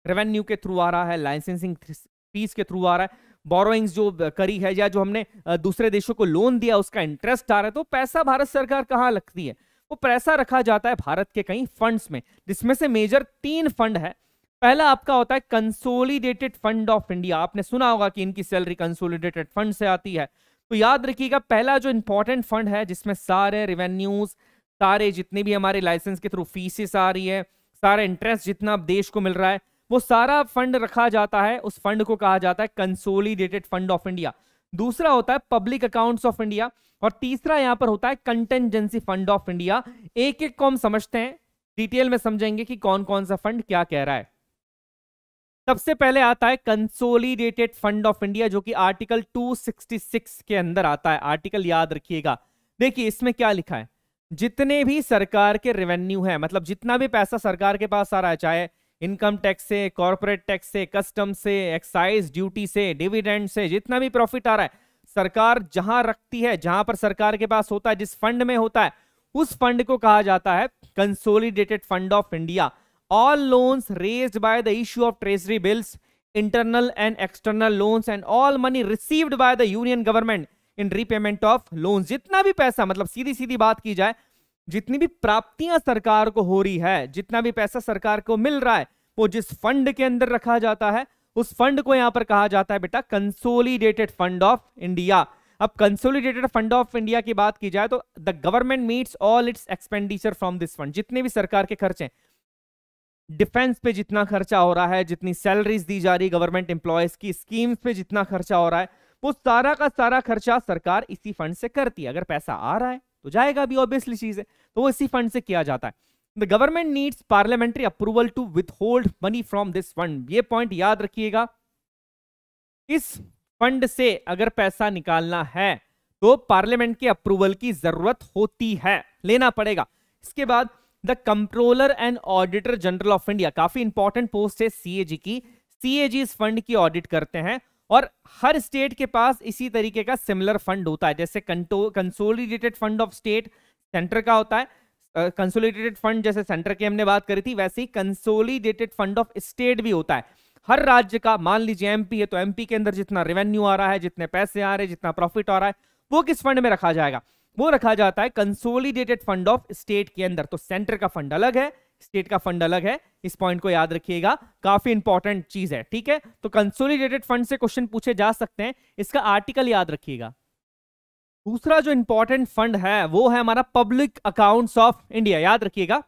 रेवेन्यू के थ्रू आ रहा है, लाइसेंसिंग फीस के थ्रू आ रहा है, बोरोइंग्स जो करी है या जो हमने दूसरे देशों को लोन दिया उसका इंटरेस्ट आ रहा है, तो पैसा भारत सरकार कहाँ लगती है? वो पैसा रखा जाता है भारत के कई फंड्स में, जिसमें से मेजर 3 फंड है। पहला आपका होता है कंसोलिडेटेड फंड ऑफ इंडिया। आपने सुना होगा कि इनकी सैलरी कंसोलिडेटेड फंड से आती है। तो याद रखिएगा पहला जो इंपॉर्टेंट फंड है जिसमें सारे रेवेन्यूज, सारे जितने भी हमारे लाइसेंस के थ्रू फीसेस आ रही है, सारा इंटरेस्ट जितना देश को मिल रहा है, वो सारा फंड रखा जाता है, उस फंड को कहा जाता है कंसोलिडेटेड फंड ऑफ इंडिया। दूसरा होता है पब्लिक अकाउंट्स ऑफ इंडिया, और तीसरा यहां पर होता है कंटेंजेंसी फंड ऑफ इंडिया। एक एक को हम समझते हैं, डिटेल में समझेंगे कि कौन कौन सा फंड क्या कह रहा है। सबसे पहले आता है कंसोलिडेटेड फंड ऑफ इंडिया, जो कि आर्टिकल 266 के अंदर आता है। आर्टिकल याद रखिएगा। देखिए इसमें क्या लिखा है, जितने भी सरकार के रेवेन्यू है, मतलब जितना भी पैसा सरकार के पास आ रहा है, चाहे इनकम टैक्स से, कॉर्पोरेट टैक्स से, कस्टम से, एक्साइज ड्यूटी से, डिविडेंड से, जितना भी प्रॉफिट आ रहा है, सरकार जहां रखती है, जहां पर सरकार के पास होता है, जिस फंड में होता है, उस फंड को कहा जाता है consolidated fund of India. All loans raised by the issue of treasury bills, internal and external loans and all money received by the union government in repayment of loans. जितना भी पैसा, मतलब सीधी सीधी बात की जाए, जितनी भी प्राप्तियां सरकार को हो रही है, जितना भी पैसा सरकार को मिल रहा है, वो जिस फंड के अंदर रखा जाता है, उस फंड को यहां पर कहा जाता है बेटा कंसोलिडेटेड फंड ऑफ इंडिया। अब कंसोलिडेटेड फंड ऑफ इंडिया की बात की जाए तो the government meets all it's expenditure from this fund. जितने भी सरकार के खर्चे, डिफेंस पे जितना खर्चा हो रहा है, जितनी सैलरीज दी जा रही गवर्नमेंट एम्प्लॉयज की, स्कीम्स पे जितना खर्चा हो रहा है, वो सारा का सारा खर्चा सरकार इसी फंड से करती है। अगर पैसा आ रहा है तो जाएगा भी, ऑब्वियसली चीज है, तो वो इसी फंड से किया जाता है। The government needs parliamentary approval to withhold money from this fund. ये पॉइंट याद रखिएगा। इस फंड से अगर पैसा निकालना है तो पार्लियामेंट के अप्रूवल की जरूरत होती है, लेना पड़ेगा। इसके बाद the controller and auditor general of India, काफी इंपॉर्टेंट पोस्ट है सीएजी की। सीएजी इस फंड की ऑडिट करते हैं और हर स्टेट के पास इसी तरीके का सिमिलर फंड होता है। जैसे consolidated fund of state centre का होता है, कंसोलिडेटेड फंड जैसे सेंटर की हमने बात करी थी, वैसे ही कंसोलिडेटेड फंड ऑफ स्टेट भी होता है। हर राज्य का, मान लीजिए एमपी है तो एमपी के अंदर जितना रेवेन्यू आ रहा है, जितने पैसे आ रहे हैं, जितना प्रॉफिट आ रहा है, वो किस फंड में रखा जाएगा? वो रखा जाता है कंसोलिडेटेड फंड ऑफ स्टेट के अंदर। तो सेंटर का फंड अलग है, स्टेट का फंड अलग है। इस पॉइंट को याद रखिएगा, काफी इंपॉर्टेंट चीज है, ठीक है। तो कंसोलिडेटेड फंड से क्वेश्चन पूछे जा सकते हैं, इसका आर्टिकल याद रखिएगा। दूसरा जो इंपॉर्टेंट फंड है वो है हमारा पब्लिक अकाउंट्स ऑफ इंडिया, याद रखिएगा।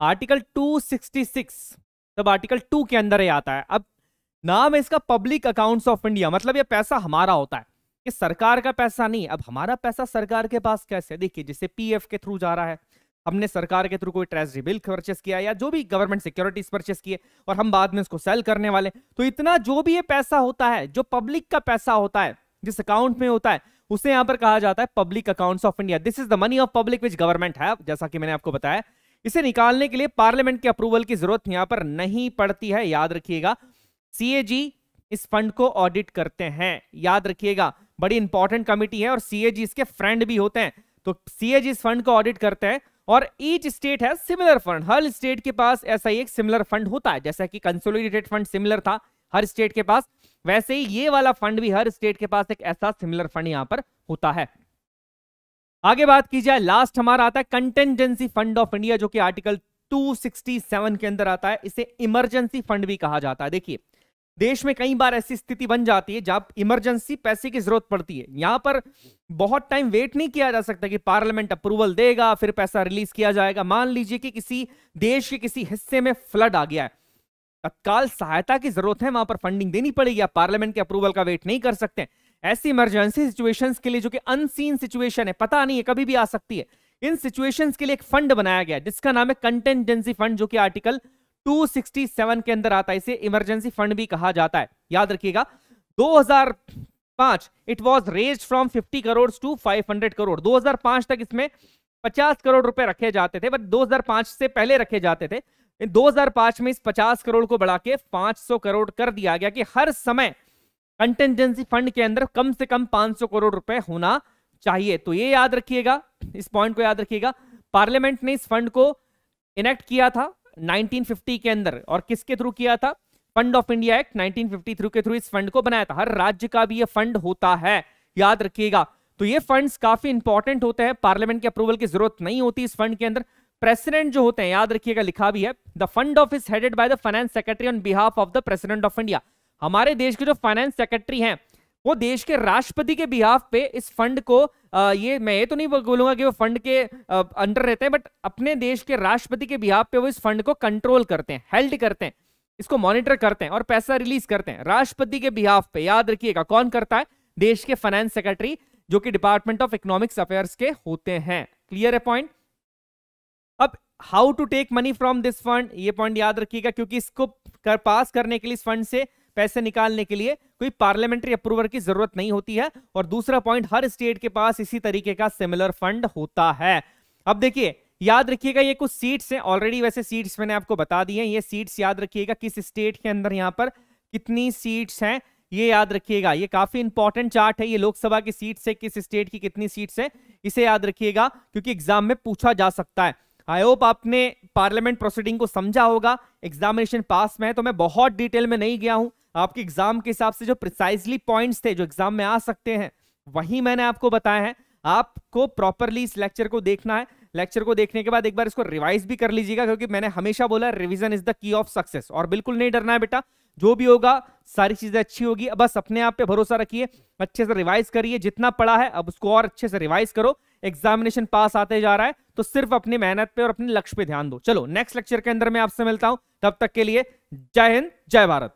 आर्टिकल 266 सब आर्टिकल 2 के अंदर ही आता है। अब नाम है इसका पब्लिक अकाउंट्स ऑफ इंडिया, मतलब ये पैसा हमारा होता है, ये सरकार का पैसा नहीं। अब हमारा पैसा सरकार के पास कैसे? देखिए जैसे पीएफ के थ्रू जा रहा है, हमने सरकार के थ्रू कोई ट्रेजरी बिल परचेस किया या जो भी गवर्नमेंट सिक्योरिटीज परचेस किए और हम बाद में उसको सेल करने वाले, तो इतना जो भी ये पैसा होता है, जो पब्लिक का पैसा होता है, जिस अकाउंट में होता है, उसे यहां पर कहा जाता है public accounts of India. This is the money of public which government है। जैसा कि मैंने आपको बताया, इसे निकालने के लिए पार्लियामेंट के अप्रूवल की जरूरत यहां पर नहीं पड़ती है, याद रखिएगा। सीएजी इस फंड को ऑडिट करते हैं, याद रखिएगा, बड़ी इंपॉर्टेंट कमिटी है और सीएजी इसके फ्रेंड भी होते हैं। तो सीएजी इस फंड को ऑडिट करते हैं और ईच स्टेट है सिमिलर फंड। हर स्टेट के पास ऐसा ही एक सिमिलर फंड होता है, जैसा कि कंसोलिडेटेड फंड सिमिलर था हर स्टेट के पास, वैसे ही ये वाला फंड भी हर स्टेट के पास एक ऐसा सिमिलर फंड यहां पर होता है। आगे बात की जाए, लास्ट हमारा आता है कंटेंजेंसी फंड ऑफ इंडिया, जो कि आर्टिकल 267 के अंदर आता है। इसे इमरजेंसी फंड भी कहा जाता है। देखिए देश में कई बार ऐसी स्थिति बन जाती है जब इमरजेंसी पैसे की जरूरत पड़ती है। यहां पर बहुत टाइम वेट नहीं किया जा सकता कि पार्लियामेंट अप्रूवल देगा फिर पैसा रिलीज किया जाएगा। मान लीजिए कि किसी देश के किसी हिस्से में फ्लड आ गया है, तत्काल सहायता की जरूरत है, वहां पर फंडिंग देनी पड़ेगी, आप पार्लियामेंट के अप्रूवल का वेट नहीं कर सकते। ऐसी इमरजेंसी सिचुएशंस के लिए, जो कि अनसीन सिचुएशन है, पता नहीं है कभी भी आ सकती है, इन सिचुएशंस के लिए एक फंड बनाया गया जिसका नाम है कंटेंजेंसी फंड, जो कि आर्टिकल 267 के अंदर आता है। इसे इमरजेंसी फंड भी कहा जाता है, याद रखिएगा। 2005 it was raised from 50 crore to 500 crore. 2005 तक इसमें 50 करोड़ रुपए रखे जाते थे, बट 2005 से पहले रखे जाते थे। 2005 में इस 50 करोड़ को बढ़ा के 500 करोड़ कर दिया गया कि हर समय कंटेंजेंसी फंड के अंदर कम से कम 500 करोड़ रुपए होना चाहिए। तो ये याद रखिएगा, इस पॉइंट को याद रखिएगा। पार्लियामेंट ने इस फंड को इनेक्ट किया था 1950 के अंदर, और किसके थ्रू किया था? फंड ऑफ इंडिया एक्ट 1953 के थ्रू इस फंड को बनाया था। हर राज्य का भी ये फंड होता है, याद रखिएगा। तो ये फंड्स काफी इंपॉर्टेंट होते हैं, पार्लियामेंट के अप्रूवल की जरूरत नहीं होती इस फंड के अंदर। प्रेसिडेंट जो होते हैं, याद रखिएगा, लिखा भी है, the fund of is headed by the finance secretary on behalf of the president of India. हमारे देश के जो फाइनेंस सेक्रेटरी हैं वो देश के राष्ट्रपति के बिहाफ पे इस फंड को ये मैं ये तो नहीं बोलूंगा कि वो फंड के अंडर रहते हैं, बट अपने देश के राष्ट्रपति के बिहाफ पे वो इस फंड को कंट्रोल करते हैं, हेल्ड करते हैं, इसको मॉनिटर करते हैं और पैसा रिलीज करते हैं राष्ट्रपति के बिहाफ पे। याद रखिएगा, कौन करता है? देश के फाइनेंस सेक्रेटरी, जो कि डिपार्टमेंट ऑफ इकोनॉमिक्स अफेयर्स के होते हैं। क्लियर है पॉइंट? अब how to take money from this fund, ये पॉइंट याद रखिएगा, क्योंकि इसको पास करने के लिए, इस फंड से पैसे निकालने के लिए कोई पार्लियामेंट्री अप्रूवल की जरूरत नहीं होती है। और दूसरा पॉइंट, हर स्टेट के पास इसी तरीके का सिमिलर फंड होता है। अब देखिए, याद रखिएगा ये कुछ सीट्स हैं ऑलरेडी, वैसे सीट्स मैंने आपको बता दी हैं। ये सीट्स याद रखिएगा किस स्टेट के अंदर यहां पर कितनी सीट्स हैं, ये याद रखिएगा। ये काफी इंपॉर्टेंट चार्ट है, ये लोकसभा की सीट्स है, किस स्टेट की कितनी सीट्स है, इसे याद रखिएगा क्योंकि एग्जाम में पूछा जा सकता है। आई होप आपने पार्लियामेंट प्रोसीडिंग को समझा होगा। एग्जामिनेशन पास में है तो मैं बहुत डिटेल में नहीं गया हूं, आपके एग्जाम के हिसाब से जो प्रिसाइजली पॉइंट्स थे जो एग्जाम में आ सकते हैं वही मैंने आपको बताया है। आपको प्रॉपरली इस लेक्चर को देखना है। लेक्चर को देखने के बाद एक बार इसको रिवाइज भी कर लीजिएगा, क्योंकि मैंने हमेशा बोला revision is the key of success. और बिल्कुल नहीं डरना है बेटा, जो भी होगा सारी चीजें अच्छी होगी। बस अपने आप पे भरोसा रखिए, अच्छे से रिवाइज करिए, जितना पढ़ा है अब उसको और अच्छे से रिवाइज करो। एग्जामिनेशन पास आते जा रहा है तो सिर्फ अपनी मेहनत पे और अपने लक्ष्य पे ध्यान दो। चलो नेक्स्ट लेक्चर के अंदर मैं आपसे मिलता हूं, तब तक के लिए जय हिंद, जय भारत।